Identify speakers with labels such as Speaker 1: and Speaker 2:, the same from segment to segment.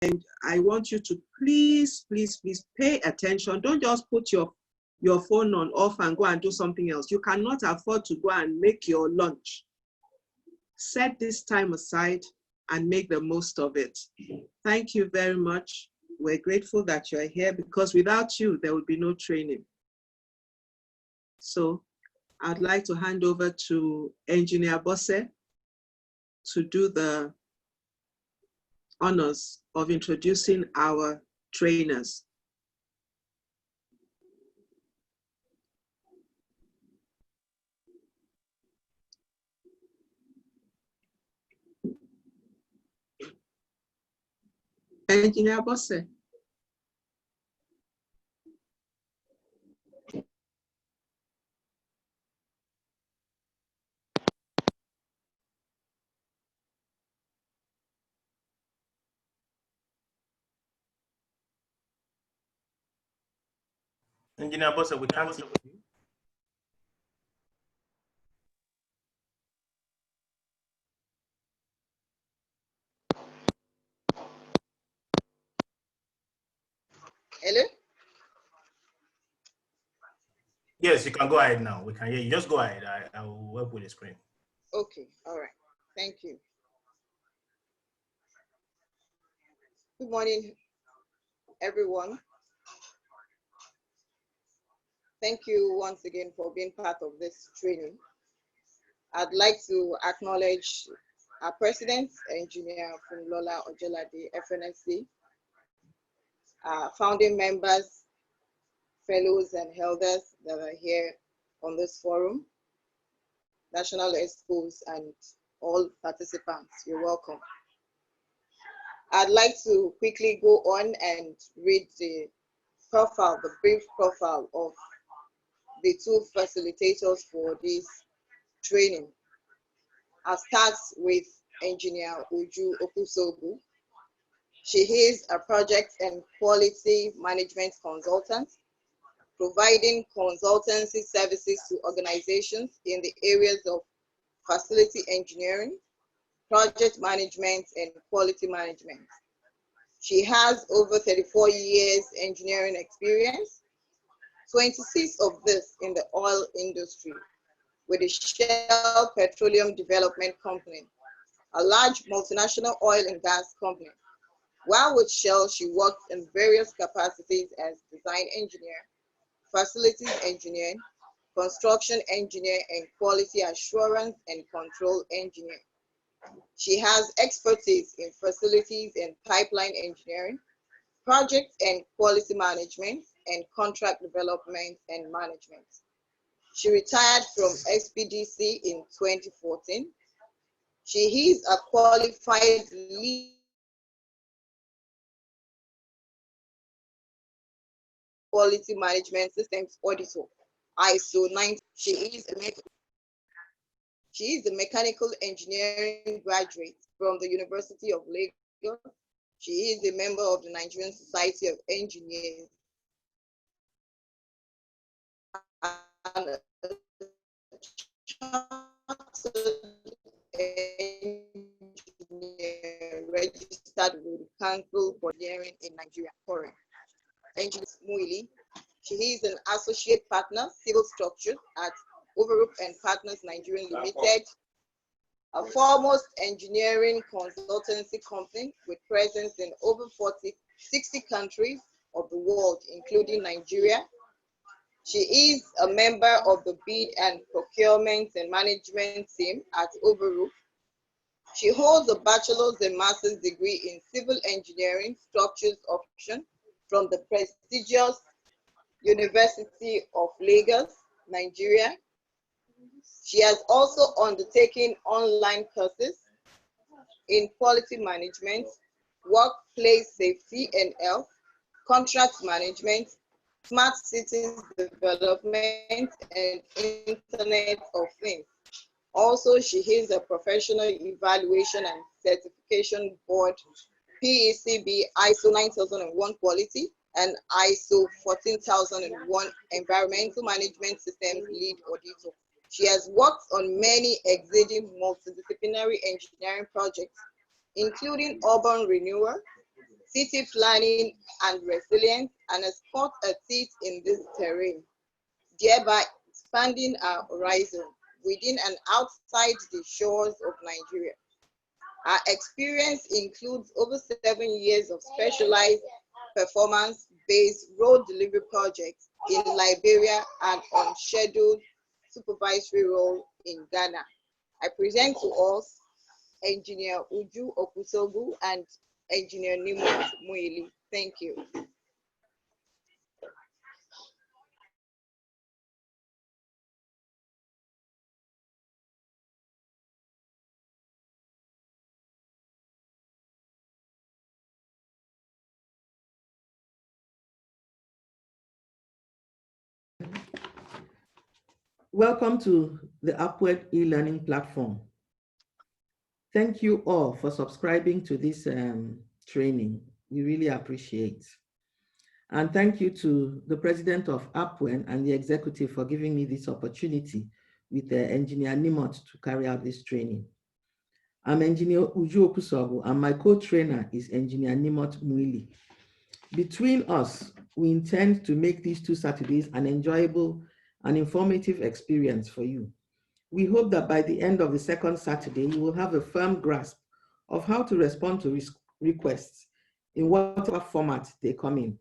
Speaker 1: And I want you to please, please, please pay attention. Don't just put your phone on off and go and do something else. You cannot afford to go and make your lunch. Set this time aside and make the most of it. Thank you very much. We're grateful that you're here, because without you, there will be no training. So I'd like to hand over to Engineer Bosse to do the honors of introducing our trainers. Engineer Bosse.
Speaker 2: Engineer Bosse, we can't see you.
Speaker 3: Hello?
Speaker 2: Yes, you can go ahead now. We can hear you. Just go ahead. I will work with the screen.
Speaker 3: Okay, all right. Thank you. Good morning, everyone. Thank you once again for being part of this training. I'd like to acknowledge our president, Engineer Funlola Ojelade, FNSC, founding members, fellows, and elders that are here on this forum, national expos, and all participants. You're welcome. I'd like to quickly go on and read the profile, the brief profile of the two facilitators for this training. I'll start with Engineer Uju Okusobu. She is a project and quality management consultant, providing consultancy services to organizations in the areas of facility engineering, project management, and quality management. She has over 34 years engineering experience, 26 of this in the oil industry, with the Shell Petroleum Development Company, a large multinational oil and gas company. While with Shell, she worked in various capacities as design engineer, facilities engineer, construction engineer, and quality assurance and control engineer. She has expertise in facilities and pipeline engineering, project and quality management, and contract development and management. She retired from SPDC in 2014. She is a qualified lead quality management systems auditor, ISO 90. She is a mechanical engineering graduate from the University of Lagos. She is a member of the Nigerian Society of Engineers and a engineer registered with the Council for Engineering in Nigeria, Korea. Engineer Muili. She is an associate partner, civil structure at Overlook and Partners Nigeria Limited, a foremost engineering consultancy company with presence in over 60 countries of the world, including Nigeria. She is a member of the bid and procurement and management team at Overlook. She holds a bachelor's and master's degree in civil engineering structures option from the prestigious University of Lagos, Nigeria. She has also undertaken online courses in quality management, workplace safety and health, contract management, smart cities development, and Internet of Things. Also, she is a professional evaluation and certification board, PECB ISO 9001 quality and ISO 14001 environmental management systems lead auditor. She has worked on many exciting multidisciplinary engineering projects, including urban renewal, city planning and resilience, and a spot a seat in this terrain, thereby expanding our horizon within and outside the shores of Nigeria. Our experience includes over 7 years of specialized performance-based road delivery projects in Liberia and unscheduled supervisory role in Ghana. I present to us Engineer Uju Okusogu and Engineer Nimot Muili. Thank you.
Speaker 4: Welcome to the APWEN e-learning platform. Thank you all for subscribing to this training. We really appreciate. And thank you to the president of APWEN and the executive for giving me this opportunity with Engineer Nimot to carry out this training. I'm Engineer Uju Okusogu and my co-trainer is Engineer Nimot Muili. Between us, we intend to make these 2 Saturdays an enjoyable and informative experience for you. We hope that by the end of the 2nd Saturday, you will have a firm grasp of how to respond to requests in whatever format they come in,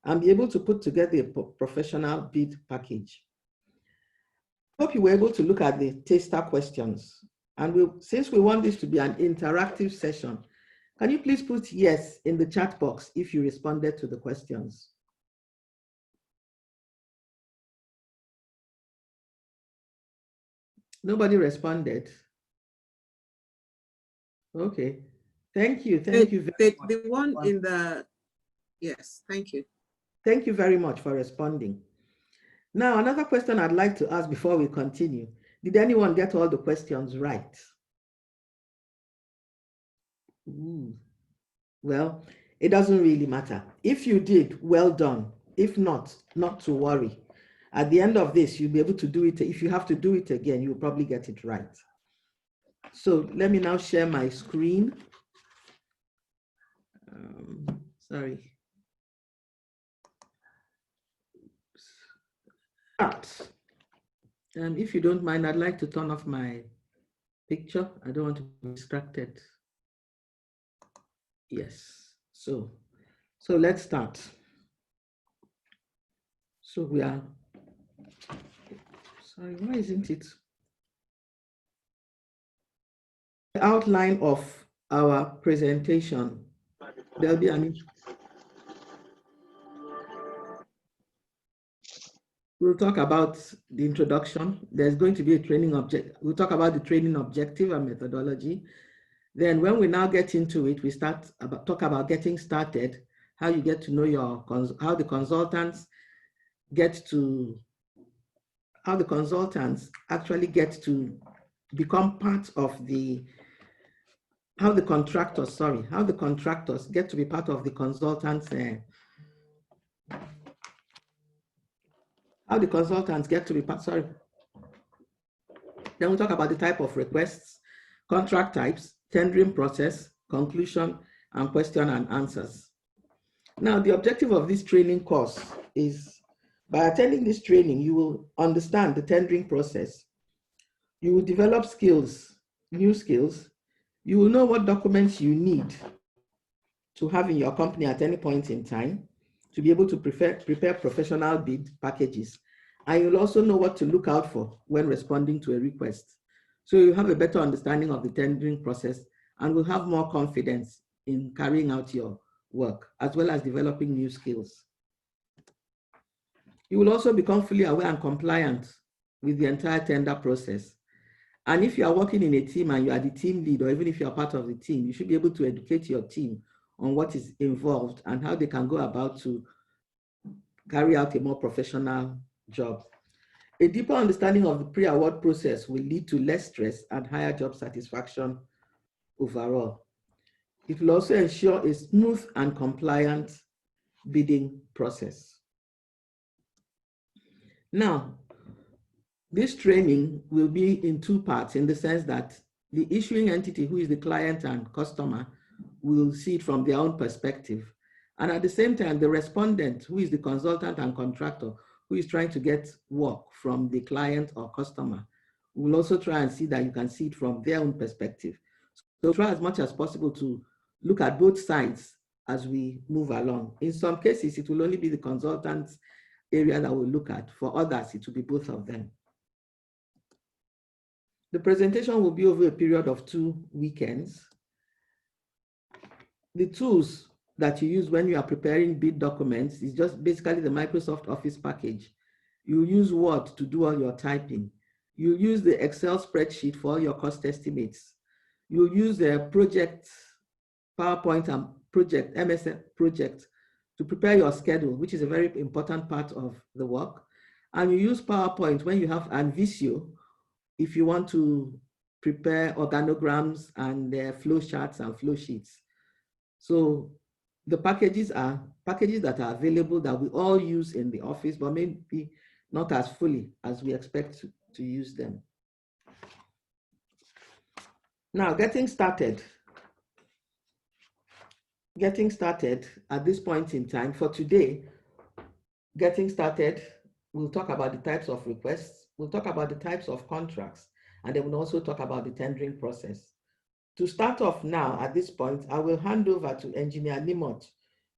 Speaker 4: and be able to put together a professional bid package. I hope you were able to look at the taster questions. And since we want this to be an interactive session, can you please put yes in the chat box if you responded to the questions? Nobody responded. Okay. Thank you. Thank you very much.
Speaker 1: The one in the, yes, thank you.
Speaker 4: Thank you very much for responding. Now, another question I'd like to ask before we continue. Did anyone get all the questions right? Ooh. Well, it doesn't really matter. If you did, well done. If not, not to worry. At the end of this, you'll be able to do it. If you have to do it again, you'll probably get it right. So let me now share my screen. Sorry. If you don't mind, I'd like to turn off my picture. I don't want to be distracted. Yes. So let's start. So we are, sorry, why isn't it? The outline of our presentation. There'll be an We'll talk about the introduction. There's going to be a training object. We'll talk about the training objective and methodology. Then when we now get into it, we talk about getting started, how you get to know how the consultants actually get to become part of how the contractors get to be part of the consultants, how the consultants get to be part, Then we'll talk about the type of requests, contract types, tendering process, conclusion, and question and answers. Now, the objective of this training course is, by attending this training, you will understand the tendering process. You will develop skills, new skills. You will know what documents you need to have in your company at any point in time to be able to prepare professional bid packages. And you'll also know what to look out for when responding to a request. So you have a better understanding of the tendering process and will have more confidence in carrying out your work, as well as developing new skills. You will also become fully aware and compliant with the entire tender process. And if you are working in a team and you are the team lead, or even if you are part of the team, you should be able to educate your team on what is involved and how they can go about to carry out a more professional job. A deeper understanding of the pre-award process will lead to less stress and higher job satisfaction overall. It will also ensure a smooth and compliant bidding process. Now, this training will be in 2 parts, in the sense that the issuing entity, who is the client and customer, will see it from their own perspective. And at the same time, the respondent, who is the consultant and contractor, who is trying to get work from the client or customer, will also try and see that you can see it from their own perspective. So try as much as possible to look at both sides as we move along. In some cases, it will only be the consultant's area that we'll look at. For others, it will be both of them. The presentation will be over a period of 2 weekends. The tools that you use when you are preparing bid documents is just basically the Microsoft Office package. You use Word to do all your typing. You use the Excel spreadsheet for all your cost estimates. You use the project, PowerPoint and project, MS project, to prepare your schedule, which is a very important part of the work. And you use PowerPoint when you have, and Visio, if you want to prepare organograms and flow charts and flow sheets. So the packages are packages that are available that we all use in the office, but maybe not as fully as we expect to use them. Now, getting started at this point in time for today, we'll talk about the types of requests, we'll talk about the types of contracts, and then we'll also talk about the tendering process. To start off now, at this point, I will hand over to Engineer Nimot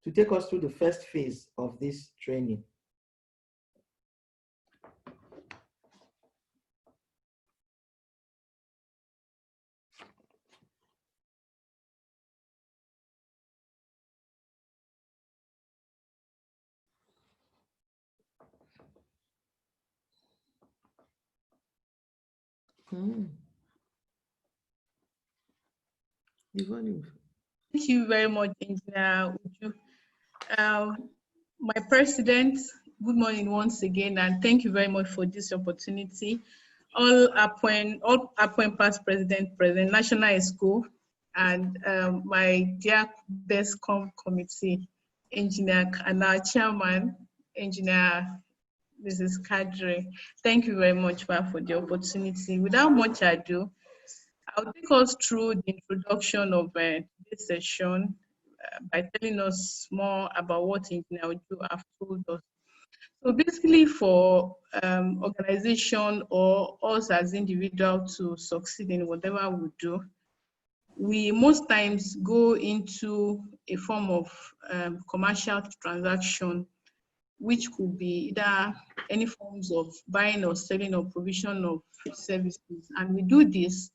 Speaker 4: to take us through the first phase of this training.
Speaker 5: Thank you very much, Engineer Uju. My president, good morning once again, and thank you very much for this opportunity. All APWEN past president, National Exco, and my dear BESCOM committee, Engineer and our chairman, Engineer Mrs. Kadri. Thank you very much for the opportunity. Without much ado, I'll take us through the introduction of this session by telling us more about what Engineer Uju have told us. So basically, for organization or us as individuals to succeed in whatever we do, we most times go into a form of commercial transaction, which could be either any forms of buying or selling or provision of services. And we do this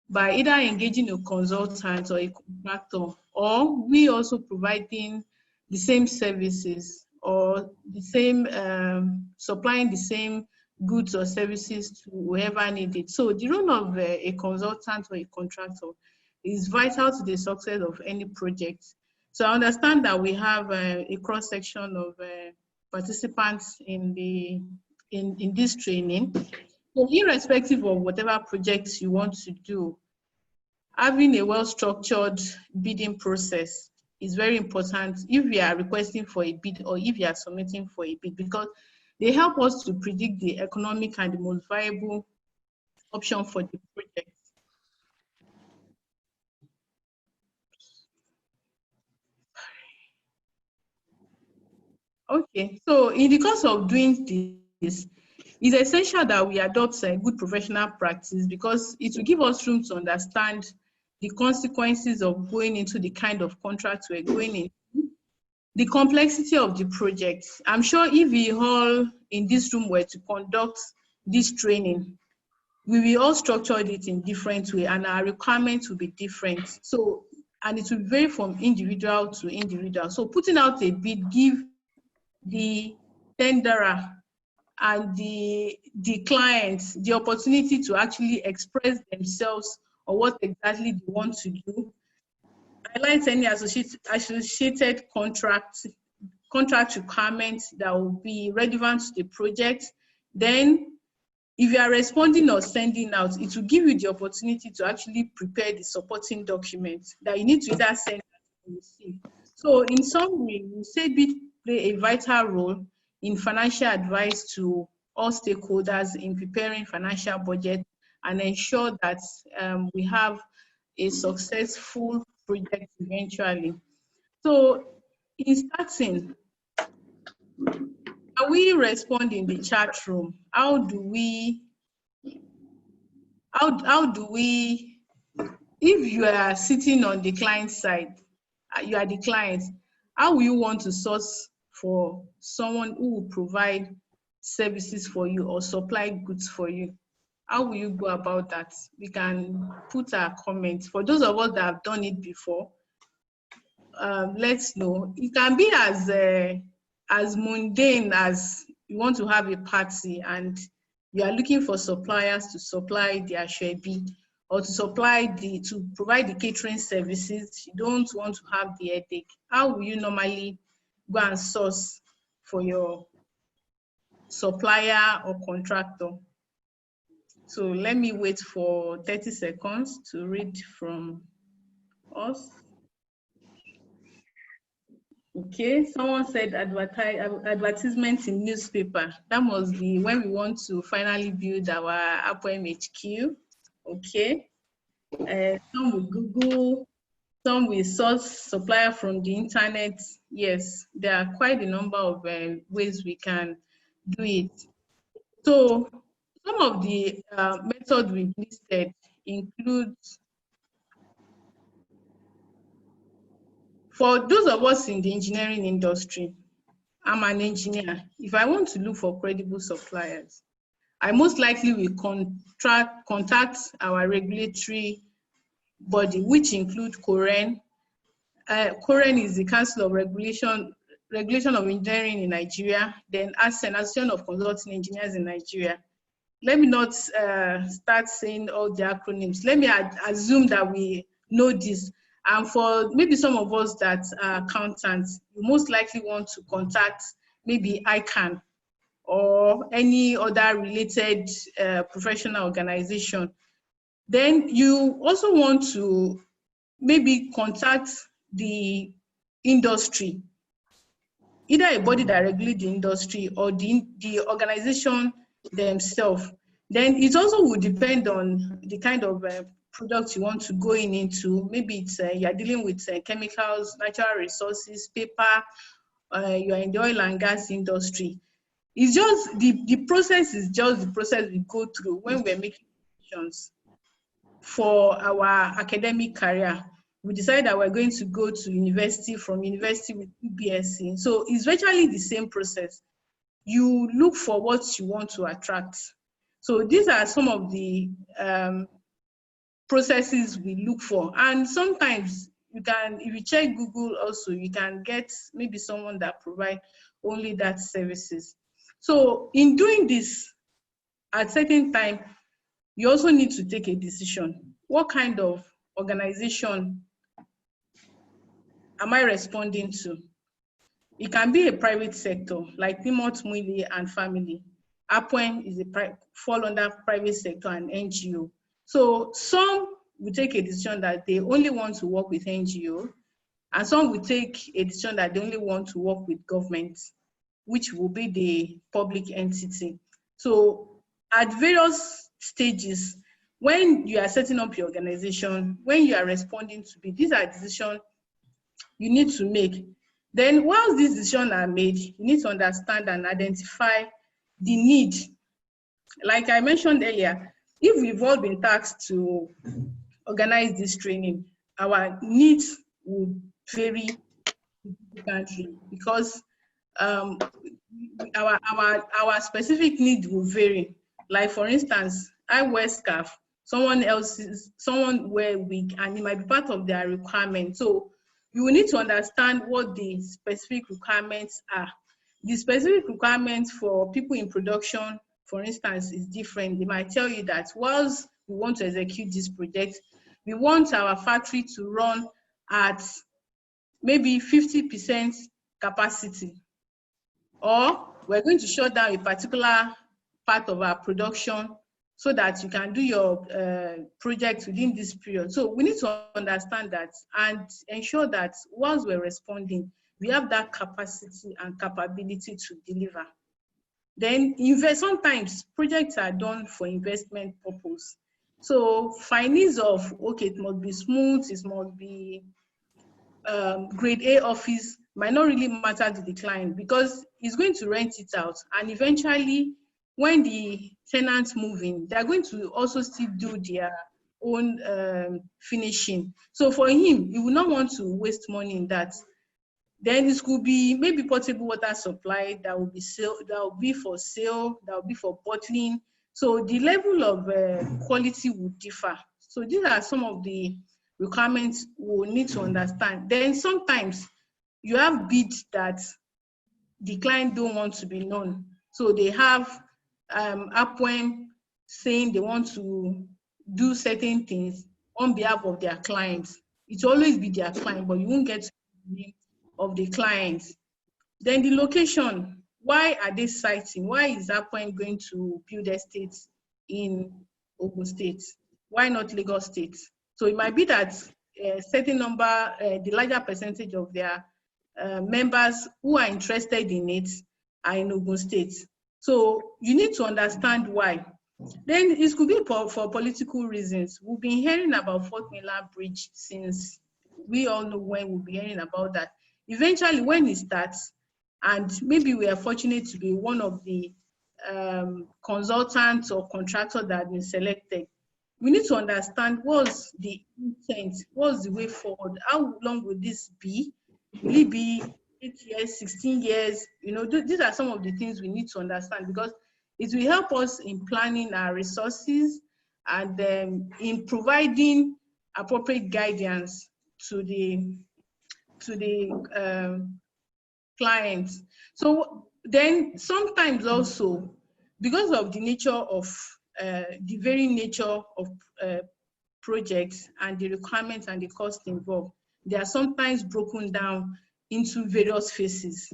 Speaker 5: by either engaging a consultant or a contractor, or we also providing the same services or the same, supplying the same goods or services to whoever needs it. So the role of a consultant or a contractor is vital to the success of any project. So I understand that we have a cross-section of participants in this training. So irrespective of whatever projects you want to do, having a well-structured bidding process is very important if you are requesting for a bid or if you are submitting for a bid, because they help us to predict the economic and the most viable option for the project. Okay, so in the course of doing this, it's essential that we adopt a good professional practice because it will give us room to understand the consequences of going into the kind of contract we're going into, the complexity of the project. I'm sure if we all in this room were to conduct this training, we will all structure it in different way and our requirements will be different. So, and it will vary from individual to individual. So putting out a bid give the tenderer and the clients the opportunity to actually express themselves or what exactly they want to do. Highlight any associated contract requirements that will be relevant to the project. Then, if you are responding or sending out, it will give you the opportunity to actually prepare the supporting documents that you need to either send or receive. So, in summary, we say bid play a vital role in financial advice to all stakeholders in preparing financial budget and ensure that we have a successful project eventually. So in starting, how we respond in the chat room? How do we, if you are sitting on the client side, you are the client, how will you want to source for someone who will provide services for you or supply goods for you? How will you go about that? We can put our comments. For those of us that have done it before, let's know. It can be as mundane as you want to have a party and you are looking for suppliers to supply their shebi or to provide the catering services. You don't want to have the headache. How will you normally go and source for your supplier or contractor? So let me wait for 30 seconds to read from us. Okay, someone said advertisements in newspaper. That must be when we want to finally build our APWEN HQ. Okay, some will Google, some will source supplier from the internet. Yes, there are quite a number of ways we can do it. So some of the methods we've listed include, for those of us in the engineering industry, I'm an engineer. If I want to look for credible suppliers, I most likely will contact our regulatory body, which include COREN. COREN is the Council of Regulation of Engineering in Nigeria, then ASEN, Association of Consulting Engineers in Nigeria. Let me not start saying all the acronyms. Let me assume that we know this. And for maybe some of us that are accountants, you most likely want to contact maybe ICANN or any other related professional organization. Then you also want to maybe contact the industry, either a body that regulates the industry or the organization themselves. Then it also will depend on the kind of product you want to go into. Maybe it's you're dealing with chemicals, natural resources, paper, you're in the oil and gas industry. It's just the process is just the process we go through when we're making decisions for our academic career. We decide that we're going to go to university, from university with BSc. So it's virtually the same process. You look for what you want to attract. So these are some of the processes we look for. And sometimes you can, if you check Google also, you can get maybe someone that provides only that services. So in doing this, at certain time, you also need to take a decision. What kind of organization am I responding to? It can be a private sector, like Timot Mwili and Family. APWEN is fall under private sector and NGO. So some will take a decision that they only want to work with NGO, and some will take a decision that they only want to work with government, which will be the public entity. So at various stages, when you are setting up your organization, when you are responding to be, these are decisions you need to make. Then once these decisions are made, you need to understand and identify the need. Like I mentioned earlier, if we've all been tasked to organize this training, our needs would vary significantly because our specific need will vary. Like for instance, I wear scarf, someone wear wig, and it might be part of their requirement. So you will need to understand what the specific requirements are. The specific requirements for people in production, for instance, is different. They might tell you that whilst we want to execute this project, we want our factory to run at maybe 50% capacity, or we're going to shut down a particular part of our production so that you can do your project within this period. So we need to understand that and ensure that whilst we're responding, we have that capacity and capability to deliver. Then sometimes projects are done for investment purpose. So findings of, okay, it must be smooth, it must be grade A office might not really matter to the client because he's going to rent it out, and eventually when the tenants move in, they're going to also still do their own finishing. So for him, he will not want to waste money in that. Then this could be maybe potable water supply that will be for sale, that will be for bottling. So the level of quality would differ. So these are some of the requirements we'll need to understand. Then sometimes you have bids that the client don't want to be known. So they have APWEN saying they want to do certain things on behalf of their clients. It will always be their client, but you won't get to the name of the clients. Then the location, why are they citing? Why is APWEN going to build estates in Ogun State? Why not Lagos State? So it might be that a certain number, the larger percentage of their members who are interested in it are in Ogun State. So you need to understand why. Then it could be for political reasons. We've been hearing about Fort Mainland Bridge since we all know when we'll be hearing about that. Eventually, when it starts, and maybe we are fortunate to be one of the consultants or contractors that have been selected, we need to understand what's the intent, what's the way forward, how long will this be? Will it be 8 years, 16 years? You know, these are some of the things we need to understand because it will help us in planning our resources and in providing appropriate guidance to the clients. So then sometimes also, because of the nature of the very nature of projects and the requirements and the cost involved, they are sometimes broken down into various phases.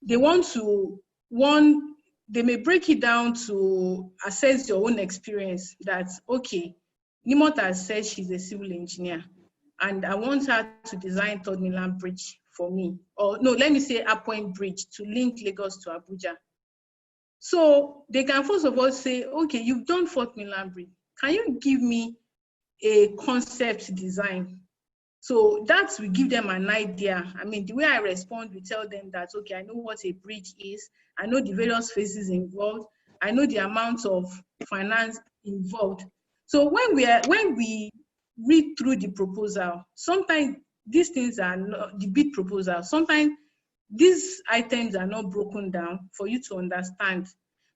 Speaker 5: They may break it down to assess your own experience that, okay, Nimota says she's a civil engineer and I want her to design Third Mainland Bridge for me. Or no, let me say APWEN Bridge to link Lagos to Abuja. So they can first of all say, okay, you've done Fourth Mainland Bridge. Can you give me a concept design? So that will give them an idea. I mean, the way I respond, we tell them that, okay, I know what a bridge is. I know the various phases involved. I know the amount of finance involved. So when we read through the proposal, sometimes these things are not the bid proposal. Sometimes these items are not broken down for you to understand.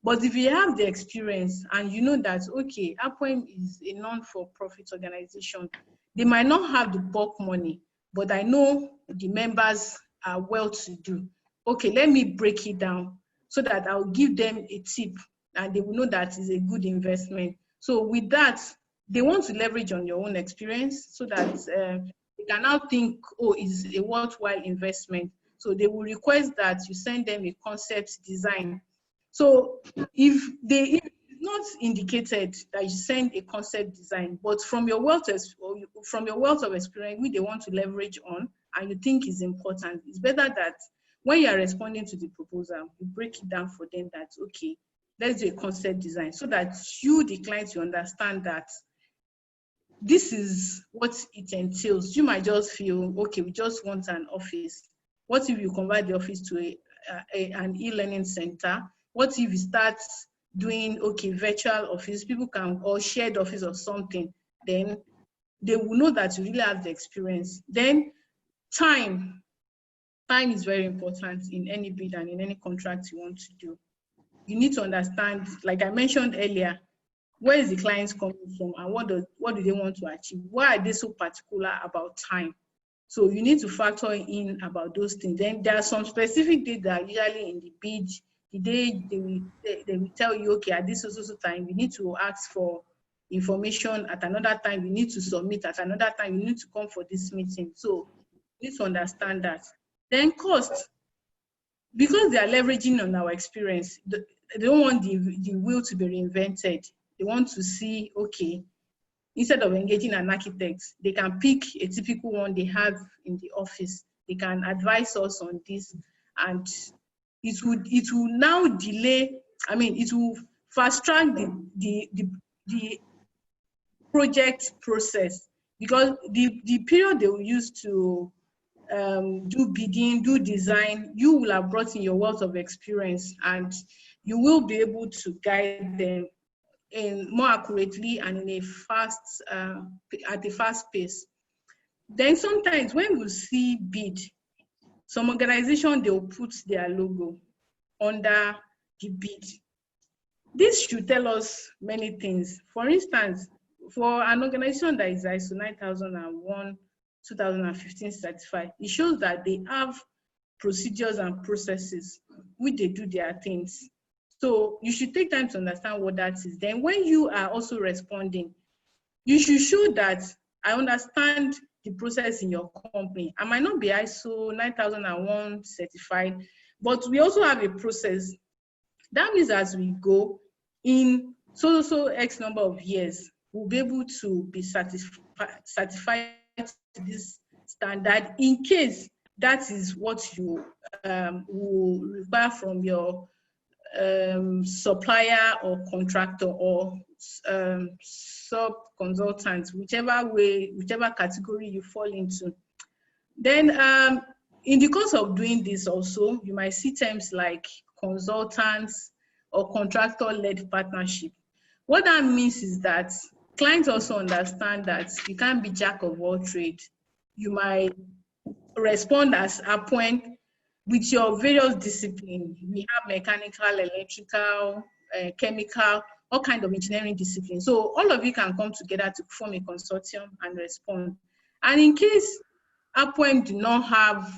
Speaker 5: But if you have the experience and you know that, okay, APWEN is a non-for-profit organization, they might not have the bulk money, but I know the members are well-to-do. Okay, let me break it down so that I'll give them a tip and they will know that it's a good investment. So with that, they want to leverage on your own experience so that they can now think, oh, it's a worthwhile investment. So they will request that you send them a concept design. So if it's not indicated that you send a concept design, but from your wealth of experience, which they want to leverage on, and you think is important, it's better that when you are responding to the proposal, you break it down for them that, okay, let's do a concept design so that you, the client, you understand that this is what it entails. You might just feel, okay, we just want an office. What if you convert the office to an e-learning center? What if you start doing, okay, virtual office, people can, or shared office or something, then they will know that you really have the experience. Then time is very important in any bid and in any contract you want to do. You need to understand, like I mentioned earlier, where is the client coming from and what do they want to achieve? Why are they so particular about time? So you need to factor in about those things. Then there are some specific dates that are usually in the bid. The day they will tell you, okay, at this also time, you need to ask for information. At another time, you need to submit. At another time, you need to come for this meeting. So you need to understand that. Then cost, because they are leveraging on our experience, they don't want the wheel to be reinvented. They want to see, okay, instead of engaging an architect, they can pick a typical one they have in the office. They can advise us on this, and it will now delay, I mean, it will fast track the project process. because the period they will use to do bidding, do design, you will have brought in your wealth of experience, and you will be able to guide them in more accurately and in a fast, at a fast pace. Then sometimes when we see bid, some organization, they'll put their logo under the bid. This should tell us many things. For instance, for an organization that is ISO 9001, 2015 certified, it shows that they have procedures and processes which they do their things. So you should take time to understand what that is. Then when you are also responding, you should show that I understand the process in your company. I might not be ISO 9001 certified, but we also have a process. That means as we go in so X number of years, we'll be able to be certified to this standard in case that is what you will require from your supplier or contractor or sub-consultant, whichever category you fall into. Then in the course of doing this also, you might see terms like consultants or contractor-led partnership. What that means is that clients also understand that you can't be jack of all trades. You might respond as APWEN with your various disciplines. We have mechanical, electrical, chemical, all kinds of engineering disciplines. So all of you can come together to form a consortium and respond. And in case APWEN do not have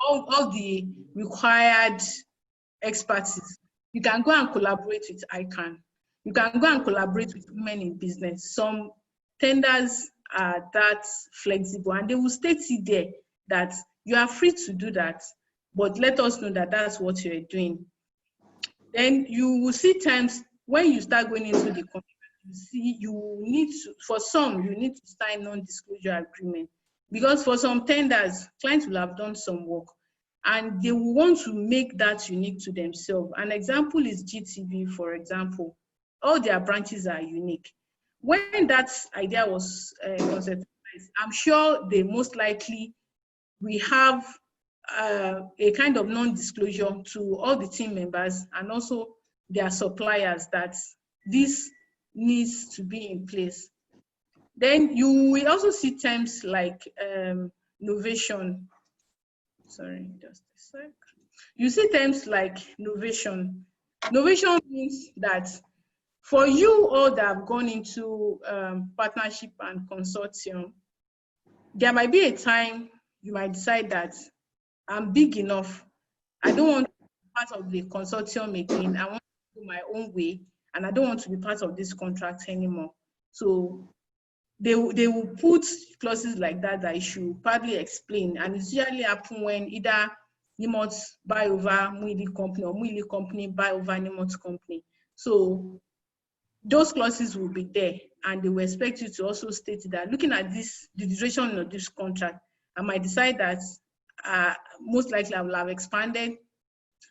Speaker 5: all the required expertise, you can go and collaborate with ICANN. You can go and collaborate with women in business. Some tenders are that flexible, and they will state it there that you are free to do that, but let us know that that's what you're doing. Then you will see times when you start going into the contract, you see you need to, for some, you need to sign non-disclosure agreement, because for some tenders, clients will have done some work and they will want to make that unique to themselves. An example is GTB, for example. All their branches are unique. When that idea was conceptualized, I'm sure they most likely we have a kind of non-disclosure to all the team members and also their suppliers that this needs to be in place. Then you will also see terms like innovation. Sorry, just a sec. You see terms like novation. Novation means that for you all that have gone into partnership and consortium, there might be a time you might decide that I'm big enough. I don't want to be part of the consortium again. I want to do my own way, and I don't want to be part of this contract anymore. So they will put clauses like that that I should probably explain. And it's usually happen when either Nimot buy over Muili company or Muili company buy over Nimot company. So those clauses will be there, and they will expect you to also state that looking at this, the duration of this contract, I might decide that most likely I will have expanded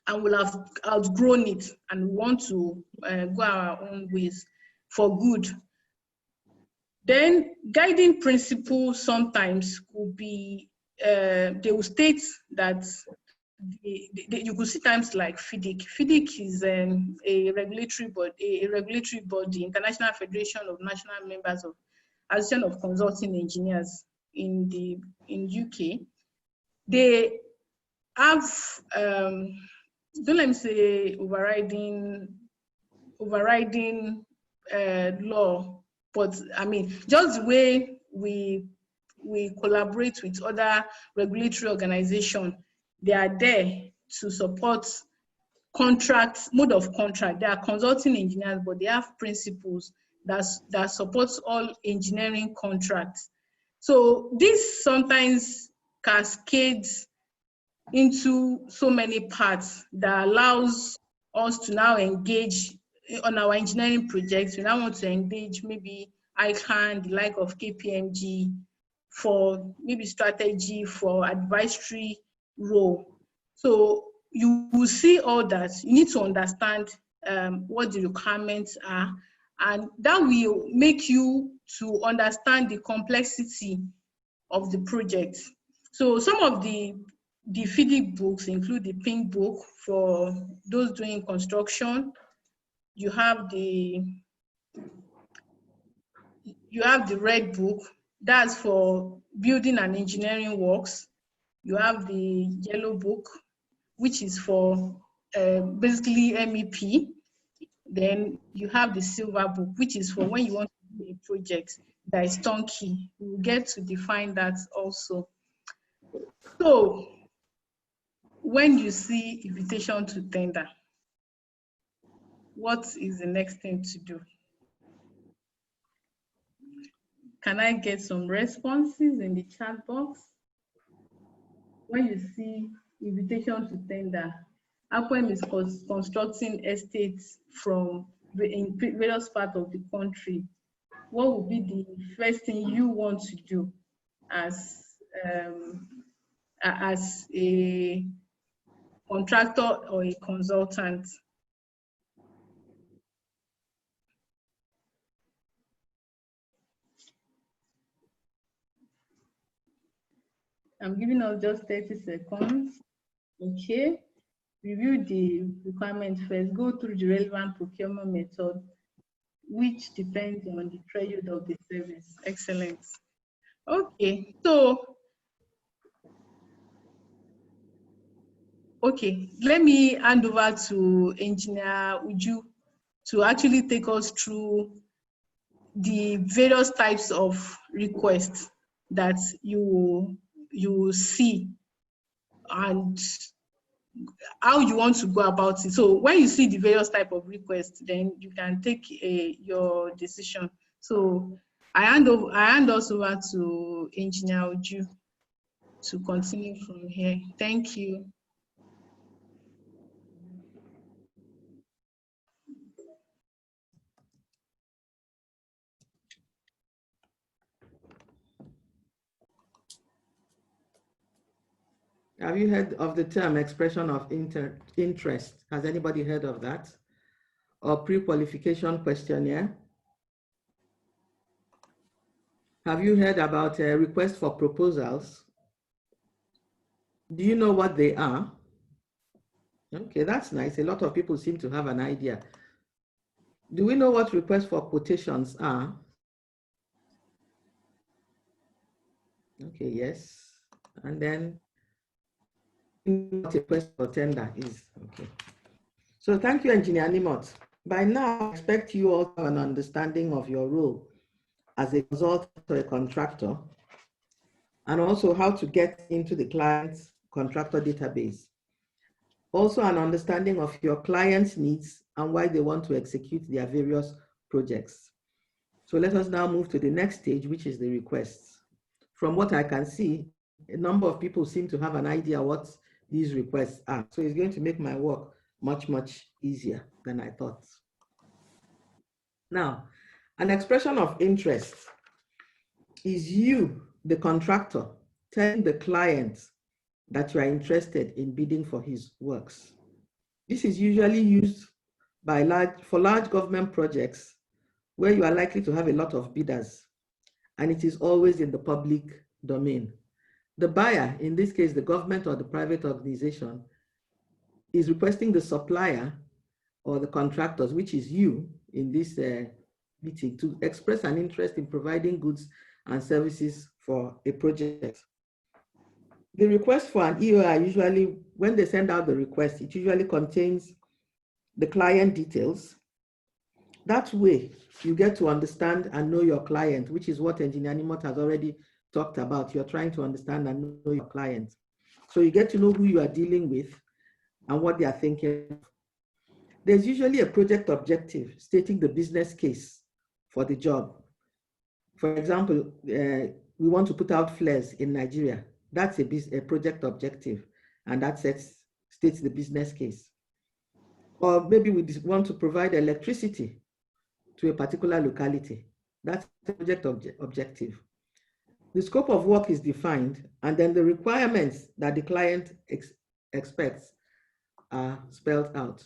Speaker 5: and will have outgrown it and want to go our own ways for good. Then guiding principles sometimes could be, they will state that you could see times like FIDIC. FIDIC is a regulatory body, International Federation of National Members of Association of Consulting Engineers in UK. They have, don't let me say overriding law, but I mean, just the way we collaborate with other regulatory organizations, they are there to support contracts, mode of contract. They are consulting engineers, but they have principles that supports all engineering contracts. So this sometimes cascades into so many parts that allows us to now engage on our engineering projects. We now want to engage maybe ICANN, the like of KPMG, for maybe strategy, for advisory role. So you will see all that. You need to understand what the requirements are, and that will make you to understand the complexity of the project. So some of the FIDIC books include the pink book for those doing construction. You have the red book, that's for building and engineering works. You have the yellow book, which is for basically MEP. Then you have the silver book, which is for when you want to do a project that is turnkey. We'll get to define that also. So when you see invitation to tender, what is the next thing to do? Can I get some responses in the chat box? When you see invitation to tender, APWEN is constructing estates in various parts of the country. What would be the first thing you want to do as a contractor or a consultant? I'm giving us just 30 seconds. Okay. Review the requirements first. Go through the relevant procurement method, which depends on the threshold of the service. Excellent. Okay. So, let me hand over to Engineer Uju to actually take us through the various types of requests that you will see and how you want to go about it. So when you see the various type of requests, then you can take your decision. So I hand us over to Engineer Uju to continue from here. Thank you.
Speaker 4: Have you heard of the term expression of interest? Has anybody heard of that? Or pre-qualification questionnaire? Have you heard about a request for proposals? Do you know what they are? Okay, that's nice. A lot of people seem to have an idea. Do we know what requests for quotations are? Okay, yes. And then what a request for tender is. Okay. So thank you, Engineer Nimot. By now, I expect you all to have an understanding of your role as a consultant or a contractor, and also how to get into the client's contractor database. Also an understanding of your client's needs and why they want to execute their various projects. So let us now move to the next stage, which is the requests. From what I can see, a number of people seem to have an idea what these requests are. So it's going to make my work much, much easier than I thought. Now, an expression of interest is you, the contractor, telling the client that you are interested in bidding for his works. This is usually used for large government projects where you are likely to have a lot of bidders, and it is always in the public domain. The buyer, in this case, the government or the private organization, is requesting the supplier or the contractors, which is you in this meeting, to express an interest in providing goods and services for a project. The request for an EOI, usually when they send out the request, it usually contains the client details. That way, you get to understand and know your client, which is what Engineer Nimot has already talked about. You're trying to understand and know your client. So you get to know who you are dealing with and what they are thinking of. There's usually a project objective stating the business case for the job. For example, we want to put out flares in Nigeria. That's a project objective, and that states the business case. Or maybe we want to provide electricity to a particular locality. That's the project objective. The scope of work is defined, and then the requirements that the client expects are spelled out.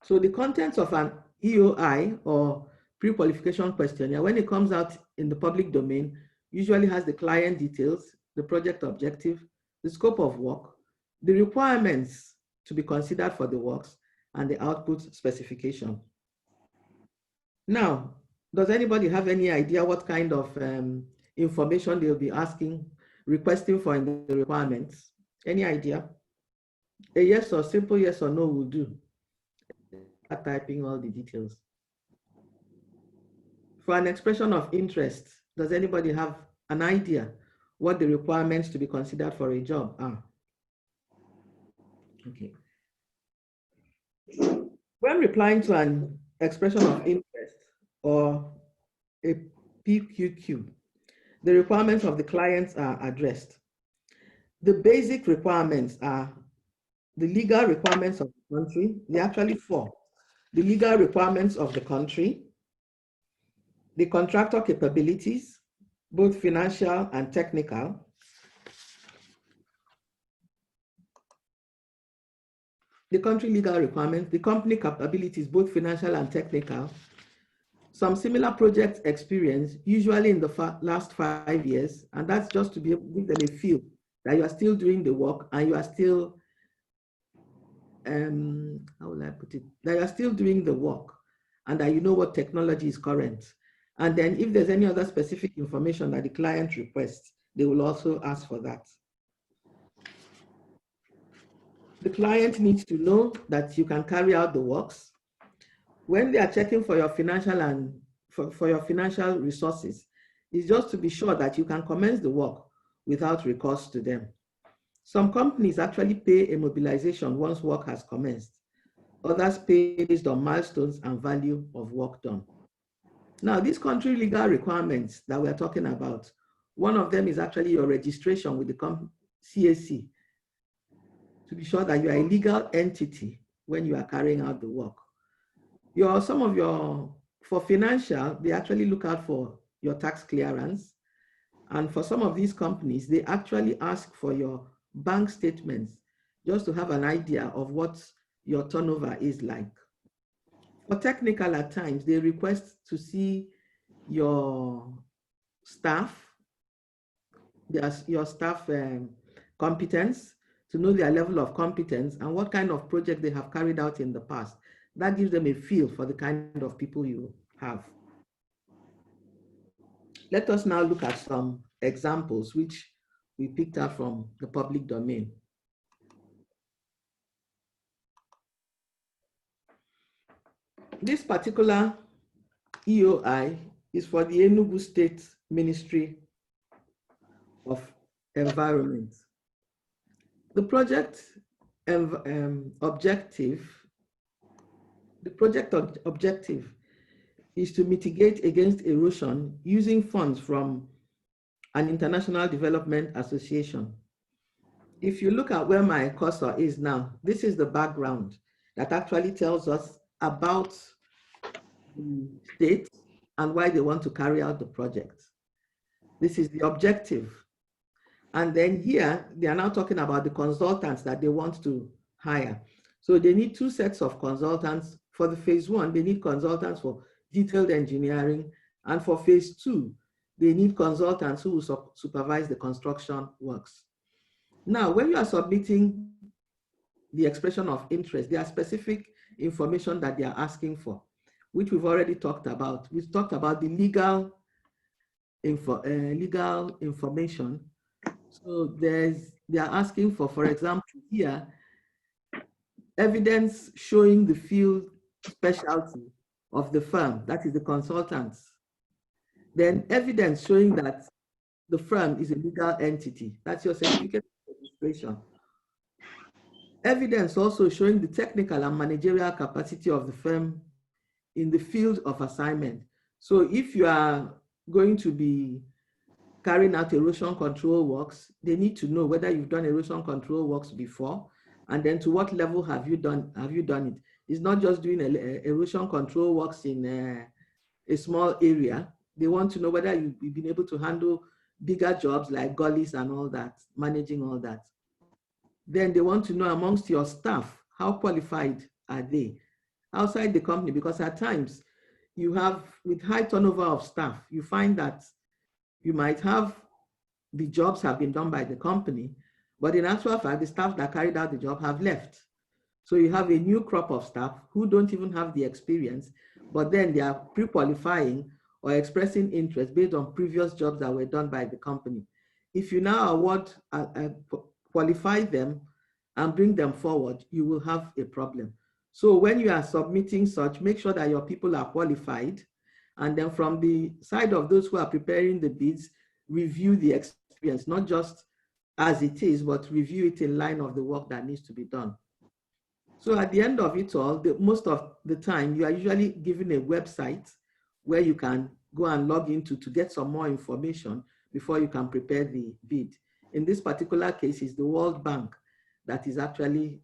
Speaker 4: So the contents of an EOI or pre-qualification questionnaire, when it comes out in the public domain usually has the client details, the project objective, the scope of work, the requirements to be considered for the works, and the output specification. Now, does anybody have any idea what kind of information they'll be requesting for in the requirements? Any idea? A yes or simple yes or no will do. Start typing all the details. For an expression of interest, does anybody have an idea what the requirements to be considered for a job are? Okay. When replying to an expression of interest or a PQQ, the requirements of the clients are addressed. The basic requirements are the legal requirements of the country. There are actually four. The legal requirements of the country, the contractor capabilities, both financial and technical, the country legal requirements, the company capabilities, both financial and technical, some similar project experience, usually in the last 5 years, and that's just to be able to give them a feel that you are still doing the work and you are still, how will I put it, that you are still doing the work and that you know what technology is current. And then if there's any other specific information that the client requests, they will also ask for that. The client needs to know that you can carry out the works. When they are checking for your financial and for your financial resources, it's just to be sure that you can commence the work without recourse to them. Some companies actually pay a mobilization once work has commenced. Others pay based on milestones and value of work done. Now, these country legal requirements that we're talking about, one of them is actually your registration with the CAC to be sure that you are a legal entity when you are carrying out the work. For financial, they actually look out for your tax clearance. And for some of these companies, they actually ask for your bank statements just to have an idea of what your turnover is like. For technical, at times, they request to see your staff, your staff competence, to know their level of competence and what kind of project they have carried out in the past. That gives them a feel for the kind of people you have. Let us now look at some examples which we picked up from the public domain. This particular EOI is for the Enugu State Ministry of Environment. The project objective is to mitigate against erosion using funds from an international development association. If you look at where my cursor is now, this is the background that actually tells us about the state and why they want to carry out the project. This is the objective. And then here, they are now talking about the consultants that they want to hire. So they need two sets of consultants. For the phase one, they need consultants for detailed engineering. And for phase two, they need consultants who will supervise the construction works. Now, when you are submitting the expression of interest, there are specific information that they are asking for, which we've already talked about. We've talked about the legal information. So they are asking for example, here, evidence showing the field specialty of the firm, that is the consultants. Then evidence showing that the firm is a legal entity, that's your certificate of registration. Evidence also showing the technical and managerial capacity of the firm in the field of assignment. So if you are going to be carrying out erosion control works, they need to know whether you've done erosion control works before, and then to what level have you done it. It's not just doing erosion control works in a small area. They want to know whether you've been able to handle bigger jobs like gullies and all that, managing all that. Then they want to know amongst your staff, how qualified are they outside the company? Because at times you have, with high turnover of staff, you find that you might have the jobs have been done by the company, but in actual fact, the staff that carried out the job have left. So you have a new crop of staff who don't even have the experience, but then they are pre-qualifying or expressing interest based on previous jobs that were done by the company. If you now award, qualify them and bring them forward, you will have a problem. So when you are submitting such, make sure that your people are qualified. And then from the side of those who are preparing the bids, review the experience, not just as it is, but review it in line of the work that needs to be done. So at the end of it all, most of the time, you are usually given a website where you can go and log into to get some more information before you can prepare the bid. In this particular case, it's the World Bank that is actually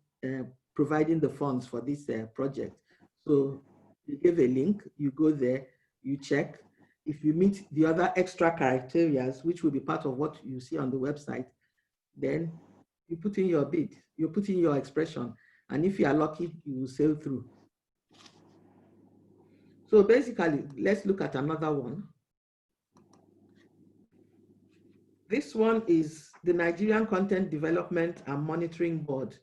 Speaker 4: providing the funds for this project. So you give a link, you go there, you check. If you meet the other extra criteria, which will be part of what you see on the website, then you put in your bid, you put in your expression, and if you are lucky, you will sail through. So basically, let's look at another one. This one is the Nigerian Content Development and Monitoring Board.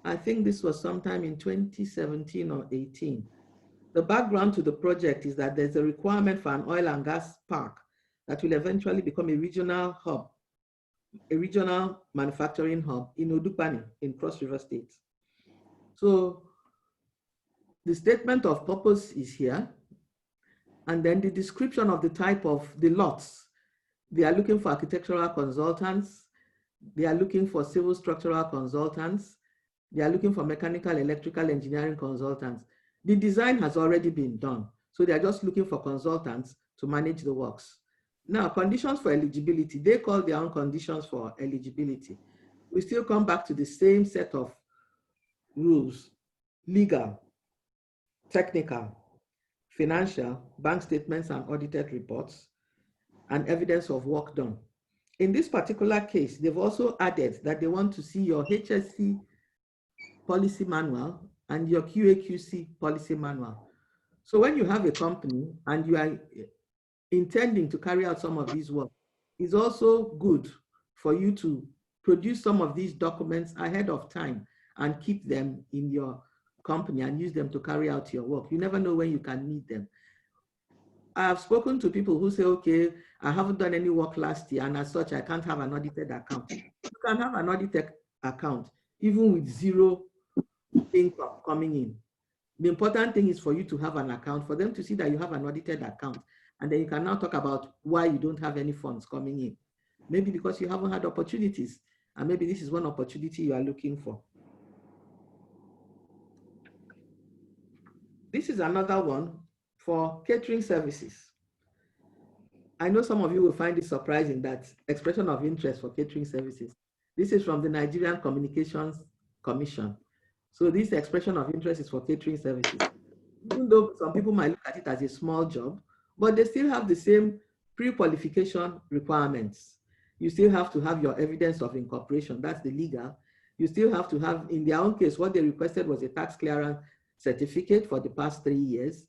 Speaker 4: I think this was sometime in 2017 or 18. The background to the project is that there's a requirement for an oil and gas park that will eventually become a regional hub, a regional manufacturing hub in Odukpani in Cross River State. So the statement of purpose is here. And then the description of the type of the lots. They are looking for architectural consultants. They are looking for civil structural consultants. They are looking for mechanical, electrical engineering consultants. The design has already been done. So they are just looking for consultants to manage the works. Now, conditions for eligibility, they call their own conditions for eligibility. We still come back to the same set of rules: legal, technical, financial, bank statements and audited reports, and evidence of work done. In this particular case, they've also added that they want to see your HSC policy manual and your QAQC policy manual. So when you have a company and you are intending to carry out some of these work, it's also good for you to produce some of these documents ahead of time and keep them in your company and use them to carry out your work. You never know when you can need them. I have spoken to people who say, okay, I haven't done any work last year, and as such, I can't have an audited account. You can have an audited account, even with zero income coming in. The important thing is for you to have an account, for them to see that you have an audited account, and then you can now talk about why you don't have any funds coming in. Maybe because you haven't had opportunities, and maybe this is one opportunity you are looking for. This is another one for catering services. I know some of you will find it surprising that expression of interest for catering services. This is from the Nigerian Communications Commission. So this expression of interest is for catering services. Even though some people might look at it as a small job, but they still have the same pre-qualification requirements. You still have to have your evidence of incorporation, that's the legal. You still have to have, in their own case, what they requested was a tax clearance certificate for the past 3 years.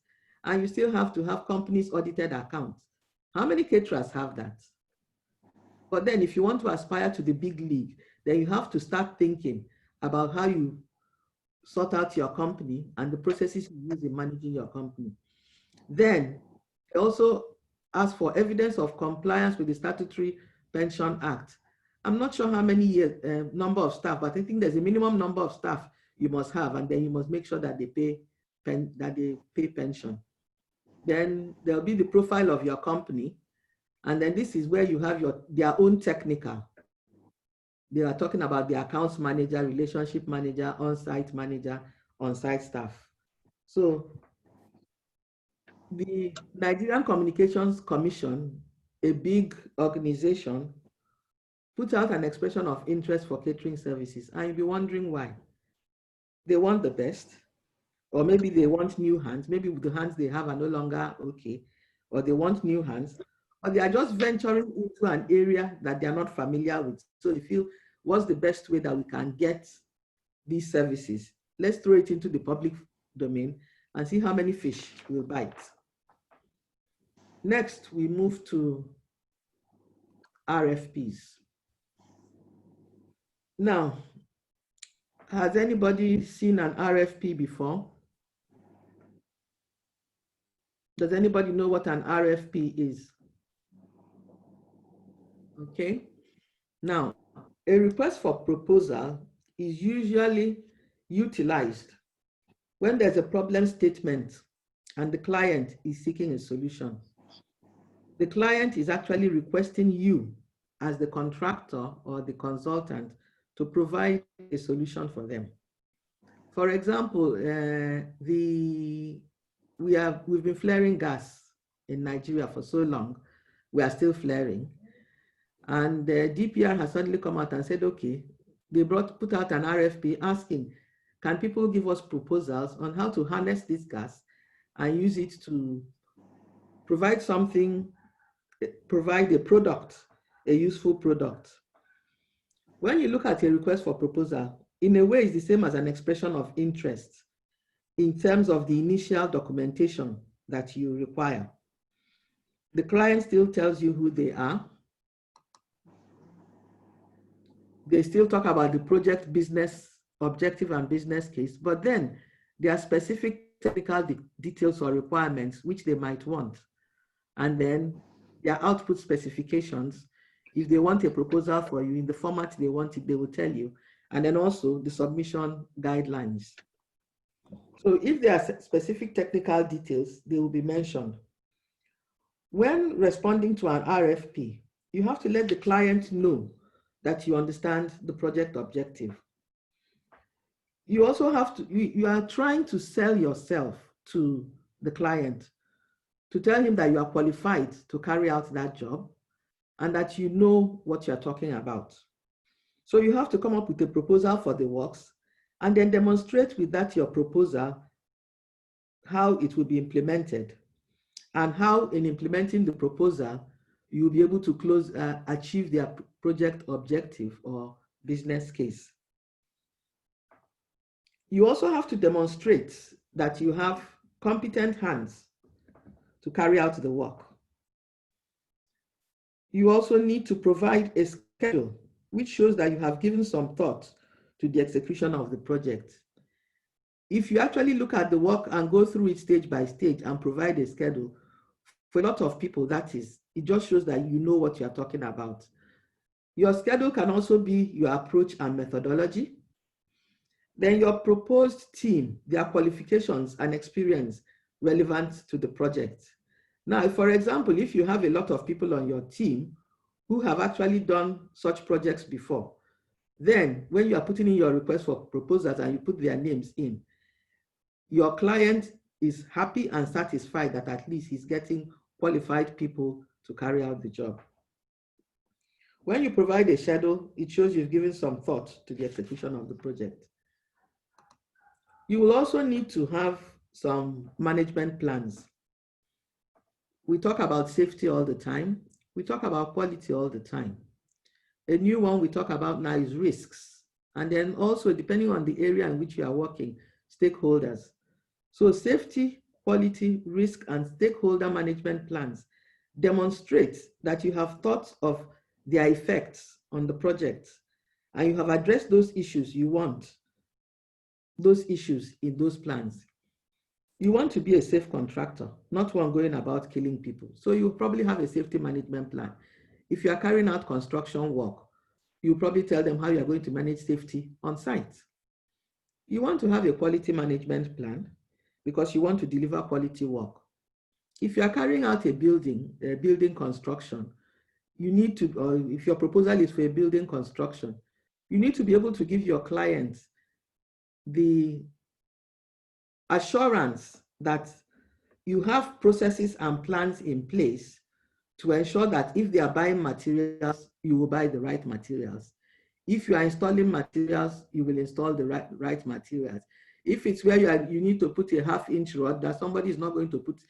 Speaker 4: And you still have to have companies' audited accounts. How many caterers have that? But then if you want to aspire to the big league, then you have to start thinking about how you sort out your company and the processes you use in managing your company. Then they also ask for evidence of compliance with the Statutory Pension Act. I'm not sure how many years, number of staff, but I think there's a minimum number of staff you must have, and then you must make sure that they pay pension. Then there'll be the profile of your company. And then this is where you have their own technical. They are talking about the accounts manager, relationship manager, on-site manager, on-site staff. So the Nigerian Communications Commission, a big organization, put out an expression of interest for catering services. And you'll be wondering why. They want the best. Or maybe they want new hands. Maybe the hands they have are no longer okay. Or they want new hands. Or they are just venturing into an area that they are not familiar with. So they feel, what's the best way that we can get these services? Let's throw it into the public domain and see how many fish will bite. Next, we move to RFPs. Now, has anybody seen an RFP before? Does anybody know what an RFP is? Okay. Now, a request for proposal is usually utilized when there's a problem statement and the client is seeking a solution. The client is actually requesting you as the contractor or the consultant to provide a solution for them. For example, we've been flaring gas in Nigeria for so long. We are still flaring. And DPR has suddenly come out and said, okay, they put out an RFP asking, can people give us proposals on how to harness this gas and use it to provide something, provide a product, a useful product. When you look at a request for proposal, in a way it's the same as an expression of interest in terms of the initial documentation that you require. The client still tells you who they are. They still talk about the project business objective and business case, but then there are specific technical details or requirements which they might want. And then their output specifications, if they want a proposal for you in the format they want it, they will tell you. And then also the submission guidelines. So if there are specific technical details, they will be mentioned. When responding to an RFP, you have to let the client know that you understand the project objective. You also have to, you are trying to sell yourself to the client, to tell him that you are qualified to carry out that job and that you know what you're talking about. So you have to come up with a proposal for the works and then demonstrate with that your proposal how it will be implemented and how in implementing the proposal, you'll be able to achieve their project objective or business case. You also have to demonstrate that you have competent hands to carry out the work. You also need to provide a schedule which shows that you have given some thought to the execution of the project. If you actually look at the work and go through it stage by stage and provide a schedule, for a lot of people, it just shows that you know what you're talking about. Your schedule can also be your approach and methodology. Then your proposed team, their qualifications and experience relevant to the project. Now, for example, if you have a lot of people on your team who have actually done such projects before, then when you are putting in your request for proposals and you put their names in, your client is happy and satisfied that at least he's getting qualified people to carry out the job. When you provide a schedule, it shows you've given some thought to the execution of the project. You will also need to have some management plans. We talk about safety all the time. We talk about quality all the time. A new one we talk about now is risks. And then also, depending on the area in which you are working, stakeholders. So safety, quality, risk, and stakeholder management plans demonstrate that you have thought of their effects on the project and you have addressed those issues you want, those issues in those plans. You want to be a safe contractor, not one going about killing people. So you probably have a safety management plan. If you are carrying out construction work, you probably tell them how you are going to manage safety on site. You want to have a quality management plan because you want to deliver quality work. If you are carrying out a building construction, you need to, or if your proposal is for a building construction, you need to be able to give your clients the assurance that you have processes and plans in place to ensure that if they are buying materials, you will buy the right materials. If you are installing materials, you will install the right materials. If it's where you need to put a 1/2 inch rod, that somebody is not going to put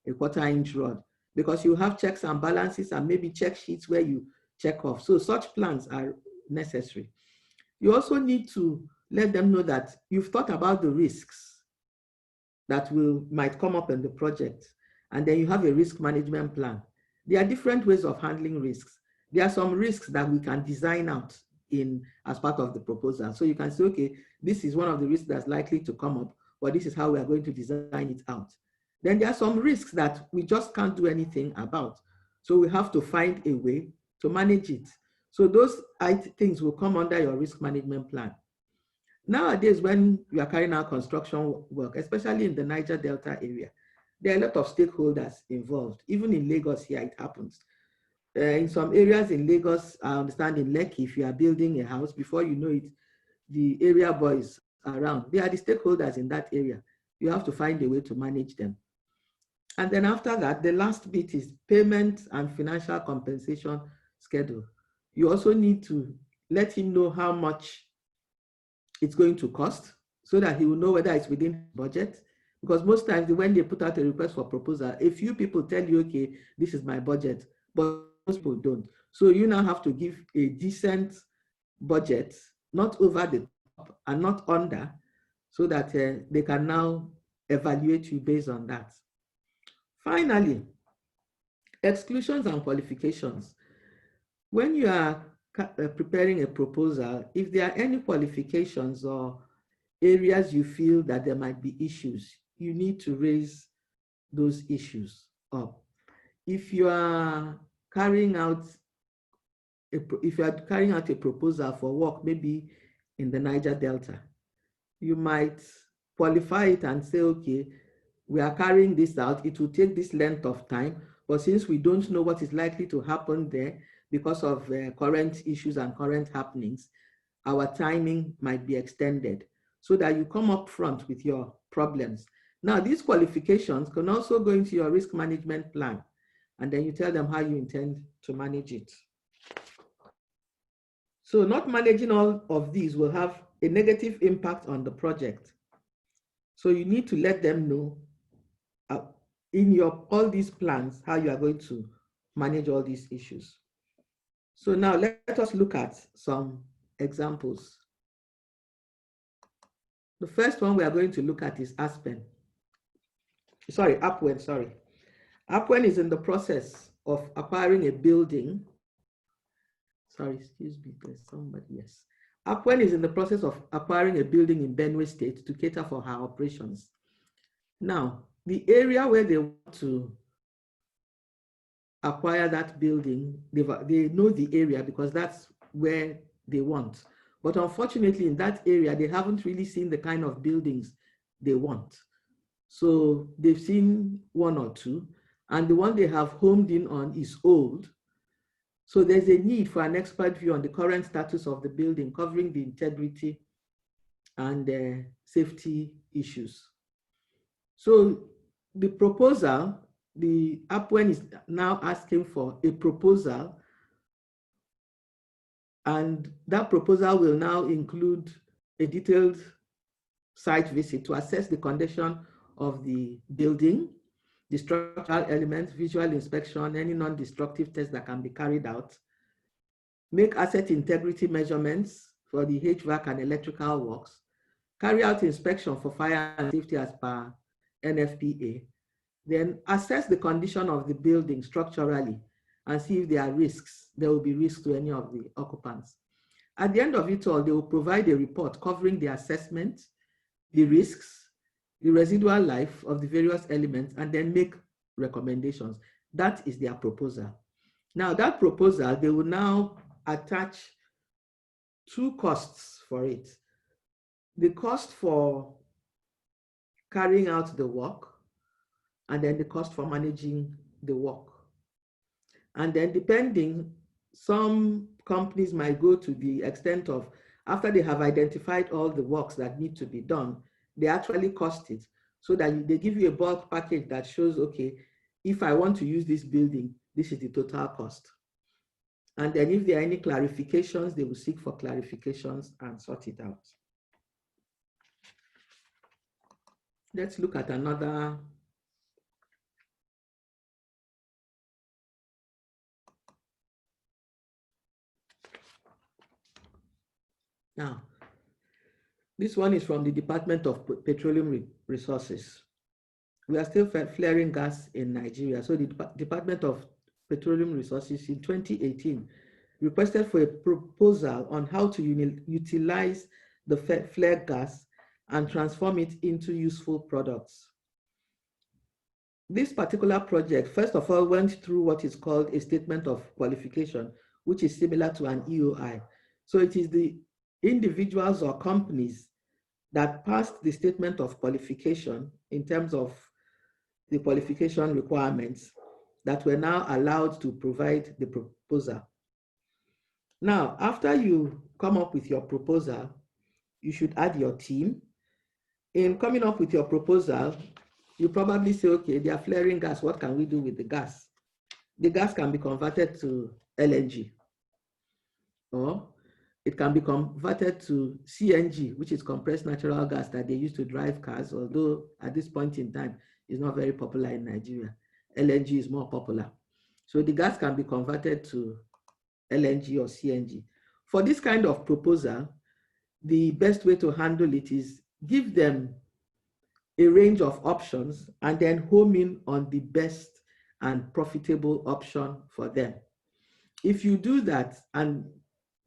Speaker 4: a 1/4 inch rod because you have checks and balances and maybe check sheets where you check off. So such plans are necessary. You also need to let them know that you've thought about the risks that might come up in the project and then you have a risk management plan. There are different ways of handling risks. There are some risks that we can design out as part of the proposal. So you can say, okay, this is one of the risks that's likely to come up, but this is how we are going to design it out. Then there are some risks that we just can't do anything about. So we have to find a way to manage it. So those things will come under your risk management plan. Nowadays, when you are carrying out construction work, especially in the Niger Delta area, there are a lot of stakeholders involved. Even in Lagos here, it happens. In some areas in Lagos, I understand in Lekki, if you are building a house, before you know it, the area boys around, they are the stakeholders in that area. You have to find a way to manage them. And then after that, the last bit is payment and financial compensation schedule. You also need to let him know how much it's going to cost so that he will know whether it's within budget. Because most times when they put out a request for proposal, a few people tell you, okay, this is my budget, but most people don't. So you now have to give a decent budget, not over the top and not under, so that they can now evaluate you based on that. Finally, exclusions and qualifications. When you are preparing a proposal, if there are any qualifications or areas you feel that there might be issues, you need to raise those issues up. If you are carrying out a proposal for work, maybe in the Niger Delta, you might qualify it and say, okay, we are carrying this out. It will take this length of time, but since we don't know what is likely to happen there because of current issues and current happenings, our timing might be extended so that you come up front with your problems. Now, these qualifications can also go into your risk management plan, and then you tell them how you intend to manage it. So not managing all of these will have a negative impact on the project. So you need to let them know in all these plans how you are going to manage all these issues. So now let us look at some examples. The first one we are going to look at is APWEN. APWEN is in the process of acquiring a building. Sorry, excuse me, there's somebody, yes. APWEN is in the process of acquiring a building in Benue State to cater for her operations. Now, the area where they want to acquire that building, they know the area because that's where they want. But unfortunately, in that area, they haven't really seen the kind of buildings they want. So they've seen one or two, and the one they have homed in on is old. So there's a need for an expert view on the current status of the building, covering the integrity and safety issues. So the proposal, the APWEN is now asking for a proposal, and that proposal will now include a detailed site visit to assess the condition of the building, the structural elements, visual inspection, any non-destructive tests that can be carried out, make asset integrity measurements for the HVAC and electrical works, carry out inspection for fire and safety as per NFPA, then assess the condition of the building structurally and see if there are risks. There will be risks to any of the occupants. At the end of it all, they will provide a report covering the assessment, the risks, the residual life of the various elements, and then make recommendations. That is their proposal. Now, that proposal, they will now attach two costs for it. The cost for carrying out the work, and then the cost for managing the work. And then depending, some companies might go to the extent of, after they have identified all the works that need to be done, they actually cost it, so that they give you a bulk package that shows, okay, if I want to use this building, this is the total cost. And then if there are any clarifications, they will seek for clarifications and sort it out. Let's look at another. Now, this one is from the Department of Petroleum Resources. we are still flaring gas in Nigeria. So the Department of Petroleum Resources in 2018 requested for a proposal on how to utilize the flare gas and transform it into useful products. This particular project, first of all, went through what is called a statement of qualification, which is similar to an EOI. So it is the individuals or companies that passed the statement of qualification in terms of the qualification requirements that were now allowed to provide the proposal. Now, after you come up with your proposal, you should add your team. In coming up with your proposal, you probably say, okay, they are flaring gas. What can we do with the gas? The gas can be converted to LNG, or it can be converted to CNG, which is compressed natural gas that they use to drive cars, although at this point in time, it's not very popular in Nigeria. LNG is more popular. So the gas can be converted to LNG or CNG. For this kind of proposal, the best way to handle it is give them a range of options and then home in on the best and profitable option for them. If you do that and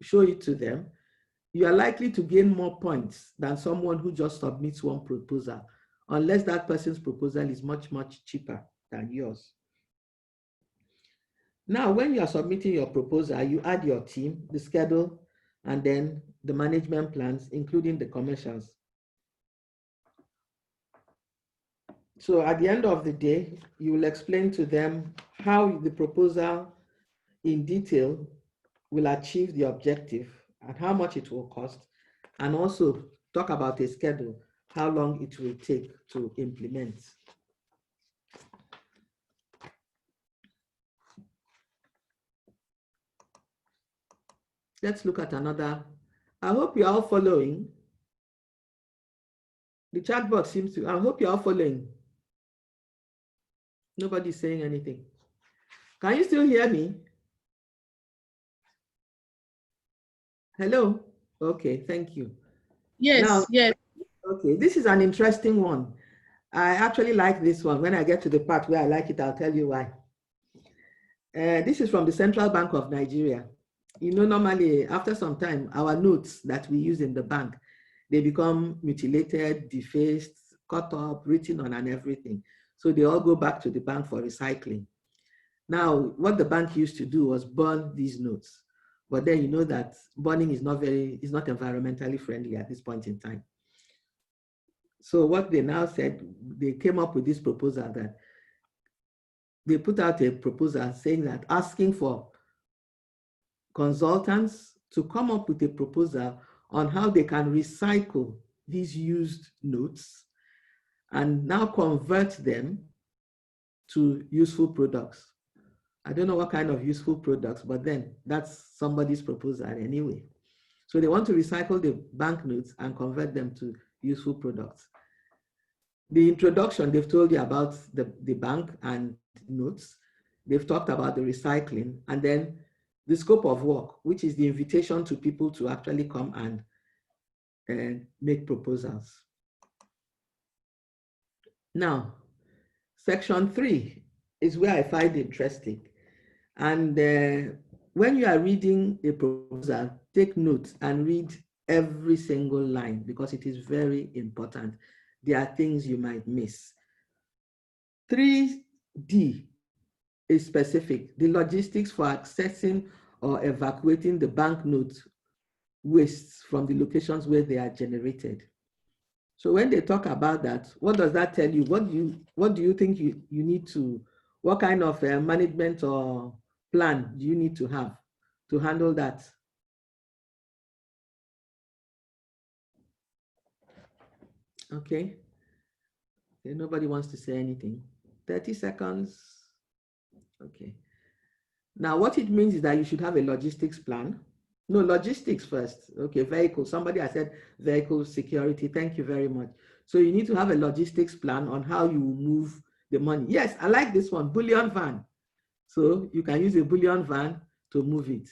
Speaker 4: show it to them, you are likely to gain more points than someone who just submits one proposal, unless that person's proposal is much, much cheaper than yours. Now, when you are submitting your proposal, you add your team, the schedule, and then the management plans, including the commercials. So at the end of the day, you will explain to them how the proposal in detail will achieve the objective and how much it will cost, and also talk about a schedule, how long it will take to implement. Let's look at another. I hope you're all following. The chat box seems to, I hope you're all following. Nobody's saying anything. Can you still hear me? Hello? Okay, thank you.
Speaker 5: Yes,
Speaker 4: now,
Speaker 5: yes.
Speaker 4: Okay, this is an interesting one. I actually like this one. When I get to the part where I like it, I'll tell you why. This is from the Central Bank of Nigeria. You know, normally after some time, our notes that we use in the bank, they become mutilated, defaced, cut up, written on and everything. So they all go back to the bank for recycling. Now, what the bank used to do was burn these notes. But then you know that burning is not environmentally friendly at this point in time. So what they now said, they came up with this proposal that they put out a proposal saying that asking for consultants to come up with a proposal on how they can recycle these used notes and now convert them to useful products. I don't know what kind of useful products, but then that's somebody's proposal anyway. So they want to recycle the banknotes and convert them to useful products. The introduction, they've told you about the bank and notes. They've talked about the recycling, and then the scope of work, which is the invitation to people to actually come and make proposals. Now, section 3 is where I find interesting. And when you are reading a proposal, take notes and read every single line because it is very important. There are things you might miss. 3D is specific, the logistics for accessing or evacuating the banknote wastes from the locations where they are generated. So when they talk about that, what does that tell you? What do you think you need to, what kind of management or plan do you need to have to handle that? Okay. Nobody wants to say anything. 30 seconds. Okay. Now, what it means is that you should have a logistics plan. No, logistics first. Okay, vehicle. Somebody has said vehicle security. Thank you very much. So you need to have a logistics plan on how you move the money. Yes, I like this one, bullion van. So you can use a bullion van to move it.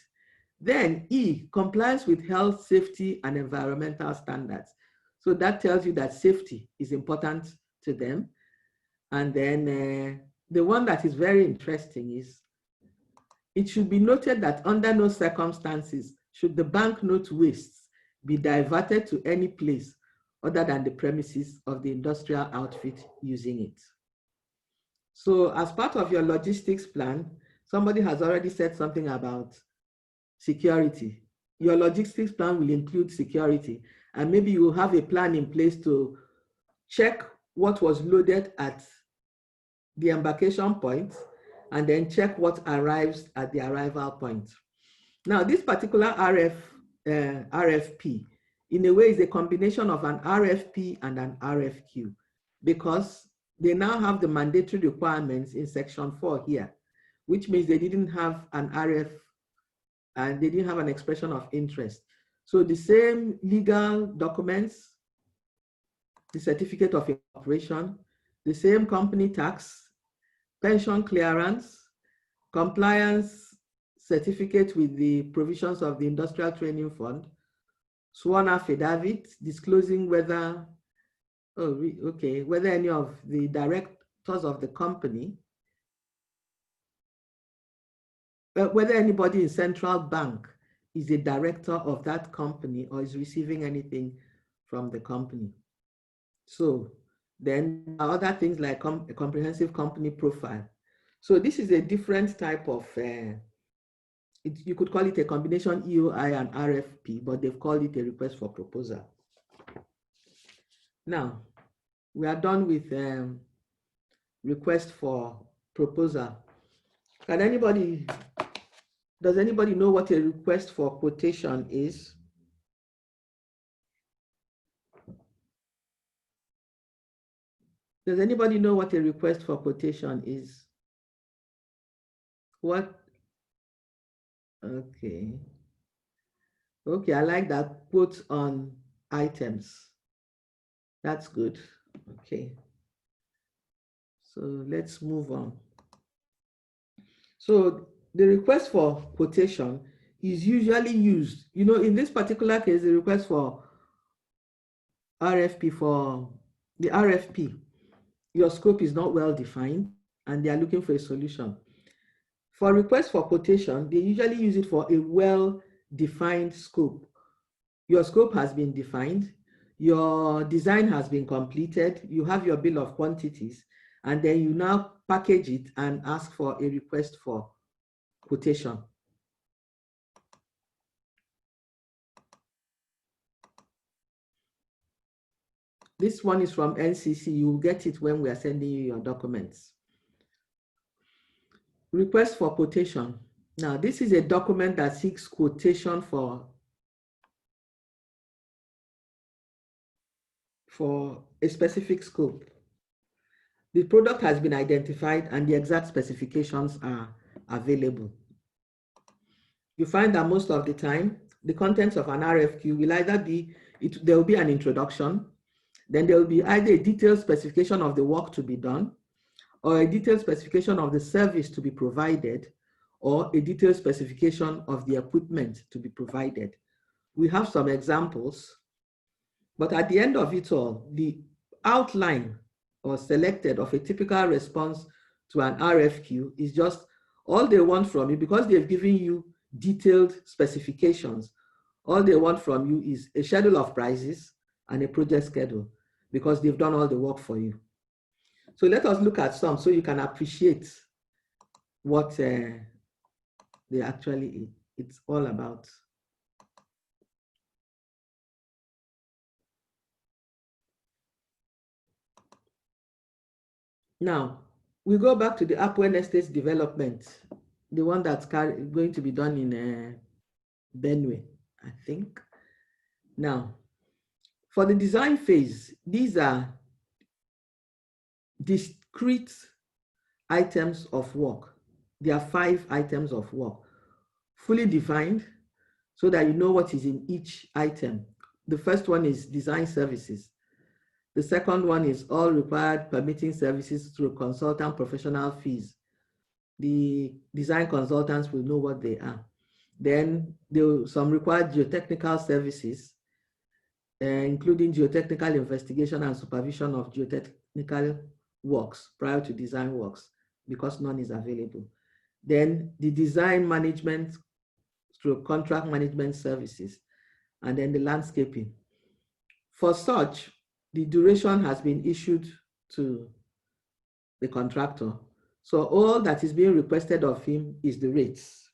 Speaker 4: Then E, compliance with health, safety, and environmental standards. So that tells you that safety is important to them. And then the one that is very interesting is, it should be noted that under no circumstances should the banknote wastes be diverted to any place other than the premises of the industrial outfit using it. So as part of your logistics plan, somebody has already said something about security. Your logistics plan will include security, and maybe you will have a plan in place to check what was loaded at the embarkation point, and then check what arrives at the arrival point. Now, this particular RFP, in a way, is a combination of an RFP and an RFQ, because they now have the mandatory requirements in section 4 here, which means they didn't have an RF and they didn't have an expression of interest. So the same legal documents, the certificate of incorporation, the same company tax, pension clearance, compliance certificate with the provisions of the Industrial Training Fund, sworn affidavit disclosing whether, whether any of the directors of the company, whether anybody in central bank is a director of that company or is receiving anything from the company. So then other things like a comprehensive company profile. So this is a different type of, you could call it a combination EOI and RFP, but they've called it a request for proposal. Now, we are done with request for proposal. Does anybody know what a request for quotation is? Does anybody know what a request for quotation is? What? Okay. Okay, I like that, quote on items. That's good. Okay. So let's move on. So the request for quotation is usually used, in this particular case, the request for RFP, for the RFP, your scope is not well defined and they are looking for a solution. For request for quotation, they usually use it for a well-defined scope. Your scope has been defined, your design has been completed, you have your bill of quantities, and then you now package it and ask for a request for quotation. This one is from NCC. You will get it when we are sending you your documents. Request for quotation. Now, this is a document that seeks quotation for a specific scope. The product has been identified and the exact specifications are available. You find that most of the time, the contents of an RFQ will either be, there will be an introduction, then there will be either a detailed specification of the work to be done, or a detailed specification of the service to be provided, or a detailed specification of the equipment to be provided. We have some examples, but at the end of it all, the outline or selected of a typical response to an RFQ is just all they want from you, because they've given you detailed specifications. All they want from you is a schedule of prices and a project schedule, because they've done all the work for you. So let us look at some so you can appreciate what it's all about. Now, we go back to the APWEN Estates development, the one that's going to be done in Benue, I think. Now, for the design phase, these are discrete items of work. There are 5 items of work, fully defined so that you know what is in each item. The first one is design services. The second one is all required permitting services through consultant professional fees. The design consultants will know what they are. Then there are some required geotechnical services, including geotechnical investigation and supervision of geotechnical works, prior to design works, because none is available. Then the design management through contract management services, and then the landscaping. For such, the duration has been issued to the contractor. So all that is being requested of him is the rates.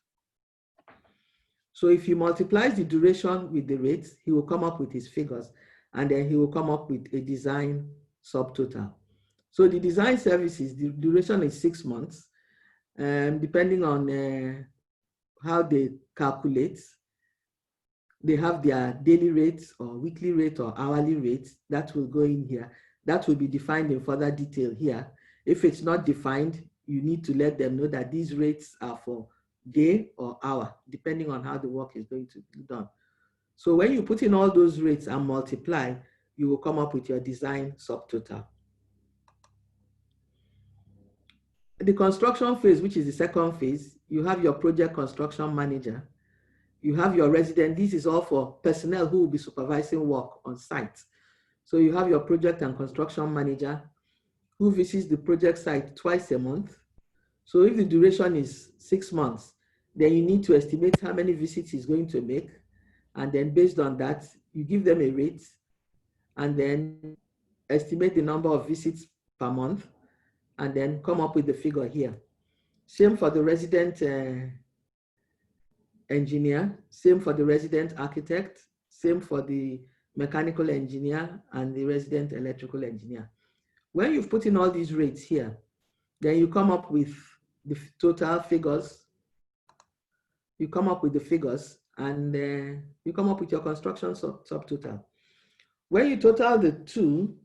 Speaker 4: So if he multiplies the duration with the rates, he will come up with his figures, and then he will come up with a design subtotal. So the design services, the duration is 6 months, depending on how they calculate. They have their daily rates or weekly rate or hourly rates that will go in here. That will be defined in further detail here. If it's not defined, you need to let them know that these rates are for day or hour, depending on how the work is going to be done. So when you put in all those rates and multiply, you will come up with your design subtotal. The construction phase, which is the second phase, you have your project construction manager. You have your resident. This is all for personnel who will be supervising work on site. So you have your project and construction manager who visits the project site twice a month. So if the duration is 6 months, then you need to estimate how many visits he's going to make. And then based on that, you give them a rate and then estimate the number of visits per month and then come up with the figure here. Same for the resident engineer, same for the resident architect, same for the mechanical engineer and the resident electrical engineer. When you've put in all these rates here, then you come up with the total figures. You come up with the figures and you come up with your construction subtotal. When you total the two,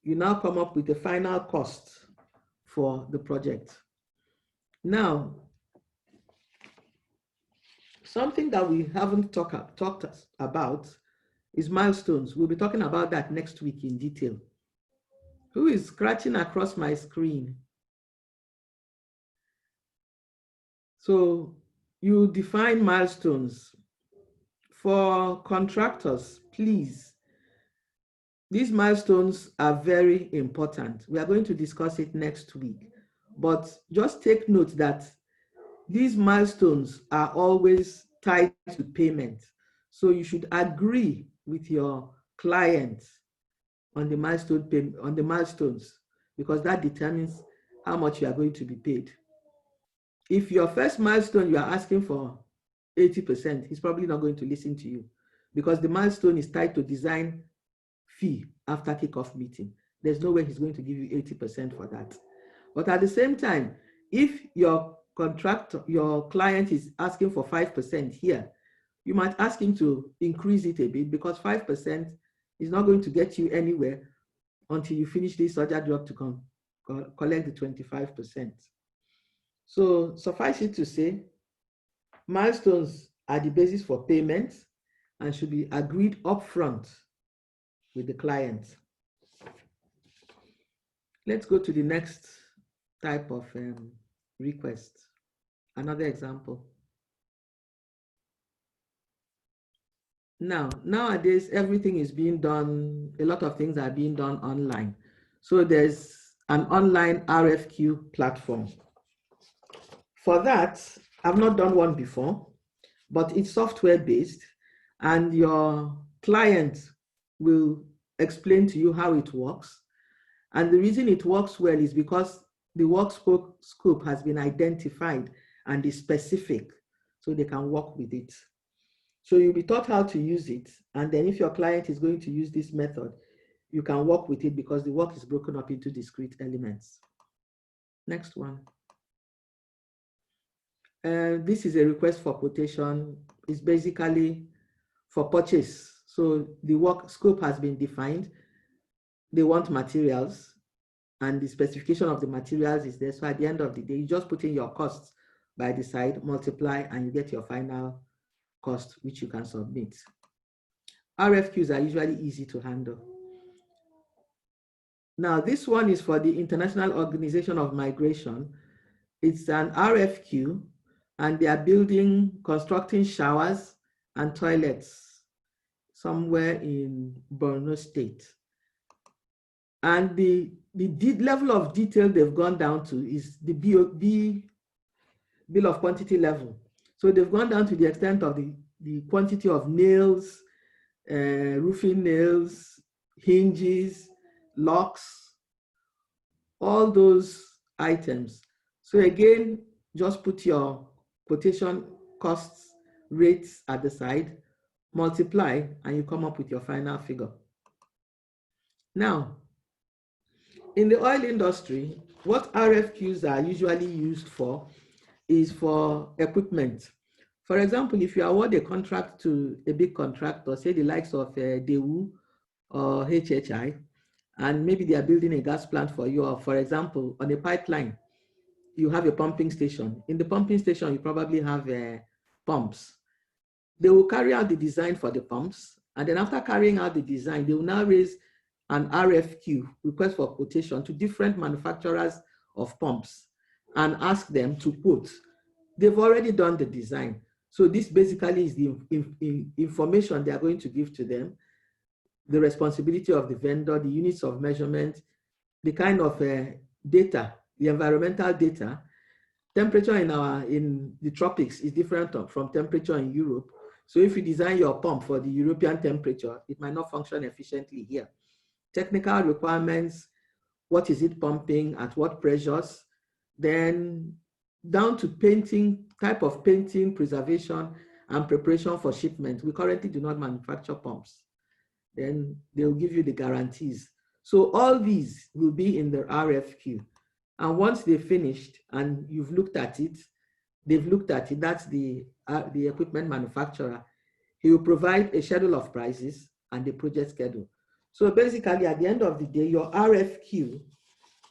Speaker 4: you now come up with the final cost for the project. Now, something that we haven't talked about is milestones. We'll be talking about that next week in detail. Who is scratching across my screen? So you define milestones. For contractors, please, these milestones are very important. We are going to discuss it next week, but just take note that these milestones are always tied to payment. So you should agree with your client on the milestones, because that determines how much you are going to be paid. If your first milestone you are asking for 80%, he's probably not going to listen to you, because the milestone is tied to design fee after kickoff meeting. There's no way he's going to give you 80% for that. But at the same time, if your client is asking for 5% here, you might ask him to increase it a bit, because 5% is not going to get you anywhere until you finish this other job to collect the 25%. So suffice it to say, milestones are the basis for payment and should be agreed upfront with the client. Let's go to the next type of request. Another example. Now, nowadays, everything is being done, a lot of things are being done online. So there's an online RFQ platform. For that, I've not done one before, but it's software-based, and your client will explain to you how it works. And the reason it works well is because the work scope has been identified and is specific, so they can work with it. So you'll be taught how to use it. And then if your client is going to use this method, you can work with it because the work is broken up into discrete elements. Next one. This is a request for quotation. It's basically for purchase. So the work scope has been defined. They want materials, and the specification of the materials is there. So at the end of the day, you just put in your costs by the side, multiply, and you get your final cost, which you can submit. RFQs are usually easy to handle. Now, this one is for the International Organization of Migration. It's an RFQ, and they are constructing showers and toilets somewhere in Borno State. And the level of detail they've gone down to is the bill of quantity level. So they've gone down to the extent of the quantity of nails, roofing nails, hinges, locks, all those items. So again, just put your quotation costs rates at the side, multiply, and you come up with your final figure. Now, in the oil industry, what RFQs are usually used for is for equipment. For example, if you award a contract to a big contractor, say the likes of Daewoo or HHI, and maybe they are building a gas plant for you, or for example, on a pipeline, you have a pumping station. In the pumping station, you probably have pumps. They will carry out the design for the pumps, and then after carrying out the design, they will now raise an RFQ, request for quotation, to different manufacturers of pumps and ask them to quote. They've already done the design. So this basically is the information they are going to give to them, the responsibility of the vendor, the units of measurement, the kind of data, the environmental data. Temperature in the tropics is different from temperature in Europe. So if you design your pump for the European temperature, it might not function efficiently here. Technical requirements, what is it pumping, at what pressures, then down to painting, type of painting, preservation, and preparation for shipment. We currently do not manufacture pumps. Then they'll give you the guarantees. So all these will be in the RFQ. And once they've finished and you've looked at it, they've looked at it, that's the equipment manufacturer. He will provide a schedule of prices and the project schedule. So basically, at the end of the day, your RFQ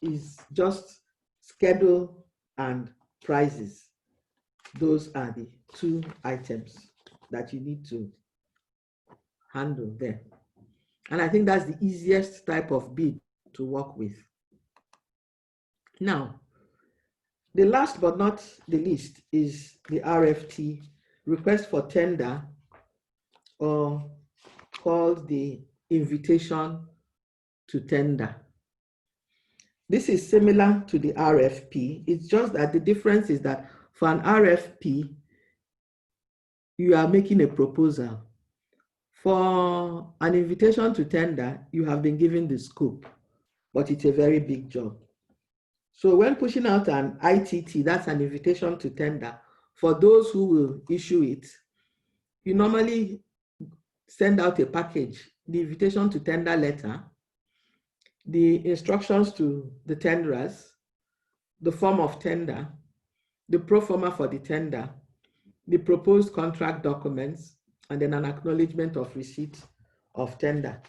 Speaker 4: is just schedule and prices. Those are the two items that you need to handle there. And I think that's the easiest type of bid to work with. Now, the last but not the least is the RFT, request for tender, or called the invitation to tender. This is similar to the RFP. It's just that the difference is that for an RFP, you are making a proposal. For an invitation to tender, you have been given the scope, but it's a very big job. So when pushing out an ITT, that's an invitation to tender, for those who will issue it, you normally send out a package, the invitation to tender letter, the instructions to the tenderers, the form of tender, the pro forma for the tender, the proposed contract documents, and then an acknowledgement of receipt of tender.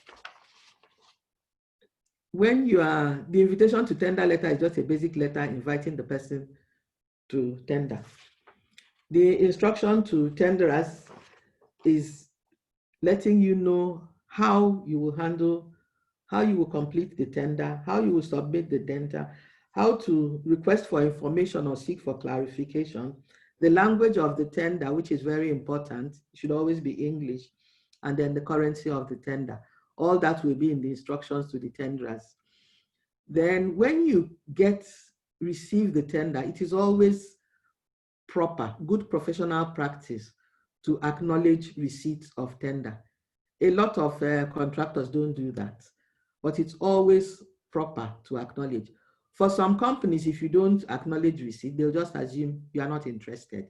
Speaker 4: When you are, the invitation to tender letter is just a basic letter inviting the person to tender. The instruction to tenderers is letting you know how you will handle, how you will complete the tender, how you will submit the tender, how to request for information or seek for clarification, the language of the tender, which is very important, should always be English, and then the currency of the tender. All that will be in the instructions to the tenderers. Then when you receive the tender, it is always proper, good professional practice to acknowledge receipt of tender. A lot of contractors don't do that, but it's always proper to acknowledge. For some companies, if you don't acknowledge receipt, they'll just assume you are not interested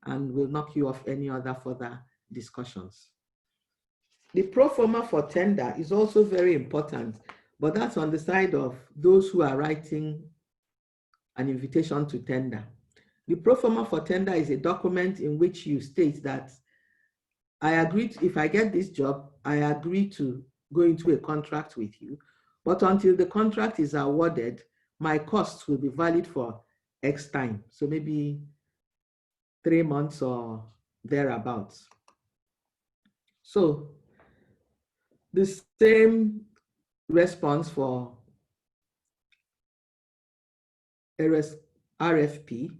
Speaker 4: and will knock you off any other further discussions. The pro forma for tender is also very important, but that's on the side of those who are writing an invitation to tender. The pro forma for tender is a document in which you state that I agree to, if I get this job, I agree to go into a contract with you, but until the contract is awarded, my costs will be valid for X time. So maybe 3 months or thereabouts. So the same response for RFP,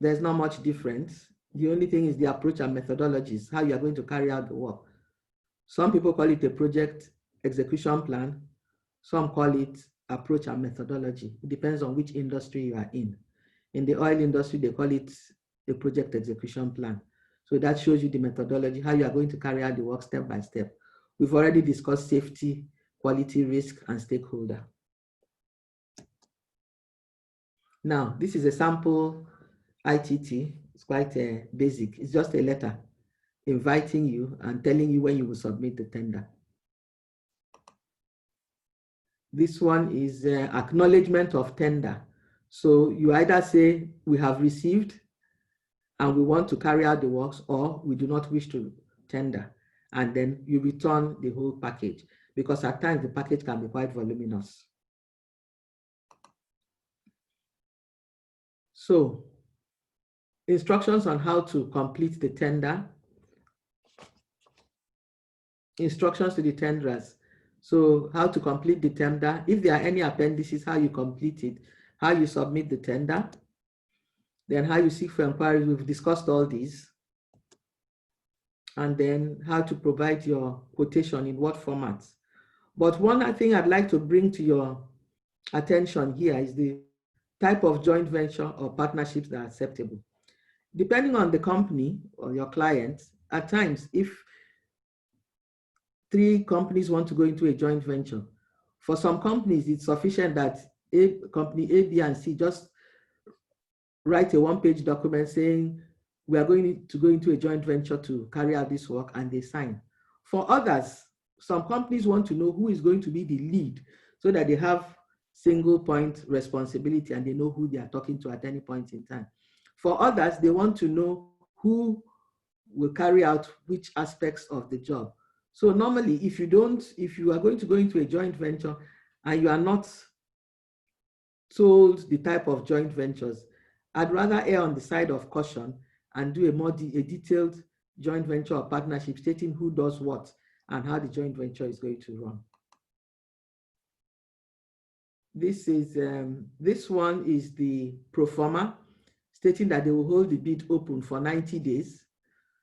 Speaker 4: there's not much difference. The only thing is the approach and methodologies, how you are going to carry out the work. Some people call it a project execution plan. Some call it approach and methodology. It depends on which industry you are in. In the oil industry, they call it a project execution plan. So that shows you the methodology, how you are going to carry out the work step by step. We've already discussed safety, quality, risk, and stakeholder. Now, this is a sample ITT. It's quite basic. It's just a letter inviting you and telling you when you will submit the tender. This one is acknowledgement of tender. So you either say we have received and we want to carry out the works, or we do not wish to tender. And then you return the whole package, because at times the package can be quite voluminous. So instructions on how to complete the tender. Instructions to the tenderers. So how to complete the tender. If there are any appendices, how you complete it, how you submit the tender, then how you seek for inquiries. We've discussed all these. And then how to provide your quotation, in what formats. But one thing I'd like to bring to your attention here is the type of joint venture or partnerships that are acceptable. Depending on the company or your client, at times, if 3 companies want to go into a joint venture, for some companies, it's sufficient that company A, B, and C just write a one-page document saying, we are going to go into a joint venture to carry out this work, and they sign. For others, some companies want to know who is going to be the lead, so that they have single point responsibility and they know who they are talking to at any point in time. For others, they want to know who will carry out which aspects of the job. So normally, if you are going to go into a joint venture and you are not told the type of joint ventures, I'd rather err on the side of caution and do a detailed joint venture or partnership stating who does what and how the joint venture is going to run. This one is the pro forma, stating that they will hold the bid open for 90 days.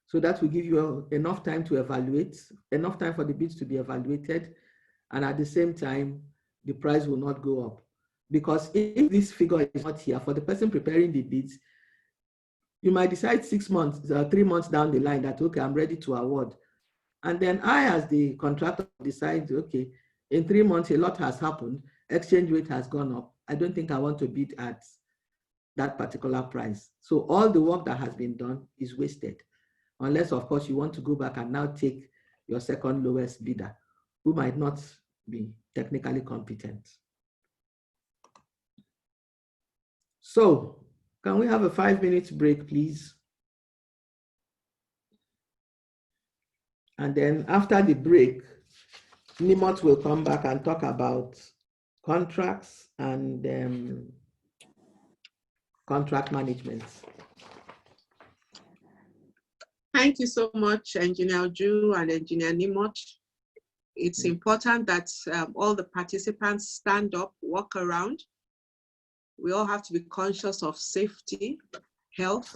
Speaker 4: So that will give you enough time to evaluate, enough time for the bids to be evaluated, and at the same time, the price will not go up. Because if this figure is not here, for the person preparing the bids, you might decide 6 months, 3 months down the line that, okay, I'm ready to award. And then I, as the contractor, decide, okay, in 3 months, a lot has happened, exchange rate has gone up. I don't think I want to bid at that particular price. So all the work that has been done is wasted. Unless, of course, you want to go back and now take your second lowest bidder, who might not be technically competent. So, can we have a 5-minute break, please? And then after the break, Nimot will come back and talk about contracts and contract management.
Speaker 1: Thank you so much, Engineer Uju and Engineer Nimot. It's important that all the participants stand up, walk around. We all have to be conscious of safety, health.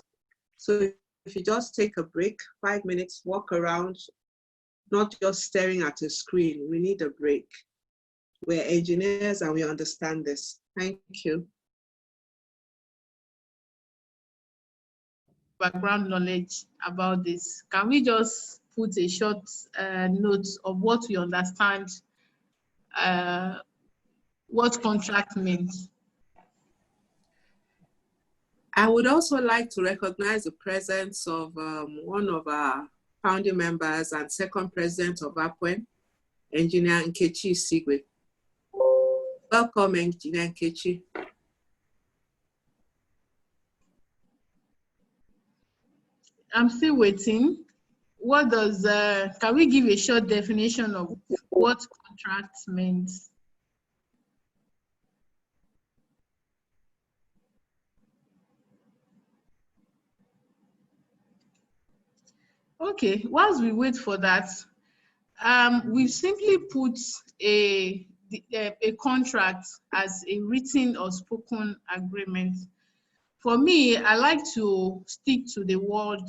Speaker 1: So if you just take a break, 5 minutes, walk around, not just staring at a screen. We need a break. We're engineers and we understand this. Thank you.
Speaker 5: Background knowledge about this. Can we just put a short note of what we understand, what contract means?
Speaker 1: I would also like to recognize the presence of one of our founding members and second president of APWEN, Engineer Nkechi Sigwe. Welcome, Engineer Nkechi.
Speaker 5: I'm still waiting. What does, can we give a short definition of what contract means? Okay, whilst we wait for that, we've simply put a contract as a written or spoken agreement. For me, I like to stick to the word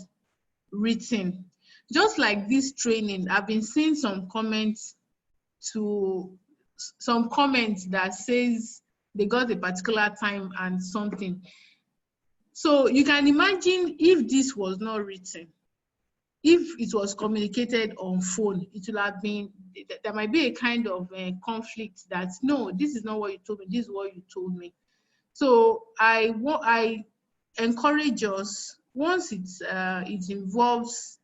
Speaker 5: written. Just like this training, I've been seeing some comments to some comments that says they got a particular time and something. So you can imagine if this was not written, if it was communicated on phone, it would have been, there might be a kind of conflict that, no, this is not what you told me, this is what you told me. So I encourage us, once it involves,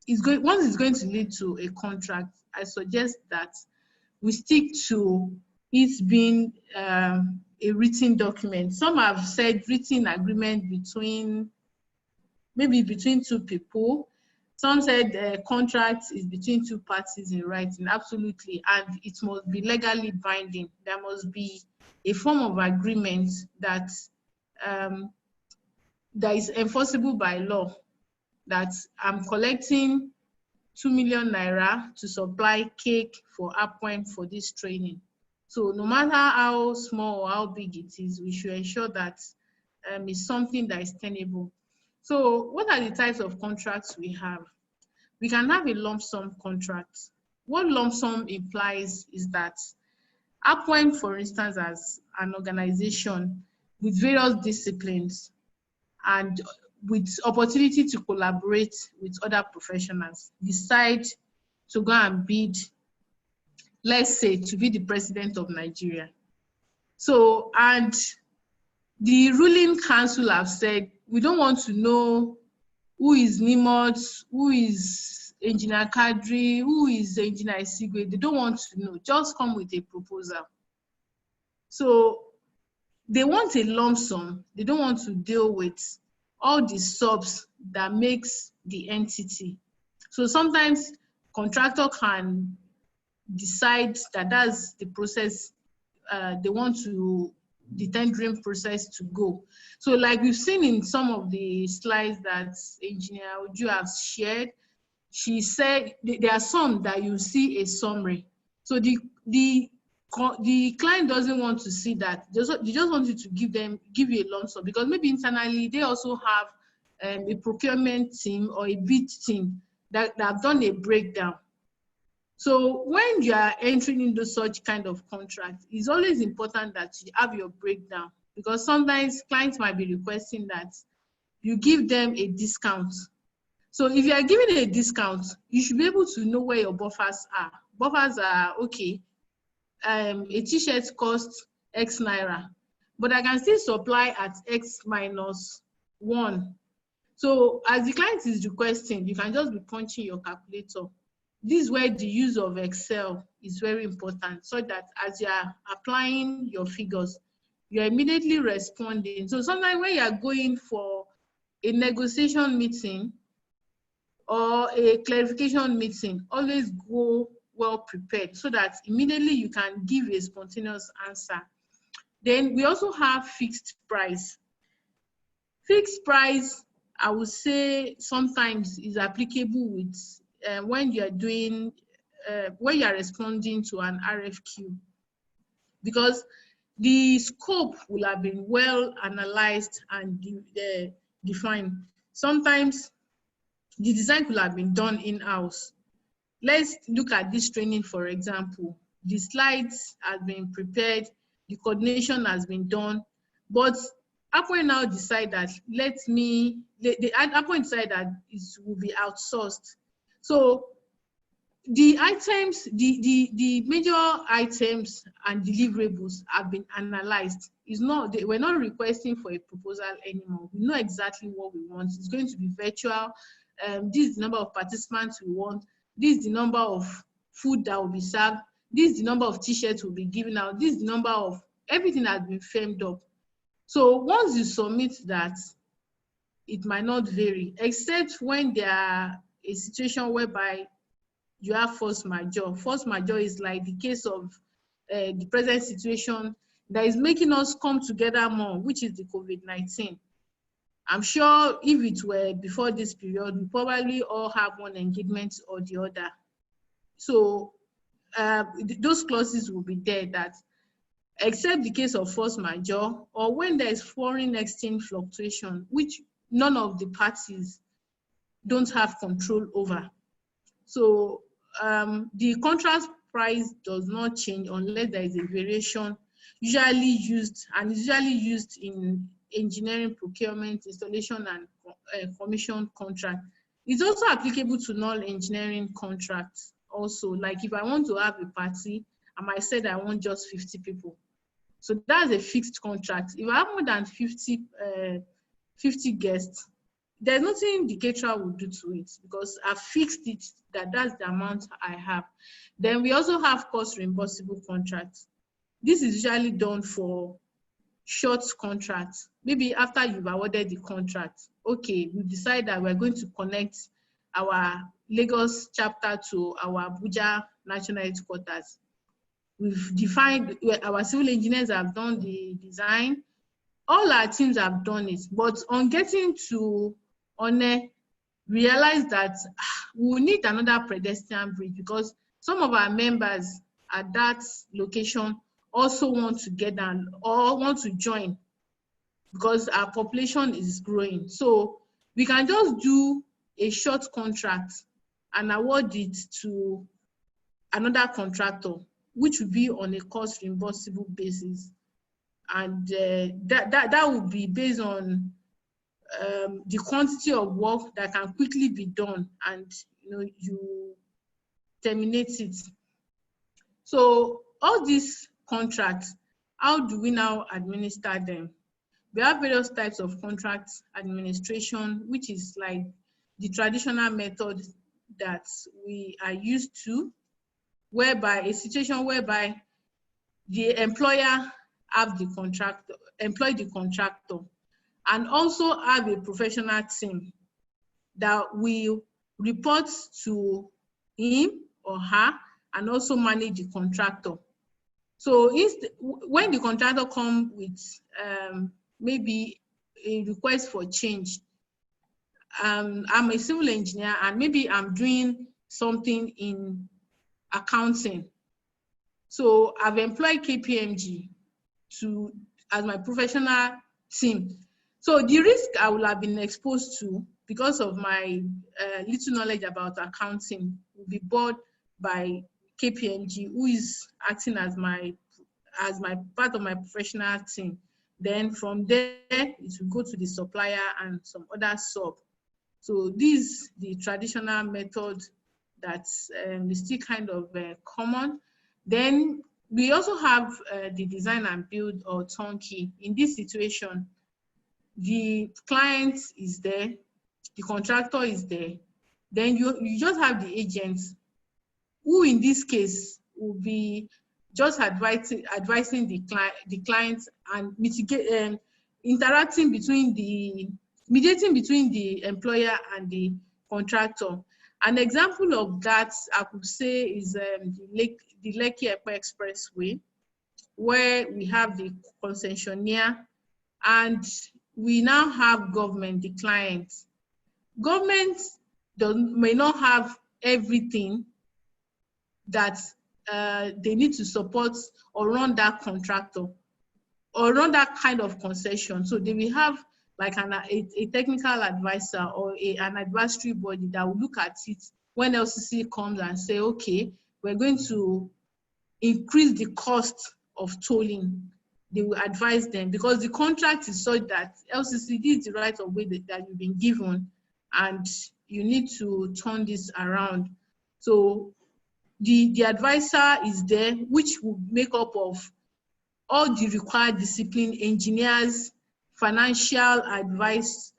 Speaker 5: once it's going to lead to a contract, I suggest that we stick to it being a written document. Some have said written agreement between, maybe between two people. Some said contract is between two parties in writing. Absolutely, and it must be legally binding. There must be a form of agreement that that is enforceable by law, that I'm collecting 2 million naira to supply cake for APWEN for this training. So no matter how small or how big it is, we should ensure that it's something that is tenable. So what are the types of contracts we have? We can have a lump sum contract. What lump sum implies is that APWEN, for instance, as an organization with various disciplines and with opportunity to collaborate with other professionals, decide to go and bid, let's say, to be the president of Nigeria. So, and the ruling council have said, we don't want to know who is Nimot, who is Engineer Kadri, who is Engineer Isigwe. They don't want to know, just come with a proposal. So they want a lump sum. They don't want to deal with all the subs that makes the entity. So sometimes contractor can decide that that's the process they want to, the tendering process to go. So like we've seen in some of the slides that Engineer Uju has shared, she said there are some that you see a summary. So the client doesn't want to see that. They just want you to give you a lump sum, because maybe internally they also have a procurement team or a bid team that have done a breakdown. So when you are entering into such kind of contract, it's always important that you have your breakdown, because sometimes clients might be requesting that you give them a discount. So if you are giving a discount, you should be able to know where your buffers are. Buffers are, okay, a t-shirt costs X naira, but I can still supply at X minus 1. So as the client is requesting, you can just be punching your calculator. This is where the use of Excel is very important, so that as you are applying your figures, you're immediately responding. So sometimes when you are going for a negotiation meeting or a clarification meeting, always go well prepared so that immediately you can give a spontaneous answer. Then we also have fixed price. Fixed price, I would say, sometimes is applicable with when you are doing, when you are responding to an RFQ, because the scope will have been well analyzed and defined. Sometimes the design could have been done in-house. Let's look at this training, for example. The slides have been prepared, the coordination has been done, but APWEN now decide that APWEN decide that it will be outsourced. So the items, the major items and deliverables have been analyzed. We're not requesting for a proposal anymore. We know exactly what we want. It's going to be virtual. This is the number of participants we want. This is the number of food that will be served. This is the number of t-shirts will be given out. This is the number of everything has been firmed up. So once you submit that, it might not vary, except when there are a situation whereby you have force majeure. Force majeure is like the case of the present situation that is making us come together more, which is the COVID-19. I'm sure if it were before this period, we probably all have one engagement or the other. So those clauses will be there that, except the case of force majeure or when there is foreign exchange fluctuation, which none of the parties don't have control over. So the contract price does not change unless there is a variation usually used in engineering procurement, installation, and commission contract. It's also applicable to non-engineering contracts also. Like if I want to have a party, I might say that I want just 50 people. So that's a fixed contract. If I have more than 50 guests, there's nothing the caterer will do to it because I fixed it that's the amount I have. Then we also have cost reimbursable contracts. This is usually done for short contracts. Maybe after you've awarded the contract, okay, we decide that we're going to connect our Lagos chapter to our Abuja national headquarters. We've defined, our civil engineers have done the design, all our teams have done it, but on getting to One, realize that we will need another pedestrian bridge because some of our members at that location also want to get down or want to join because our population is growing. So we can just do a short contract and award it to another contractor, which will be on a cost reimbursable basis. And that would be based on the quantity of work that can quickly be done, and you terminate it. So all these contracts, how do we now administer them? We have various types of contract administration, which is like the traditional method that we are used to, whereby a situation whereby the employer employ the contractor, and also have a professional team that will report to him or her and also manage the contractor. So when the contractor comes with maybe a request for change, I'm a civil engineer and maybe I'm doing something in accounting. So I've employed KPMG as my professional team. So the risk I will have been exposed to because of my little knowledge about accounting will be borne by KPMG, who is acting as my part of my professional team. Then from there, it will go to the supplier and some other sub. So this the traditional method that is still kind of common. Then we also have the design and build or turnkey. In this situation, the client is there, the contractor is there. Then you just have the agents, who in this case will be just advising the client and mediating between the employer and the contractor. An example of that I could say is the Lekki-Epe Expressway, where we have the concessionaire and we now have government, the client. Government may not have everything that they need to support or run that contractor or run that kind of concession. So they will have like a technical advisor or an advisory body that will look at it when LCC comes and say, okay, we're going to increase the cost of tolling. They will advise them because the contract is such that LCC, this is the right of way that you've been given and you need to turn this around. So the advisor is there, which will make up of all the required discipline, engineers, financial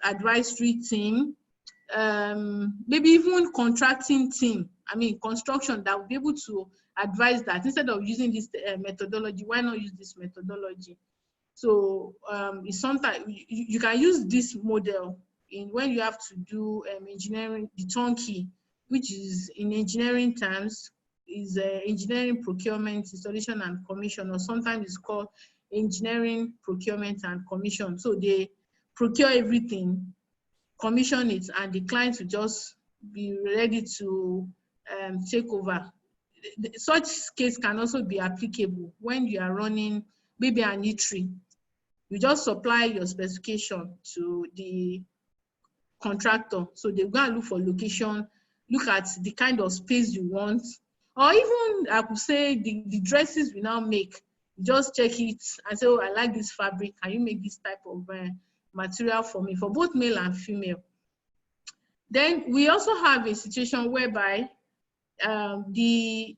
Speaker 5: advisory team, maybe even contracting team. I mean, construction that will be able to advise that instead of using this methodology, why not use this methodology? So it's sometimes you can use this model when you have to do engineering, the turnkey, which is in engineering terms is engineering procurement, installation and commission, or sometimes it's called engineering procurement and commission. So they procure everything, commission it, and the client will just be ready to take over. Such case can also be applicable when you are running maybe an eatery. You just supply your specification to the contractor. So they go and look for location, look at the kind of space you want. Or even I could say the dresses we now make, just check it and say, oh, I like this fabric. Can you make this type of material for me, for both male and female? Then we also have a situation whereby the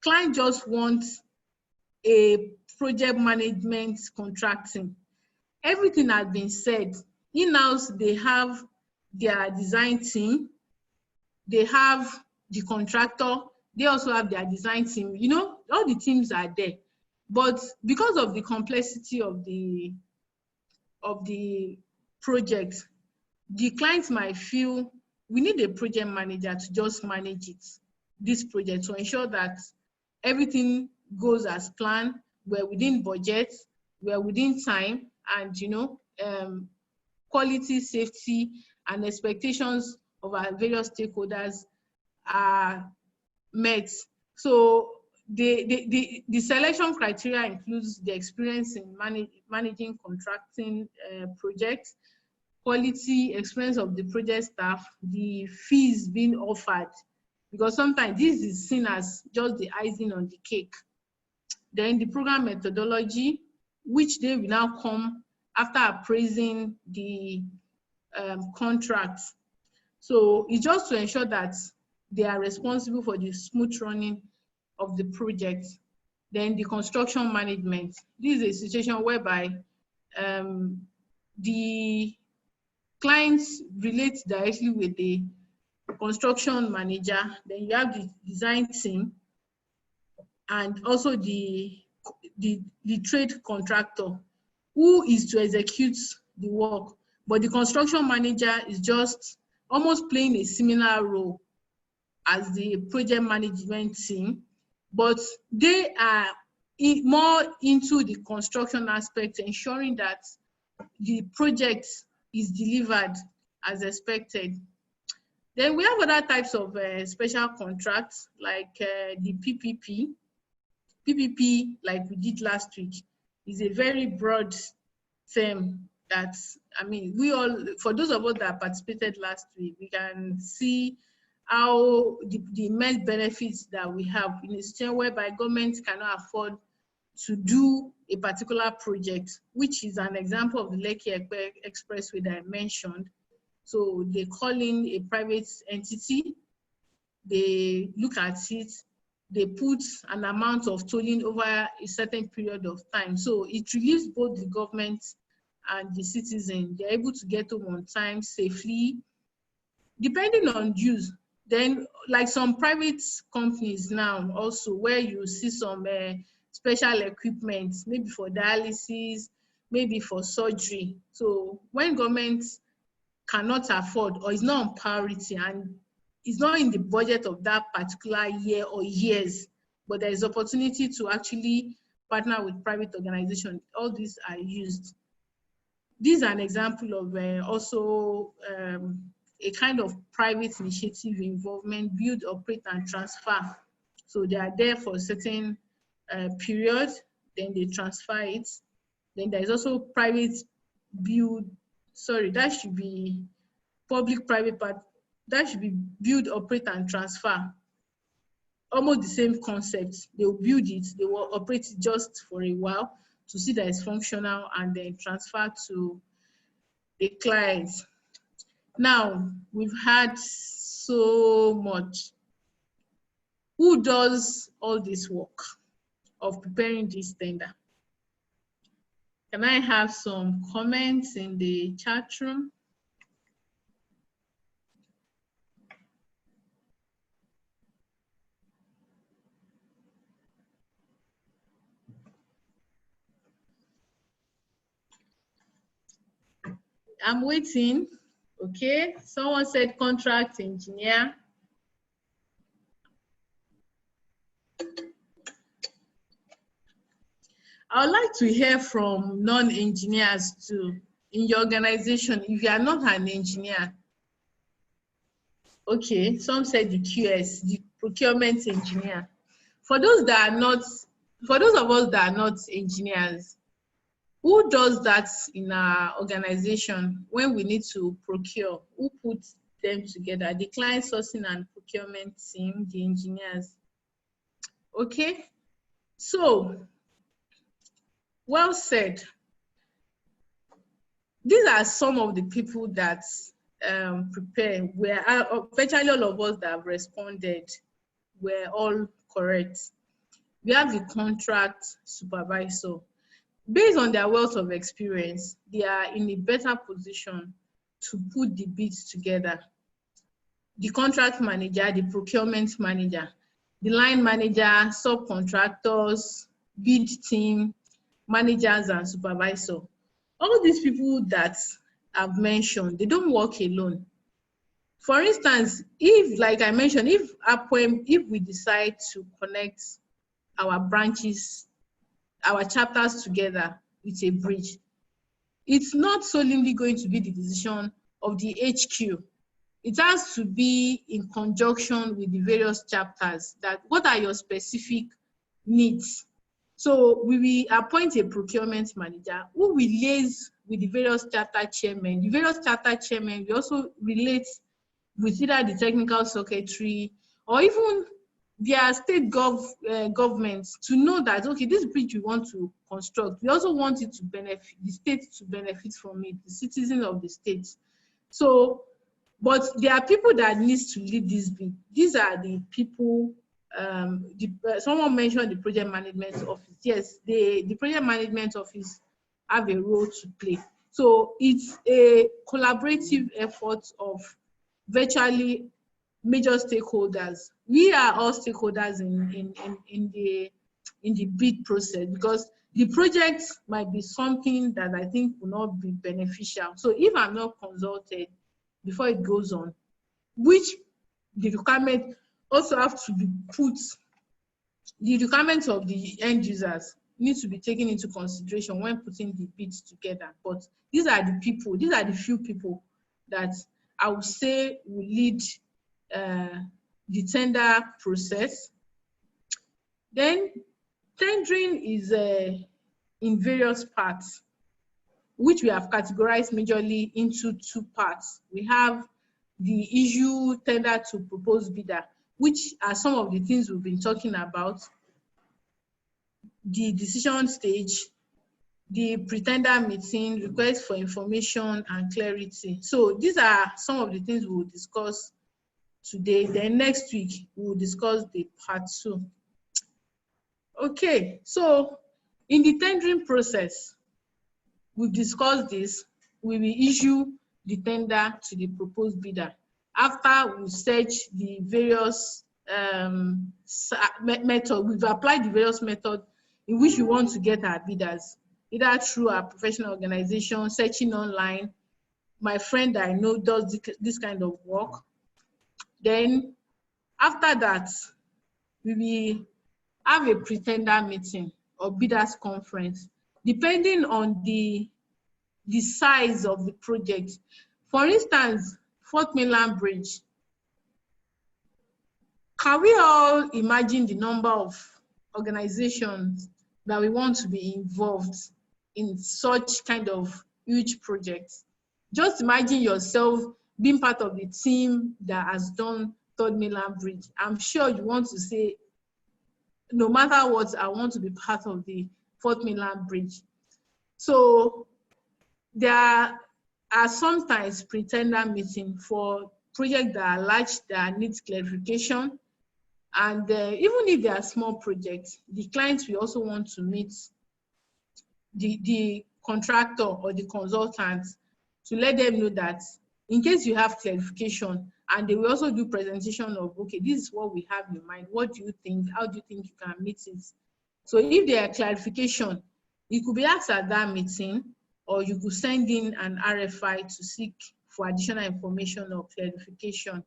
Speaker 5: client just wants a project management contracting. Everything has been said. In-house, they have their design team, they have the contractor, they also have their design team. You know, all the teams are there. But because of the complexity of the project, the clients might feel we need a project manager to just manage this project, to ensure that everything goes as planned, we're within budget, we're within time, and you know, quality, safety, and expectations of our various stakeholders are met. So the selection criteria includes the experience in managing contracting projects, quality, experience of the project staff, the fees being offered, because sometimes this is seen as just the icing on the cake. Then the program methodology, which they will now come after appraising the contracts. So it's just to ensure that they are responsible for the smooth running of the project. Then the construction management. This is a situation whereby the clients relate directly with the construction manager. Then you have the design team and also the trade contractor who is to execute the work. But the construction manager is just almost playing a similar role as the project management team, but they are more into the construction aspect, ensuring that the project is delivered as expected. Then we have other types of special contracts like the PPP. PPP, like we did last week, is a very broad term that, I mean, we all, for those of us that participated last week, we can see how the immense benefits that we have in a situation whereby government cannot afford to do a particular project, which is an example of the Lekki Expressway that I mentioned. So they call in a private entity, they look at it, they put an amount of tolling over a certain period of time. So it relieves both the government and the citizen. They're able to get home on time safely, depending on use. Then, like some private companies now also, where you see some special equipment, maybe for dialysis, maybe for surgery. So when government cannot afford or is not on priority and is not in the budget of that particular year or years, but there is opportunity to actually partner with private organizations, all these are used. This is an example of also a kind of private initiative involvement, build, operate, and transfer. So they are there for a certain period, then they transfer it. Then there is also private build, sorry, that should be public-private part. That should be build, operate, and transfer. Almost the same concept. They will build it, they will operate it just for a while to see that it's functional and then transfer to the client. Now, we've had so much. Who does all this work of preparing this tender? Can I have some comments in the chat room? I'm waiting. Okay, someone said contract engineer. I would like to hear from non-engineers too in your organization if you are not an engineer. Okay, some said the QS, the procurement engineer. For those that are not, for those of us that are not engineers, who does that in our organization when we need to procure? Who puts them together. The client sourcing and procurement team, the engineers. Okay, so well said. These are some of the people that prepare. Virtually all of us that have responded were all correct. We have the contract supervisor. Based on their wealth of experience, they are in a better position to put the bids together. The contract manager, the procurement manager, the line manager, subcontractors, bid team, managers, and supervisor. All these people that I've mentioned, they don't work alone. For instance, if, like I mentioned, if we decide to connect our branches, our chapters together with a bridge, it's not solely going to be the decision of the HQ. It has to be in conjunction with the various chapters, that what are your specific needs. So we will appoint a procurement manager who will liaise with the various chapter chairmen. The various chapter chairmen will also relate with either the technical secretary or even their state governments, to know that, okay, this bridge we want to construct, we also want it to benefit, the state to benefit from it, the citizens of the state. So, but there are people that needs to lead this bid. These are the people, someone mentioned the project management office. Yes, the project management office have a role to play. So it's a collaborative effort of virtually major stakeholders. We are all stakeholders in the bid process, because the project might be something that I think will not be beneficial. So if I'm not consulted before it goes on, which the requirement also have to be put, the requirements of the end users need to be taken into consideration when putting the bids together. But these are the people, these are the few people that I would say will lead the tender process. Then tendering is in various parts, which we have categorized majorly into two parts. We have the issue tender to proposed bidder, which are some of the things we've been talking about. The decision stage, the pretender meeting, request for information and clarity. So these are some of the things we will discuss today. Then next week, we will discuss the part 2. Okay, so in the tendering process, we've discussed this. We will issue the tender to the proposed bidder. After we search the various methods, we've applied the various methods in which we want to get our bidders, either through our professional organization, searching online. My friend I know does this kind of work. Then after that, we will have a pretender meeting or bidders conference, depending on the size of the project. For instance, Fourth Mainland Bridge. Can we all imagine the number of organizations that we want to be involved in such kind of huge projects? Just imagine yourself being part of the team that has done Third Mainland Bridge. I'm sure you want to say, no matter what, I want to be part of the Fourth Mainland Bridge. So there are sometimes pretender meetings for projects that are large, that needs clarification. And even if they are small projects, the clients will also want to meet the contractor or the consultant to let them know that in case you have clarification, and they will also do presentation of, okay, this is what we have in mind. What do you think? How do you think you can meet it? So if there are clarification, it could be asked at that meeting, or you could send in an RFI to seek for additional information or clarification.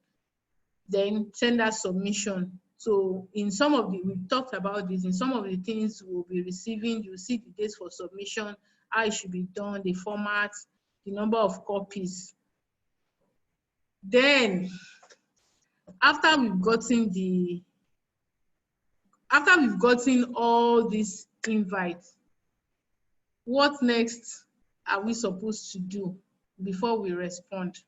Speaker 5: Then tender submission. So in some of the, we've talked about this, in some of the things we'll be receiving, you see the dates for submission, how it should be done, the format, the number of copies. Then after we've gotten all these invites, what next? Are we supposed to do before we respond?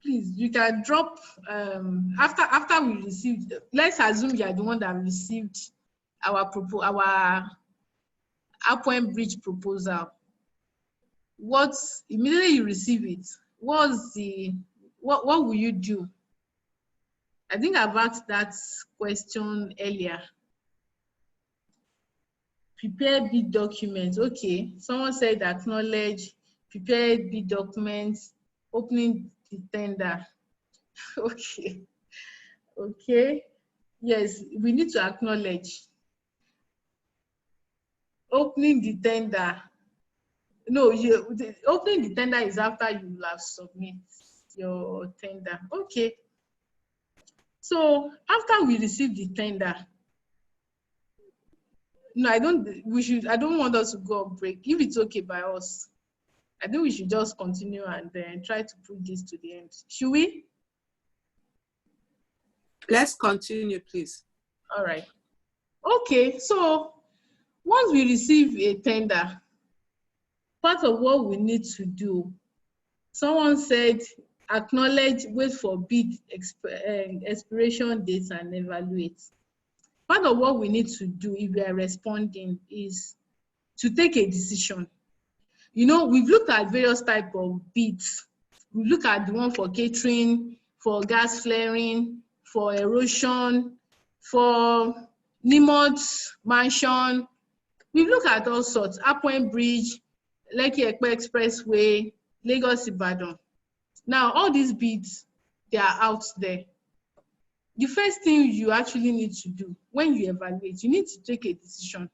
Speaker 5: please, you can drop after we received. Let's assume you are the one that received our APWEN bridge proposal. Immediately you receive it, what will you do? I think I've asked that question earlier. Prepare bid documents. Okay, someone said acknowledge, prepare bid documents, opening the tender. Okay, yes, we need to acknowledge. Opening the tender. No, opening the tender is after you have submitted your tender. Okay. So after we receive the tender, no, I don't want us to go on break. If it's okay by us, I think we should just continue and then try to put this to the end. Should we?
Speaker 1: Let's continue, please.
Speaker 5: All right. Okay, so once we receive a tender, part of what we need to do, someone said acknowledge, wait for bid expiration dates and evaluate. Part of what we need to do if we are responding is to take a decision. You know, we've looked at various types of bids. We look at the one for catering, for gas flaring, for erosion, for Nimot mansion. We look at all sorts, APWEN Bridge, Lekki-Epe Expressway, Lagos-Ibadan. Now, all these bids, they are out there. The first thing you actually need to do when you evaluate, you need to take a decision,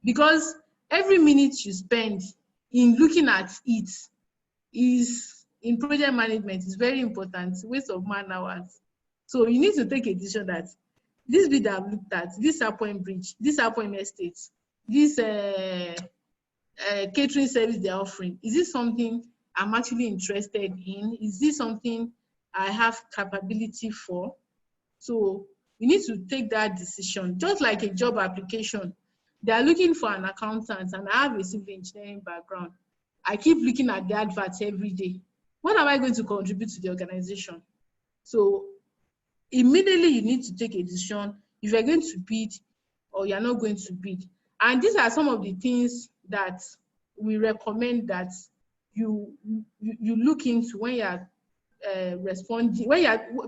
Speaker 5: because every minute you spend in looking at it is, in project management, is very important, waste of man hours. So you need to take a decision that this bid I've looked at, this APWEN Bridge, this APWEN Estate, this catering service they're offering, is this something I'm actually interested in? Is this something I have capability for? So you need to take that decision. Just like a job application, they are looking for an accountant, and I have a civil engineering background. I keep looking at the adverts every day. What am I going to contribute to the organization? So immediately you need to take a decision if you're going to bid or you're not going to bid. And these are some of the things that we recommend that you look into when you're responding,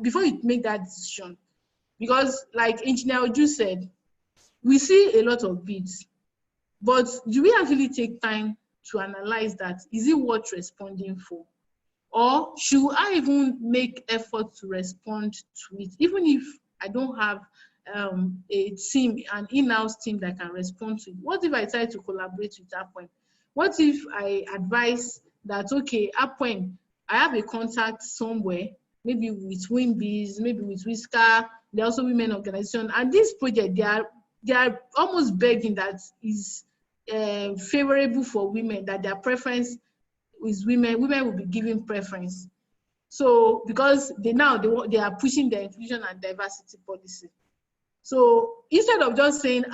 Speaker 5: before you make that decision. Because like Engineer Oju said, we see a lot of bids, but do we actually take time to analyze that? Is it worth responding for? Or should I even make effort to respond to it, even if I don't have a team, an in-house team that can respond to it? What if I try to collaborate with APWEN? What if I advise that, okay, APWEN, I have a contact somewhere, maybe with WinBiz, maybe with Whisker, they're also women organization, and this project, they are almost begging that is favorable for women, that their preference is women will be given preference. So because they are pushing the inclusion and diversity policy. So instead of just saying,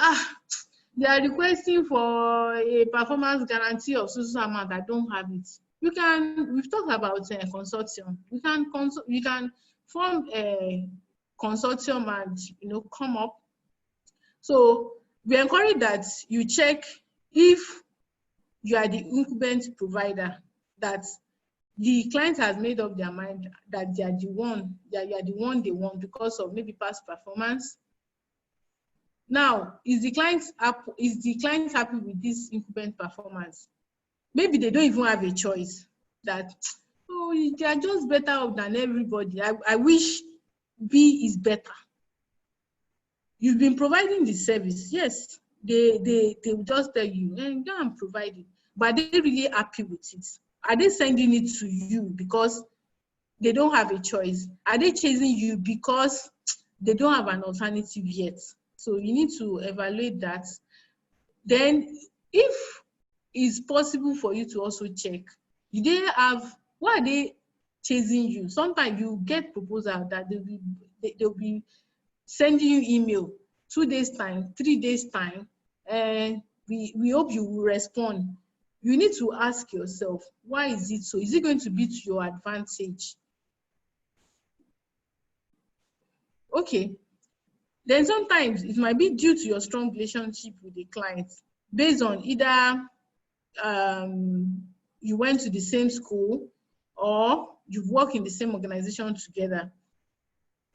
Speaker 5: they are requesting for a performance guarantee of so amount, I don't have it. We've talked about a consortium. We can form a consortium and come up. So we encourage that you check if you are the incumbent provider, that the client has made up their mind that you are the one they want because of maybe past performance. Now, is the client happy with this incumbent performance? Maybe they don't even have a choice, that, oh, they are just better off than everybody. I wish B is better. You've been providing the service. Yes, they will just tell you, go and provide it. But are they really happy with it? Are they sending it to you because they don't have a choice? Are they chasing you because they don't have an alternative yet? So you need to evaluate that. Then, if it's possible for you to also check, why are they chasing you? Sometimes you get proposal that they'll be sending you email 2 days time, 3 days time, and we hope you will respond. You need to ask yourself, why is it so? Is it going to be to your advantage? Okay. Then sometimes it might be due to your strong relationship with the client, based on either you went to the same school or you've worked in the same organization together.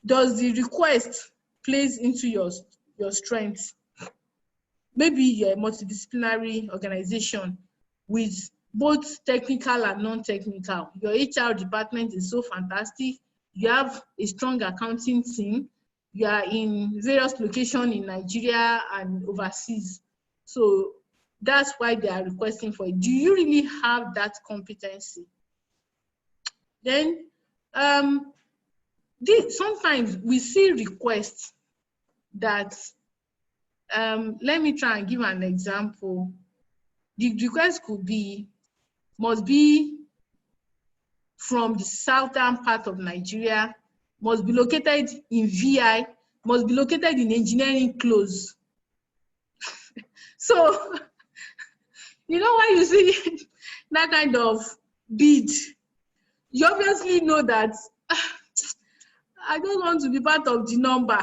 Speaker 5: Does the request plays into your strengths? Maybe you're a multidisciplinary organization with both technical and non-technical. Your HR department is so fantastic. You have a strong accounting team. You are in various locations in Nigeria and overseas. So that's why they are requesting for it. Do you really have that competency? Then sometimes we see requests that, let me try and give an example. The request could be, must be from the southern part of Nigeria, must be located in VI, must be located in engineering close. So, you know, when you see that kind of bid, you obviously know that I don't want to be part of the number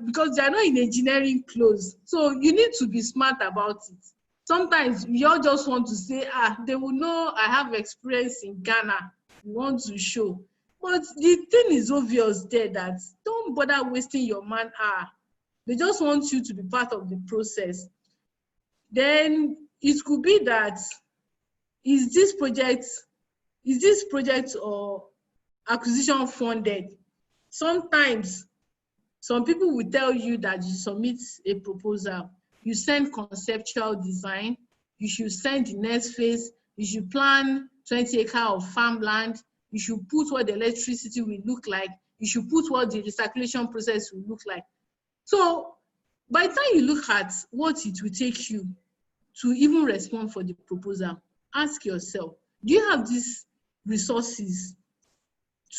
Speaker 5: because they are not in engineering close. So you need to be smart about it. Sometimes you all just want to say, they will know I have experience in Ghana. You want to show. But the thing is obvious there that don't bother wasting your man-hour. They just want you to be part of the process. Then it could be that, is this project or acquisition funded? Sometimes some people will tell you that you submit a proposal, you send conceptual design, you should send the next phase, you should plan 20 acres of farmland, you should put what the electricity will look like, you should put what the recirculation process will look like. So by the time you look at what it will take you to even respond for the proposal, ask yourself, do you have these resources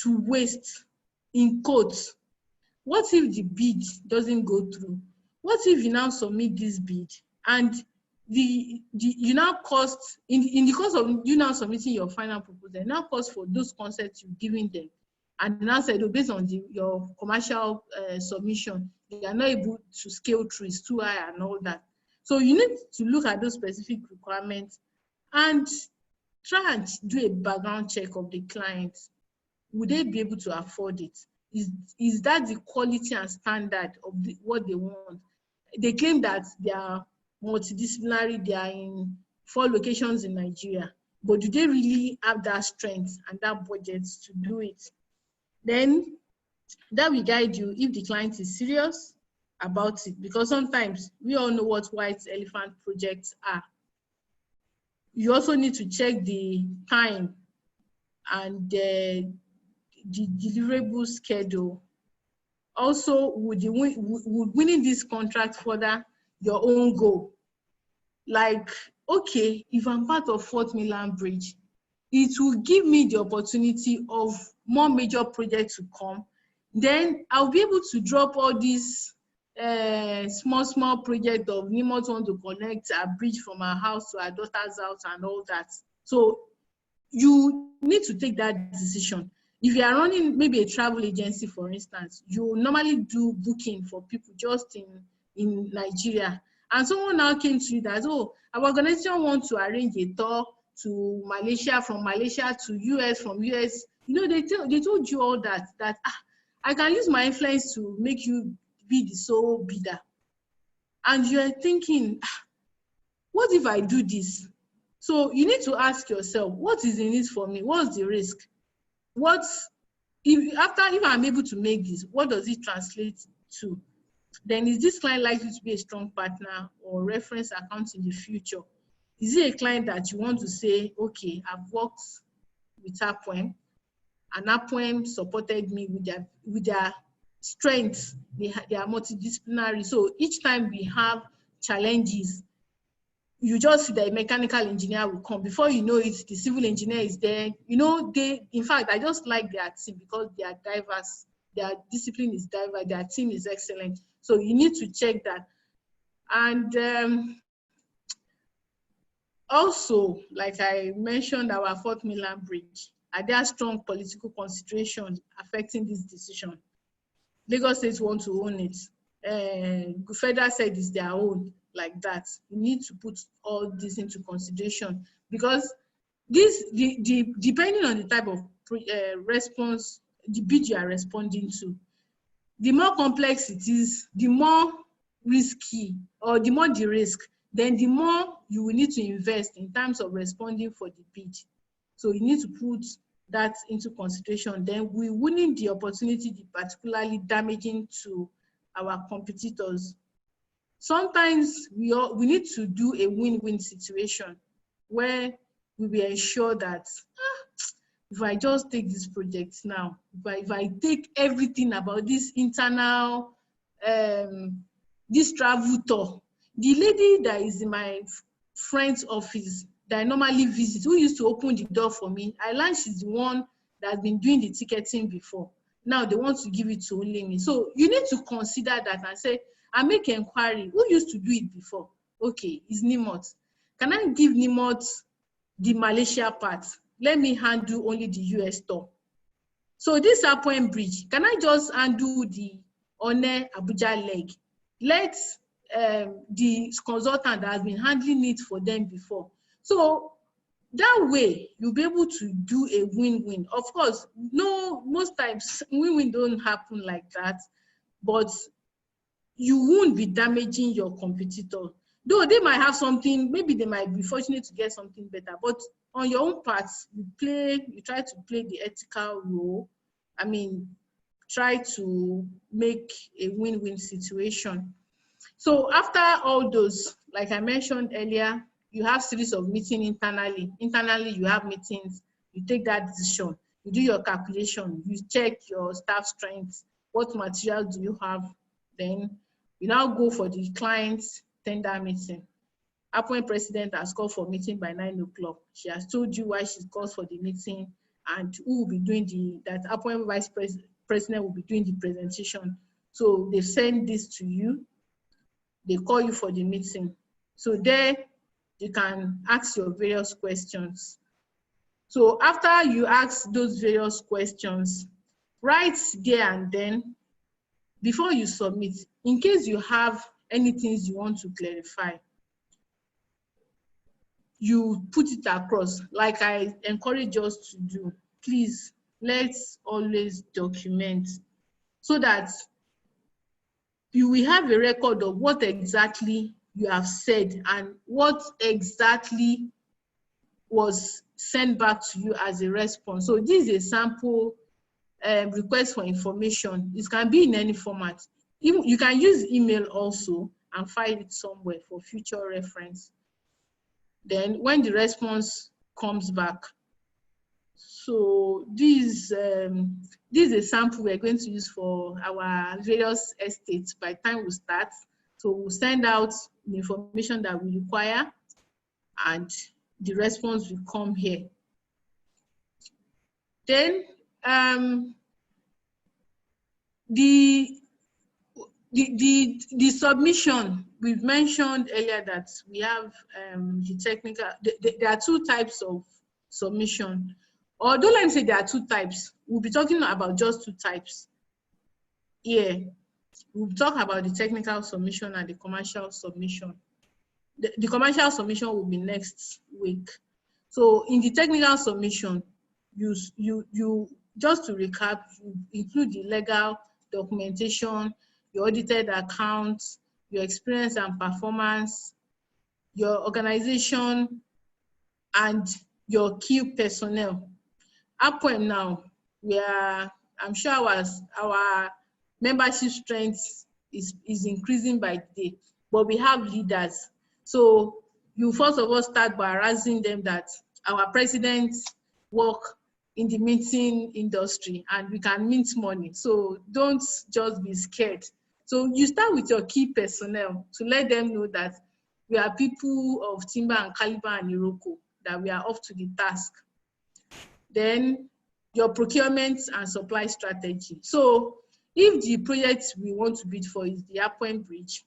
Speaker 5: to waste? In quotes, what if the bid doesn't go through? What if you now submit this bid and you now cost, in the course of you now submitting your final proposal, now cost for those concepts you've given them, and now said, based on your commercial submission, you are not able to scale through, it's too high and all that. So you need to look at those specific requirements and try and do a background check of the client. Would they be able to afford it? Is that the quality and standard of what they want? They claim that they are multidisciplinary, they are in 4 locations in Nigeria, but do they really have that strength and that budget to do it? Then that will guide you if the client is serious about it, because sometimes we all know what white elephant projects are. You also need to check the time and the deliverable schedule. Also, would winning this contract further your own goal? Like, okay, if I'm part of Fort Milan Bridge, it will give me the opportunity of more major projects to come. Then I'll be able to drop all these small projects of Nimot want to connect a bridge from our house to our daughter's house and all that. So you need to take that decision. If you are running maybe a travel agency, for instance, you normally do booking for people just in Nigeria. And someone now came to you that, oh, our organization wants to arrange a tour to Malaysia, from Malaysia to US, from US. You know, they told you all that I can use my influence to make you be the sole bidder. And you're thinking, what if I do this? So you need to ask yourself, what is in it for me? What's the risk? If I'm able to make this, what does it translate to? Then is this client likely to be a strong partner or reference account in the future? Is it a client that you want to say, okay, I've worked with APWEN, and APWEN supported me with their strengths. They are multidisciplinary. So each time we have challenges, you just see that a mechanical engineer will come. Before you know it, the civil engineer is there. You know, in fact, I just like their team because they are diverse. Their discipline is diverse. Their team is excellent. So you need to check that. And also, like I mentioned, our Fort Milan Bridge, are there strong political considerations affecting this decision? Lagos State want to own it. Federal said it's their own, like that. You need to put all this into consideration, because this, depending on the type of response, the bid you are responding to, the more complex it is, the more risky, or the more the risk, then the more you will need to invest in terms of responding for the bid. So you need to put that into consideration. Then we wouldn't the opportunity be particularly damaging to our competitors. Sometimes we need to do a win-win situation where we will ensure that if I just take this project now, if I take everything about this internal, this travel tour, the lady that is in my friend's office that I normally visit, who used to open the door for me, I learned she's the one that's been doing the ticketing before. Now they want to give it to only me. So you need to consider that and say, I make inquiry. Who used to do it before? Okay, it's Nimot. Can I give Nimot the Malaysia part? Let me handle only the US tour. So this APWEN bridge, can I just handle the One Abuja leg? Let the consultant that has been handling it for them before. So that way, you'll be able to do a win-win. Of course, no, most times win-win don't happen like that, but you won't be damaging your competitor. Though they might have something, maybe they might be fortunate to get something better, but on your own part, you try to play the ethical role. I mean, try to make a win-win situation. So after all those, like I mentioned earlier, you have series of meetings internally. Internally, you have meetings, you take that decision, you do your calculation, you check your staff strength, what material do you have, then you now go for the client's tender meeting. APWEN president has called for meeting by 9 o'clock. She has told you why she calls for the meeting and who will be doing that APWEN vice president will be doing the presentation. So they send this to you, they call you for the meeting. So there you can ask your various questions. So after you ask those various questions, right there and then, before you submit, in case you have anything you want to clarify, you put it across, like I encourage us to do. Please, let's always document so that you will have a record of what exactly you have said and what exactly was sent back to you as a response. So this is a sample request for information. It can be in any format. You can use email also and file it somewhere for future reference. Then when the response comes back, so this is a sample we're going to use for our various estates by the time we start. So we'll send out the information that we require and the response will come here. Then the submission, we've mentioned earlier that we have the technical, there are two types of submission. Or don't let me say there are two types. We'll be talking about just two types. Here, we'll talk about the technical submission and the commercial submission. The commercial submission will be next week. So in the technical submission, you just to recap, you include the legal documentation, your audited accounts, your experience and performance, your organization, and your key personnel. APWEN now, I'm sure our membership strength is increasing by the day, but we have leaders. So you first of all start by harassing them that our presidents work in the minting industry and we can mint money. So don't just be scared. So you start with your key personnel to let them know that we are people of timber and caliber and Iroko, that we are up to the task. Then your procurement and supply strategy. So if the project we want to bid for is the APWEN bridge,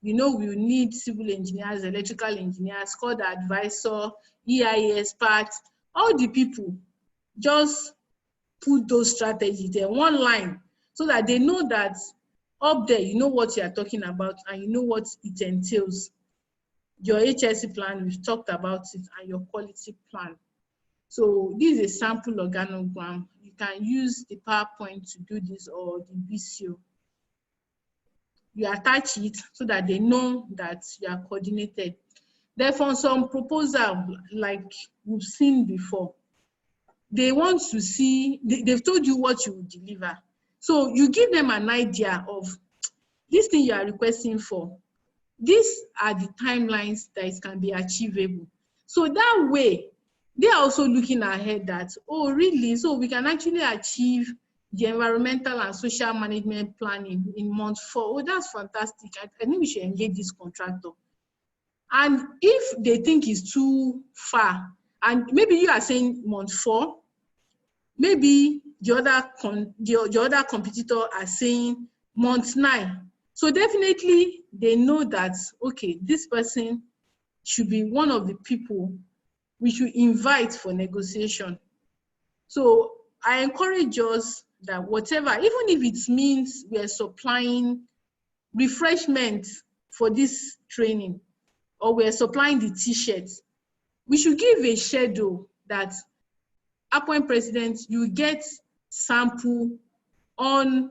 Speaker 5: you know we will need civil engineers, electrical engineers, called advisor, EIA experts, all the people. Just put those strategies there, one line, so that they know that up there, you know what you are talking about and you know what it entails. Your HSC plan, we've talked about it, and your quality plan. So this is a sample organogram. You can use the PowerPoint to do this or the VCO. You attach it so that they know that you are coordinated. Therefore, some proposal, like we've seen before, they want to see, they've told you what you will deliver. So you give them an idea of this thing you are requesting for. These are the timelines that it can be achievable. So that way, they are also looking ahead that, oh, really? So we can actually achieve the environmental and social management planning in month 4. Oh, that's fantastic. I think we should engage this contractor. And if they think it's too far, and maybe you are saying month 4, maybe the other competitor are saying month 9. So definitely they know that, okay, this person should be one of the people we should invite for negotiation. So I encourage us that whatever, even if it means we are supplying refreshment for this training, or we are supplying the t-shirts, we should give a schedule that APWEN president, you get sample on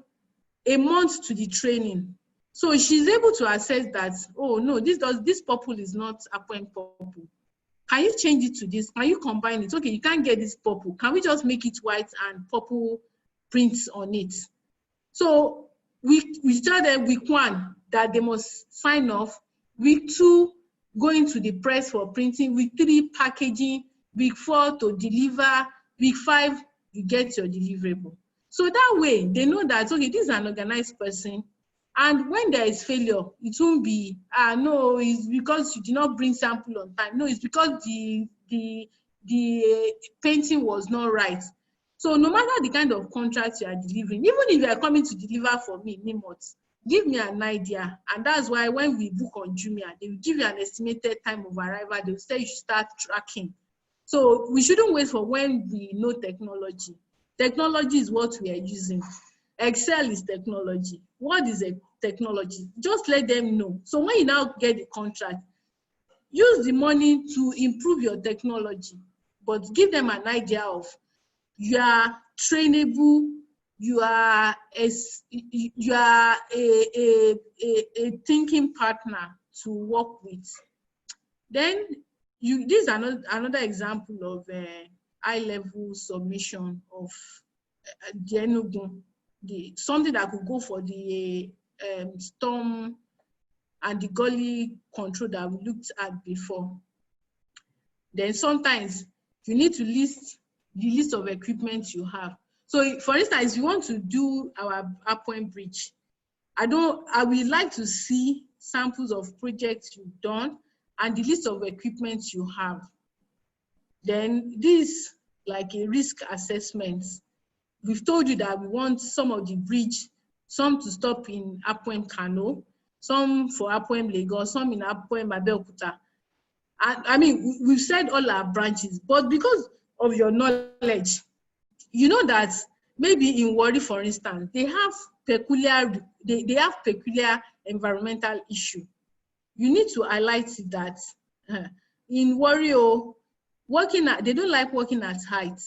Speaker 5: a month to the training. So she's able to assess that, oh no, this purple is not APWEN purple. Can you change it to this? Can you combine it? Okay, you can't get this purple. Can we just make it white and purple prints on it? So we tell them week 1 that they must sign off, week 2 going to the press for printing, week 3 packaging, week 4 to deliver, week 5 you get your deliverable. So that way they know that, okay, this is an organized person, and when there is failure, it won't be, no, it's because you did not bring sample on time. No, it's because the painting was not right. So no matter the kind of contract you are delivering, even if you are coming to deliver for me, Nimot, give me an idea. And that's why when we book on Jumia, they will give you an estimated time of arrival. They will say you should start tracking. So we shouldn't wait for when we know technology. Technology is what we are using. Excel is technology. What is a technology? Just let them know. So when you now get the contract, use the money to improve your technology, but give them an idea of you are trainable, you are a thinking partner to work with. Then this is another example of high-level submission of the Enugu, something that could go for the storm and the gully control that we looked at before. Then sometimes you need to list the list of equipment you have. So for instance, if you want to do our APWEN bridge, I would like to see samples of projects you've done and the list of equipment you have. Then this, like a risk assessment. We've told you that we want some of the bridge, some to stop in APWEN Kano, some for APWEN Lagos, some in APWEN Abeokuta. I mean, we've said all our branches, but because of your knowledge, you know that maybe in Warri, for instance, they have peculiar environmental issue. You need to highlight that in Warri, they don't like working at height.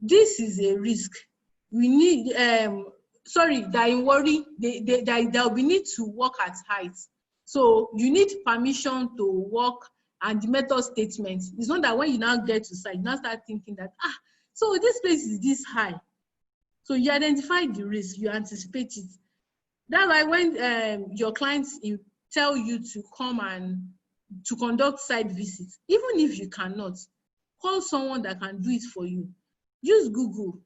Speaker 5: This is a risk. We need, that in Warri, there will be need to work at height. So you need permission to work, and the method statement. It's not that when you now get to site, you now start thinking that, so this place is this high. So you identify the risk, you anticipate it. That's why when your clients tell you to come and to conduct site visits, even if you cannot, call someone that can do it for you. Use Google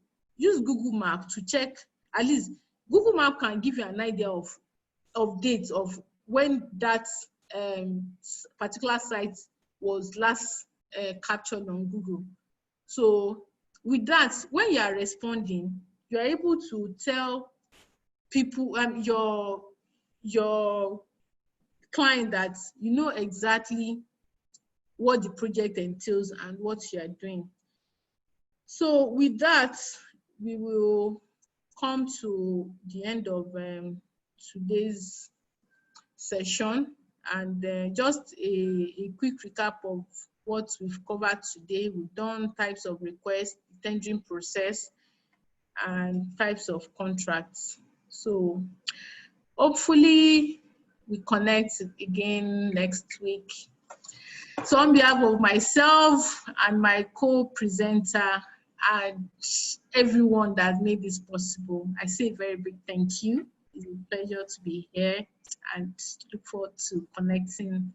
Speaker 5: Map to check. At least Google Map can give you an idea of dates of when that particular site was last captured on Google. So with that, when you are responding, you are able to tell people, your client, that you know exactly what the project entails and what you are doing. So with that, we will come to the end of today's session, and just a quick recap of what we've covered today. We've done types of requests, tendering process, and types of contracts. So hopefully we connect again next week. So on behalf of myself and my co-presenter and everyone that made this possible, I say a very big thank you. It's a pleasure to be here and look forward to connecting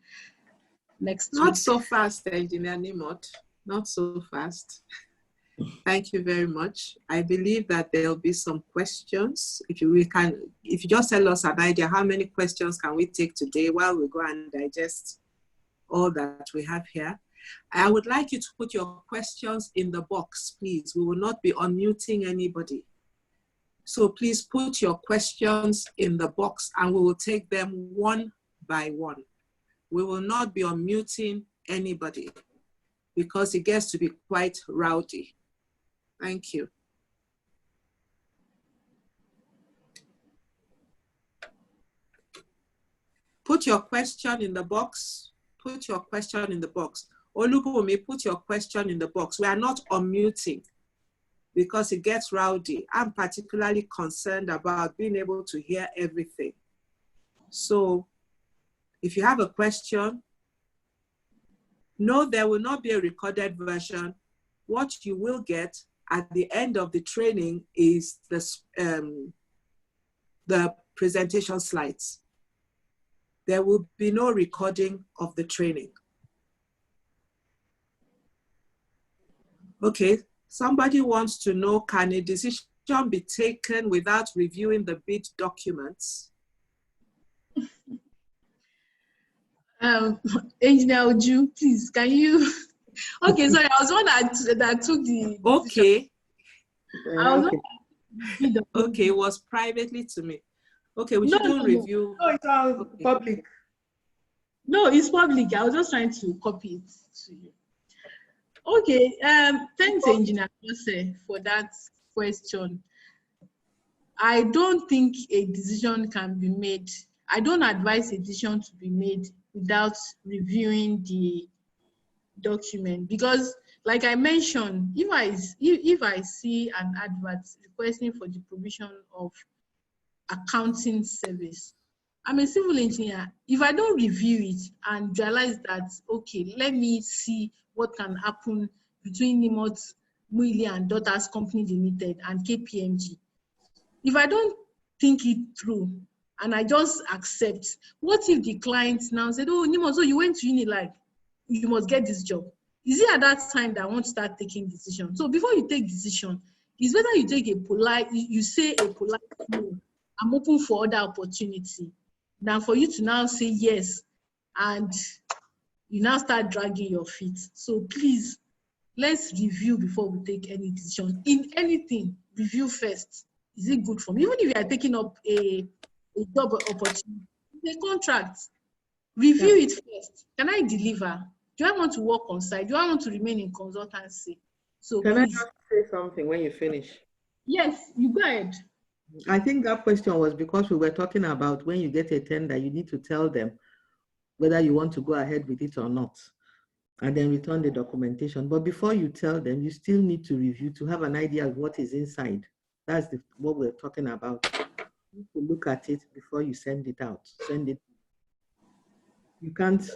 Speaker 5: next week.
Speaker 1: Not so fast, Engineer Nimot. Not so fast. Thank you very much. I believe that there'll be some questions. If you just tell us an idea, how many questions can we take today while we go and digest all that we have here? I would like you to put your questions in the box, please. We will not be unmuting anybody. So please put your questions in the box and we will take them one by one. We will not be unmuting anybody because it gets to be quite rowdy. Thank you. Put your question in the box. Put your question in the box. Olubumi, put your question in the box. We are not unmuting because it gets rowdy. I'm particularly concerned about being able to hear everything. So if you have a question, no, there will not be a recorded version. What you will get at the end of the training is the presentation slides. There will be no recording of the training. Okay, somebody wants to know, can a decision be taken without reviewing the bid documents?
Speaker 5: Engineer Uju, please, can you? Okay, sorry, I was one that took the.
Speaker 1: Okay.
Speaker 5: Decision.
Speaker 1: Okay, it was privately to me. Okay, we shouldn't review.
Speaker 4: No, it's all public.
Speaker 5: No, it's public. I was just trying to copy it to you. Okay, thanks, Engineer Jose, for that question. I don't think a decision can be made. I don't advise a decision to be made without reviewing the document, because like I mentioned, if I see an advert requesting for the provision of accounting service, I'm a civil engineer. If I don't review it and realize that, okay, let me see what can happen between Nimot Muili and Daughters Company Limited and KPMG. If I don't think it through and I just accept, what if the client now said, oh, Nimot, so you went to uni, like, you must get this job. Is it at that time that I want to start taking decisions? So before you take decision, it's better you take a polite, you say a polite no, I'm open for other opportunity, than for you to now say yes and you now start dragging your feet. So please, let's review before we take any decision. In anything, review first. Is it good for me? Even if you are taking up a job opportunity, a contract, review it first. Can I deliver? Do I want to work on site? Do I want to remain in consultancy? So
Speaker 4: Can
Speaker 5: please.
Speaker 4: I just say something when you finish?
Speaker 5: Yes, you go ahead.
Speaker 4: I think that question was because we were talking about when you get a tender, you need to tell them whether you want to go ahead with it or not, and then return the documentation. But before you tell them, you still need to review to have an idea of what is inside. That's what we're talking about. You need to look at it before you send it out. Send it. You can't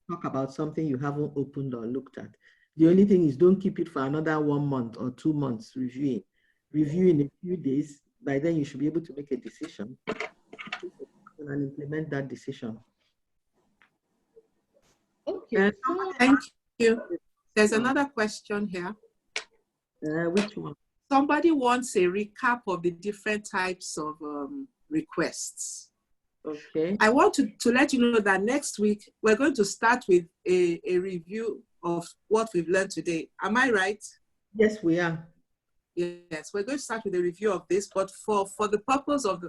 Speaker 4: talk about something you haven't opened or looked at. The only thing is, don't keep it for another 1 month or 2 months reviewing. Review in a few days. By then you should be able to make a decision and implement that decision.
Speaker 5: Okay.
Speaker 1: Thank you. There's another question here.
Speaker 4: Which one?
Speaker 1: Somebody wants a recap of the different types of requests.
Speaker 4: Okay.
Speaker 1: I want to let you know that next week, we're going to start with a review of what we've learned today. Am I right?
Speaker 4: Yes, we are.
Speaker 1: Yes, we're going to start with a review of this, but for the purpose of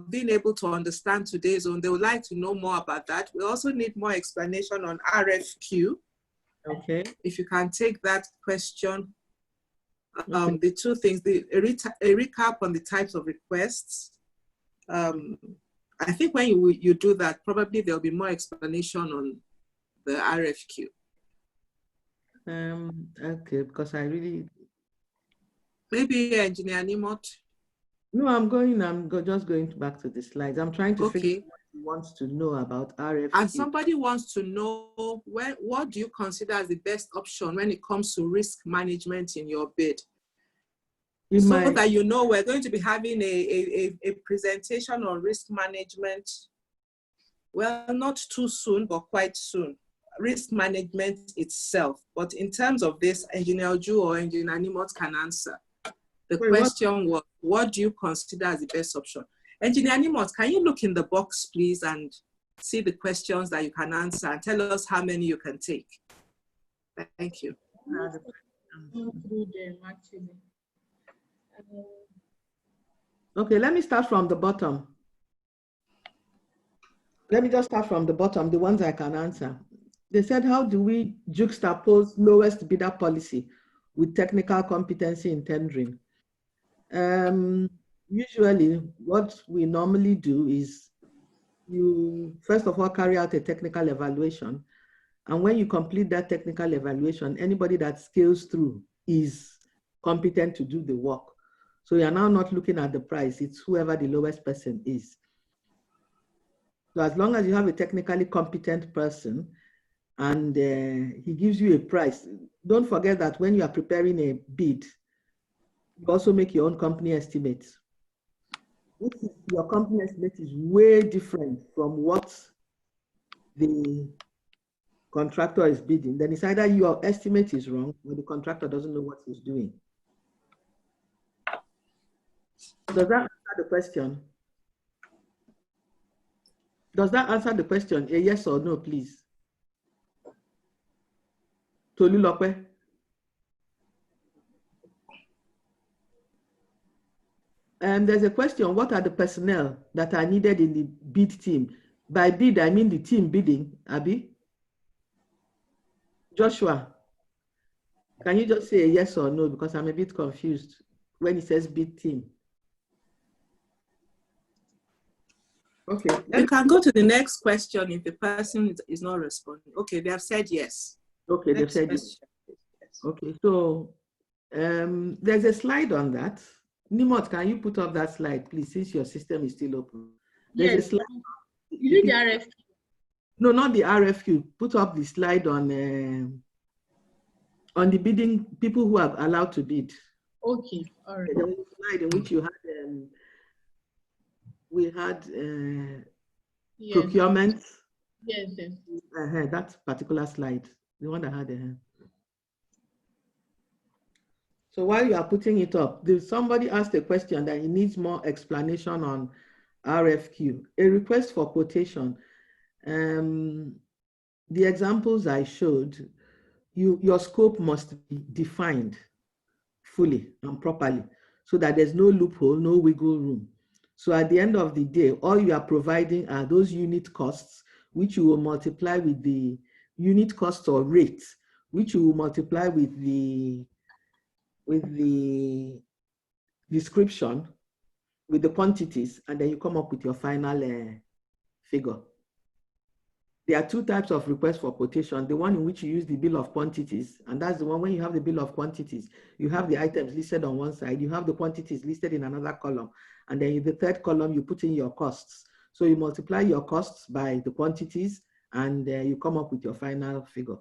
Speaker 1: being able to understand today's zone, they would like to know more about that. We also need more explanation on RFQ.
Speaker 4: Okay.
Speaker 1: If you can take that question
Speaker 4: Okay.
Speaker 1: The two things, a recap on the types of requests. I think when you do that, probably there'll be more explanation on the RFQ.
Speaker 4: Okay, because I really...
Speaker 1: Maybe Engineer Nimot.
Speaker 4: No, just going back to the slides. I'm trying to figure out what he wants to know about RFP.
Speaker 1: And somebody wants to know what do you consider as the best option when it comes to risk management in your bid? That you know we're going to be having a presentation on risk management. Well, not too soon, but quite soon. Risk management itself. But in terms of this, Engineer Ju or Engineer Nimot can answer. The question was, what do you consider as the best option? Engineer Nimot, can you look in the box, please, and see the questions that you can answer and tell us how many you can take? Thank you.
Speaker 4: Okay, let me start from the bottom. Let me just start from the bottom, the ones I can answer. They said, how do we juxtapose lowest bidder policy with technical competency in tendering? Usually, what we normally do is you, first of all, carry out a technical evaluation. And when you complete that technical evaluation, anybody that scales through is competent to do the work. So you're now not looking at the price, it's whoever the lowest person is. So as long as you have a technically competent person and he gives you a price, don't forget that when you are preparing a bid, you also make your own company estimate. If your company estimate is way different from what the contractor is bidding, then it's either your estimate is wrong or the contractor doesn't know what he's doing. Does that answer the question? Does that answer the question? A yes or no, please? Tolulope? There's a question, what are the personnel that are needed in the bid team? By bid, I mean the team bidding, Abi? Joshua, can you just say a yes or no? Because I'm a bit confused when it says bid team. Okay.
Speaker 1: You can go to the next question if the person is not responding. Okay, they have said yes.
Speaker 4: Okay, they've said yes. Okay, so there's a slide on that. Nimot, can you put up that slide, please, since your system is still open? There's a slide.
Speaker 5: You need the RFQ.
Speaker 4: No, not the RFQ. Put up the slide on the bidding, people who are allowed to bid.
Speaker 5: Okay, all right.
Speaker 4: There was a slide in which you had, we had
Speaker 5: Yes.
Speaker 4: procurement.
Speaker 5: Yes, yes.
Speaker 4: That particular slide, the one that had So while you are putting it up, somebody asked a question that he needs more explanation on RFQ, a request for quotation. The examples I showed, your scope must be defined fully and properly so that there's no loophole, no wiggle room. So at the end of the day, all you are providing are those unit costs, which you will multiply with the unit cost or rate, which you will multiply with the description, with the quantities, and then you come up with your final figure. There are two types of requests for quotation. The one in which you use the bill of quantities, and that's the one when you have the bill of quantities, you have the items listed on one side, you have the quantities listed in another column, and then in the third column, you put in your costs. So you multiply your costs by the quantities, and you come up with your final figure.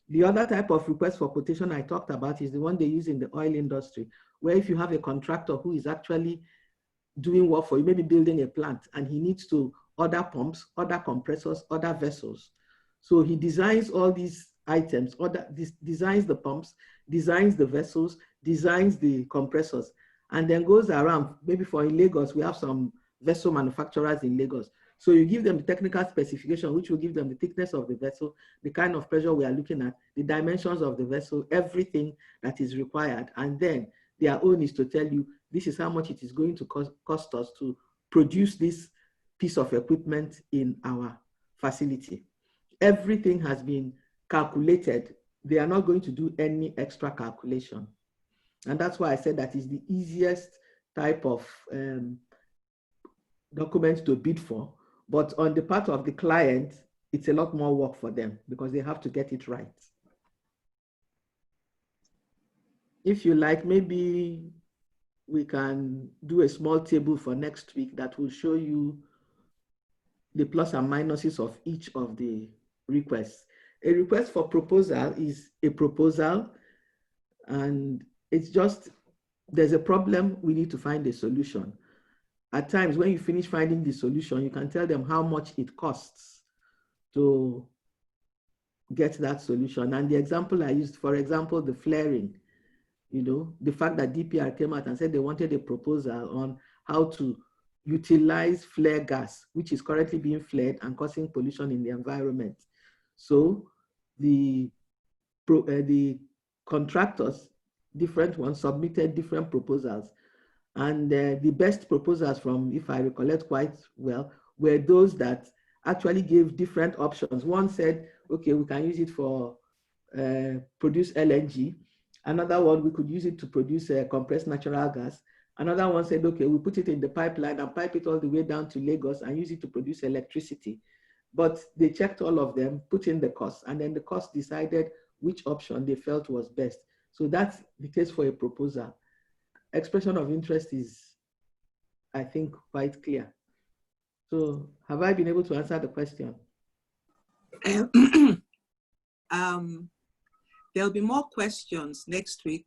Speaker 4: The other type of request for quotation I talked about is the one they use in the oil industry, where if you have a contractor who is actually doing work for you, maybe building a plant, and he needs to order pumps, order compressors, order vessels. So he designs all these items, designs the pumps, designs the vessels, designs the compressors, and then goes around. Maybe for in Lagos, we have some vessel manufacturers in Lagos. So you give them the technical specification, which will give them the thickness of the vessel, the kind of pressure we are looking at, the dimensions of the vessel, everything that is required. And then their own is to tell you, this is how much it is going to cost us to produce this piece of equipment in our facility. Everything has been calculated. They are not going to do any extra calculation. And that's why I said that is the easiest type of document to bid for. But on the part of the client, it's a lot more work for them because they have to get it right. If you like, maybe we can do a small table for next week that will show you the plus and minuses of each of the requests. A request for proposal is a proposal, and it's just, there's a problem, we need to find a solution. At times, when you finish finding the solution, you can tell them how much it costs to get that solution. And the example I used, for example, the flaring, you know, the fact that DPR came out and said they wanted a proposal on how to utilize flare gas, which is currently being flared and causing pollution in the environment. So the contractors, different ones, submitted different proposals. And the best proposals from, if I recollect quite well, were those that actually gave different options. One said, okay, we can use it for produce LNG. Another one, we could use it to produce compressed natural gas. Another one said, okay, we put it in the pipeline and pipe it all the way down to Lagos and use it to produce electricity. But they checked all of them, put in the cost, and then the cost decided which option they felt was best. So that's the case for a proposal. Expression of interest is, I think, quite clear. So have I been able to answer the question?
Speaker 1: There'll be more questions next week.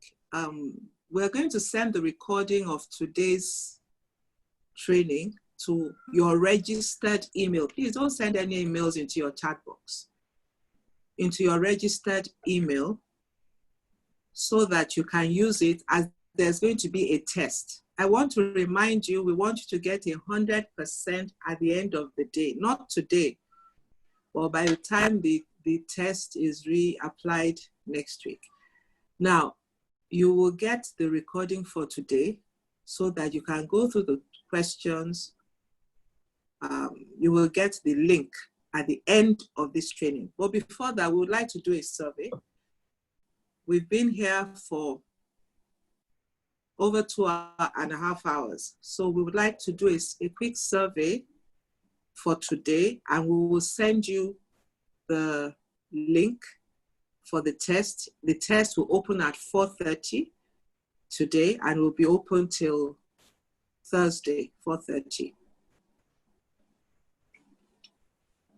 Speaker 1: We're going to send the recording of today's training to your registered email. Please don't send any emails into your chat box, into your registered email, so that you can use it as there's going to be a test. I want to remind you, we want you to get 100% at the end of the day, not today, but by the time the test is reapplied next week. Now, you will get the recording for today so that you can go through the questions. You will get the link at the end of this training. But before that, we would like to do a survey. We've been here for over 2.5 hours. So we would like to do a quick survey for today, and we will send you the link for the test. The test will open at 4:30 today and will be open till Thursday, 4:30.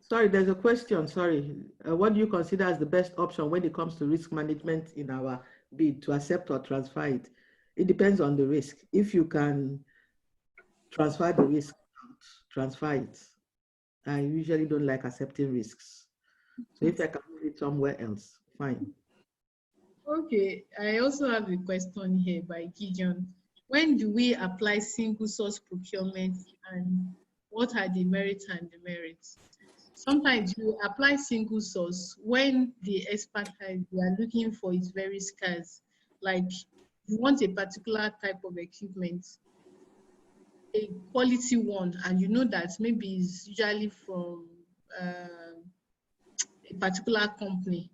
Speaker 4: Sorry, there's a question, sorry. What do you consider as the best option when it comes to risk management in our bid, to accept or transfer it? It depends on the risk. If you can transfer the risk, transfer it. I usually don't like accepting risks. So if I can put it somewhere else, fine.
Speaker 5: Okay, I also have a question here by Gideon. When do we apply single source procurement, and what are the merits and demerits? Sometimes you apply single source when the expertise you are looking for is very scarce. Like you want a particular type of equipment, a quality one, and you know that maybe it's usually from a particular company.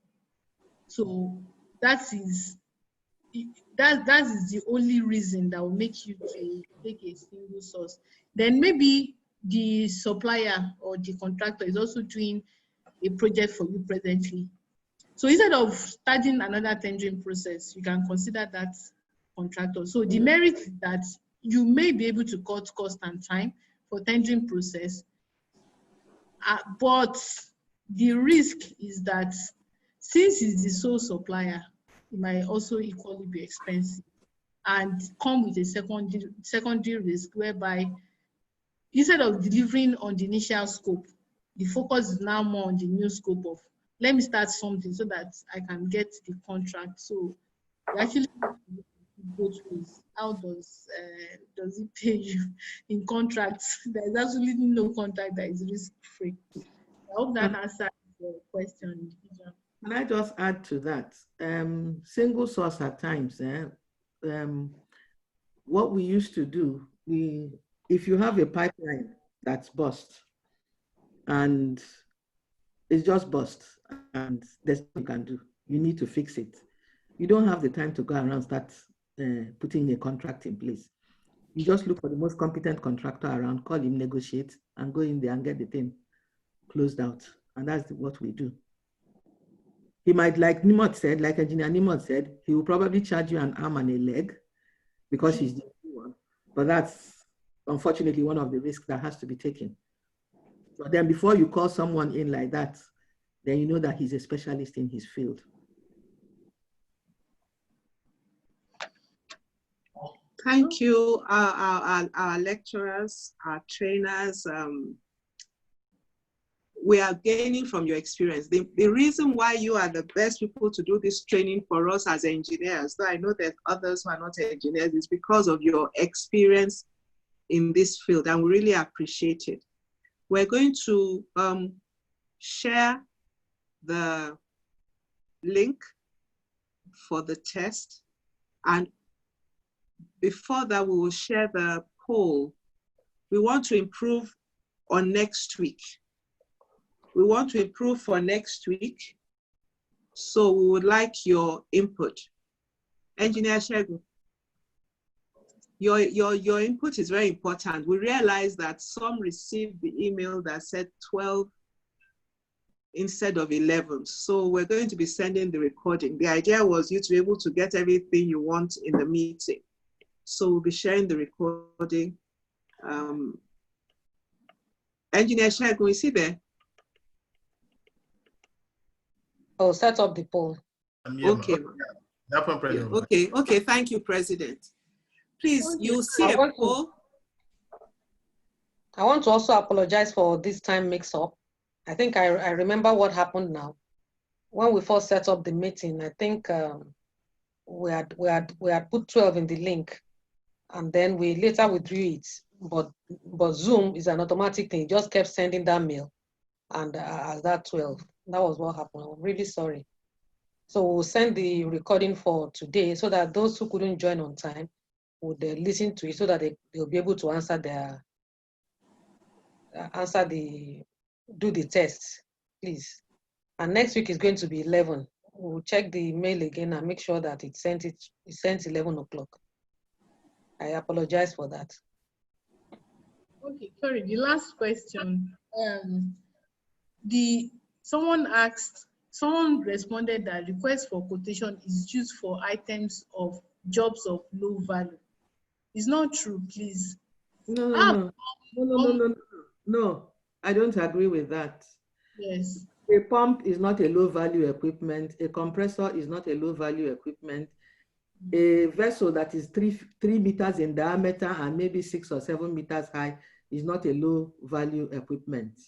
Speaker 5: So that is the only reason that will make you to take a single source. Then maybe the supplier or the contractor is also doing a project for you presently. So instead of starting another tendering process, you can consider that contractor. So the merit is that you may be able to cut cost and time for tendering process, but the risk is that since it's the sole supplier, it might also equally be expensive and come with a secondary risk whereby instead of delivering on the initial scope, the focus is now more on the new scope of, let me start something so that I can get the contract. So you actually both ways. How does it pay you in contracts? There's absolutely no contract that is risk-free. I hope that answers your question.
Speaker 4: Can I just add to that? Single source at times, what we used to do, if you have a pipeline that's bust and it's just bust and there's nothing you can do, you need to fix it. You don't have the time to go around start putting a contract in place. You just look for the most competent contractor around, call him, negotiate, and go in there and get the thing closed out. And that's what we do. He might, like Nimot said, like Engineer Nimot said, he will probably charge you an arm and a leg because he's the one. But that's unfortunately one of the risks that has to be taken. But then before you call someone in like that, then you know that he's a specialist in his field.
Speaker 1: Thank you, our lecturers, our trainers. We are gaining from your experience. The reason why you are the best people to do this training for us as engineers, though I know that others who are not engineers, is because of your experience in this field, and we really appreciate it. We're going to share the link for the test, and before that, we will share the poll. We want to improve on next week. We want to improve for next week, so we would like your input. Engineer Shegun, your input is very important. We realize that some received the email that said 12 instead of 11. So we're going to be sending the recording. The idea was you to be able to get everything you want in the meeting. So we'll be sharing the recording. Engineer Shegun, is he there?
Speaker 6: Oh, set up the poll.
Speaker 1: Okay.
Speaker 2: Yeah,
Speaker 1: okay, thank you, President. Please, you see a poll.
Speaker 6: I want to also apologize for this time mix-up. I think I remember what happened now. When we first set up the meeting, I think we had put 12 in the link, and then we later withdrew it. But Zoom is an automatic thing. It just kept sending that mail, and as that 12. That was what happened. I'm really sorry. So we'll send the recording for today so that those who couldn't join on time would listen to it, so that they'll be able to answer do the test, please. And next week is going to be 11. We'll check the mail again and make sure that it's sent 11 o'clock. I apologize for that.
Speaker 5: Okay, sorry, the last question. Someone responded that request for quotation is used for items of jobs of low value. It's not true, please.
Speaker 4: No, I don't agree with that.
Speaker 5: Yes.
Speaker 4: A pump is not a low value equipment. A compressor is not a low value equipment. A vessel that is 3 meters in diameter and maybe 6 or 7 meters high is not a low value equipment.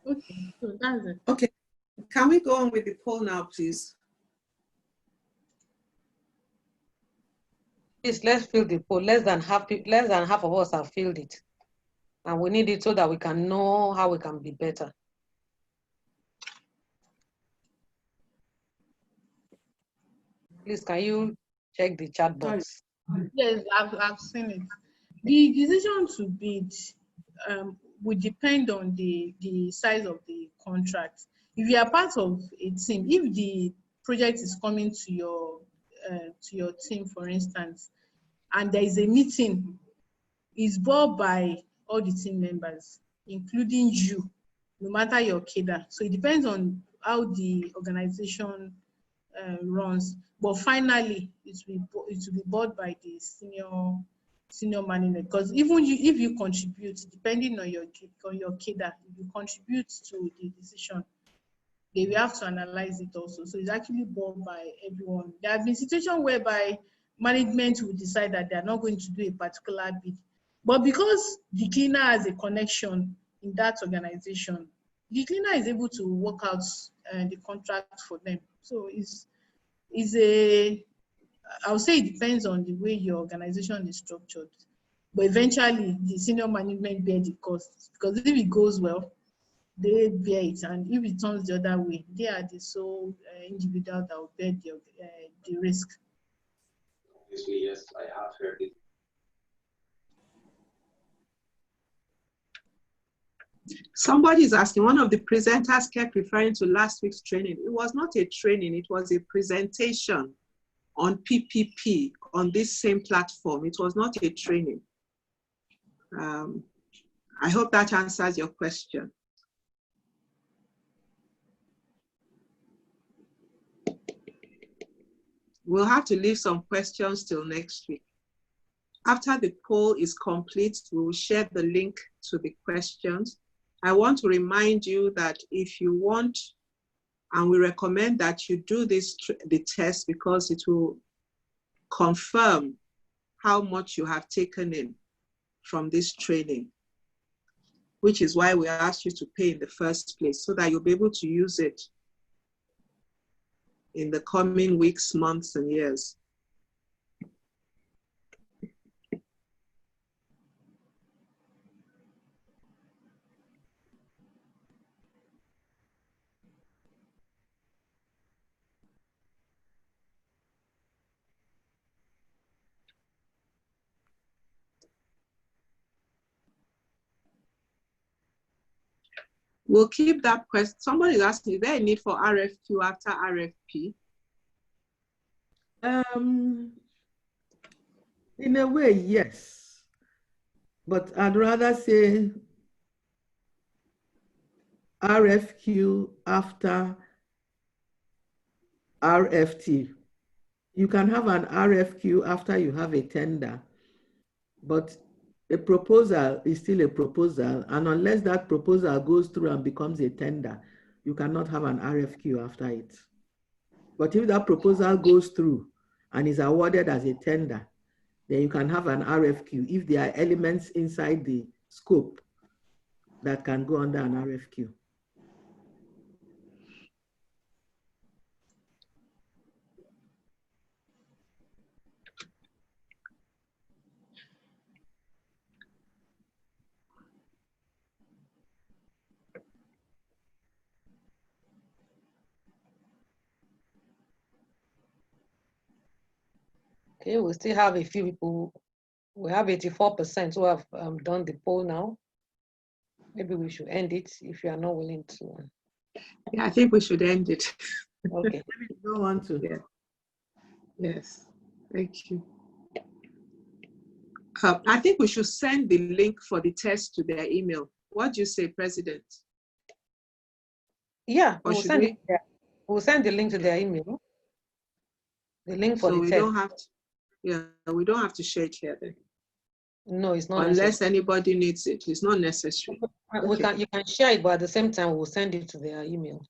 Speaker 5: Okay, so that's it.
Speaker 1: Okay, can we go on with the poll now, please?
Speaker 6: Please, let's fill the poll. Less than half of us have filled it. And we need it so that we can know how we can be better. Please, can you check the chat box?
Speaker 5: Yes, I've seen it. The decision to bid would depend on the size of the contract. If you are part of a team, if the project is coming to your team, for instance, and there is a meeting, it's brought by all the team members, including you, no matter your cadre. So it depends on how the organization runs. But finally, it will be bought by the senior management. Because even if you contribute, depending on your cadre, if you contribute to the decision, they will have to analyze it also. So it's actually bought by everyone. There have been situations whereby management will decide that they are not going to do a particular bid. But because the cleaner has a connection in that organization, the cleaner is able to work out the contract for them. So I would say it depends on the way your organization is structured. But eventually, the senior management bear the cost, because if it goes well, they bear it, and if it turns the other way, they are the sole individual that will bear the risk.
Speaker 7: Obviously, yes, I have heard it.
Speaker 1: Somebody is asking, one of the presenters kept referring to last week's training. It was not a training, it was a presentation. on PPP on this same platform. It was not a training. I hope that answers your question. We'll have to leave some questions till next week. After the poll is complete, we will share the link to the questions. I want to remind you that if you want, and we recommend that you do the test because it will confirm how much you have taken in from this training, which is why we asked you to pay in the first place, so that you'll be able to use it in the coming weeks, months, and years. We'll keep that question. Somebody is asking, is there a need for RFQ after RFP?
Speaker 4: In a way, yes. But I'd rather say RFQ after RFT. You can have an RFQ after you have a tender, but a proposal is still a proposal, and unless that proposal goes through and becomes a tender, you cannot have an RFQ after it. But if that proposal goes through and is awarded as a tender, then you can have an RFQ if there are elements inside the scope that can go under an RFQ.
Speaker 6: Okay, we still have a few people. We have 84% who have done the poll now. Maybe we should end it if you are not willing to.
Speaker 1: Yeah, I think we should end it.
Speaker 6: Okay.
Speaker 4: Maybe you don't want to.
Speaker 1: Yeah. Yes, thank you. I think we should send the link for the test to their email. What do you say, President?
Speaker 6: Yeah,
Speaker 1: Or
Speaker 6: we'll
Speaker 1: should
Speaker 6: send
Speaker 1: we?
Speaker 6: it there. We'll send the link to their email. The link for
Speaker 1: So
Speaker 6: the
Speaker 1: we
Speaker 6: test.
Speaker 1: don't have to, yeah, we don't have to share it here then.
Speaker 6: No, it's not
Speaker 1: Unless
Speaker 6: necessary.
Speaker 1: anybody needs it. It's not necessary.
Speaker 6: We can, you can share it, but at the same time, we'll send it to their email.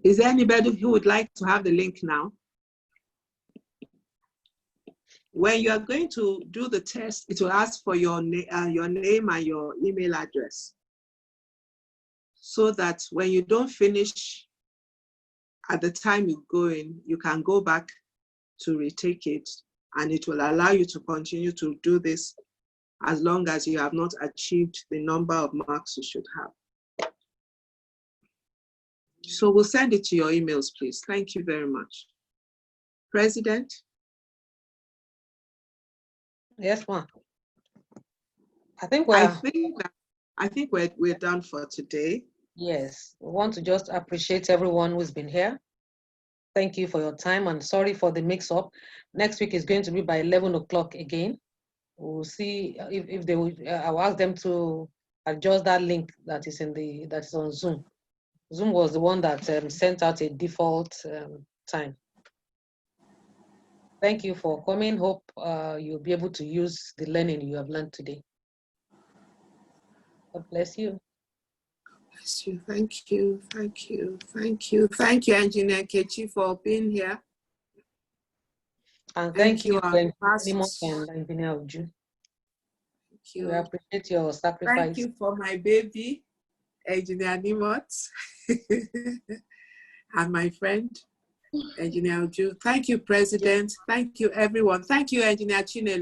Speaker 1: Is there anybody who would like to have the link now? When you are going to do the test, it will ask for your name and your email address, so that when you don't finish at the time you go in, you can go back to retake it, and it will allow you to continue to do this as long as you have not achieved the number of marks you should have. So we'll send it to your emails, please. Thank you very much. President?
Speaker 6: Yes, ma'am. I think
Speaker 1: we're done for today.
Speaker 6: Yes, we want to just appreciate everyone who's been here. Thank you for your time, and sorry for the mix-up. Next week is going to be by 11 o'clock again. We'll see if they will. I'll ask them to adjust that link that is on Zoom. Zoom was the one that sent out a default time. Thank you for coming. Hope you'll be able to use the learning you have learned today. God bless you.
Speaker 1: Bless you. Thank you. Thank you. Thank you. Thank you, Engineer Kechi, for being here.
Speaker 6: And thank you,
Speaker 1: Thank
Speaker 6: Engineer and Engineer Uju.
Speaker 1: you.
Speaker 6: We appreciate your sacrifice.
Speaker 1: Thank you for my baby, Engineer Nimot, and my friend, Engineer Uju. Thank you, President. Thank you, everyone. Thank you, Engineer Chinelu.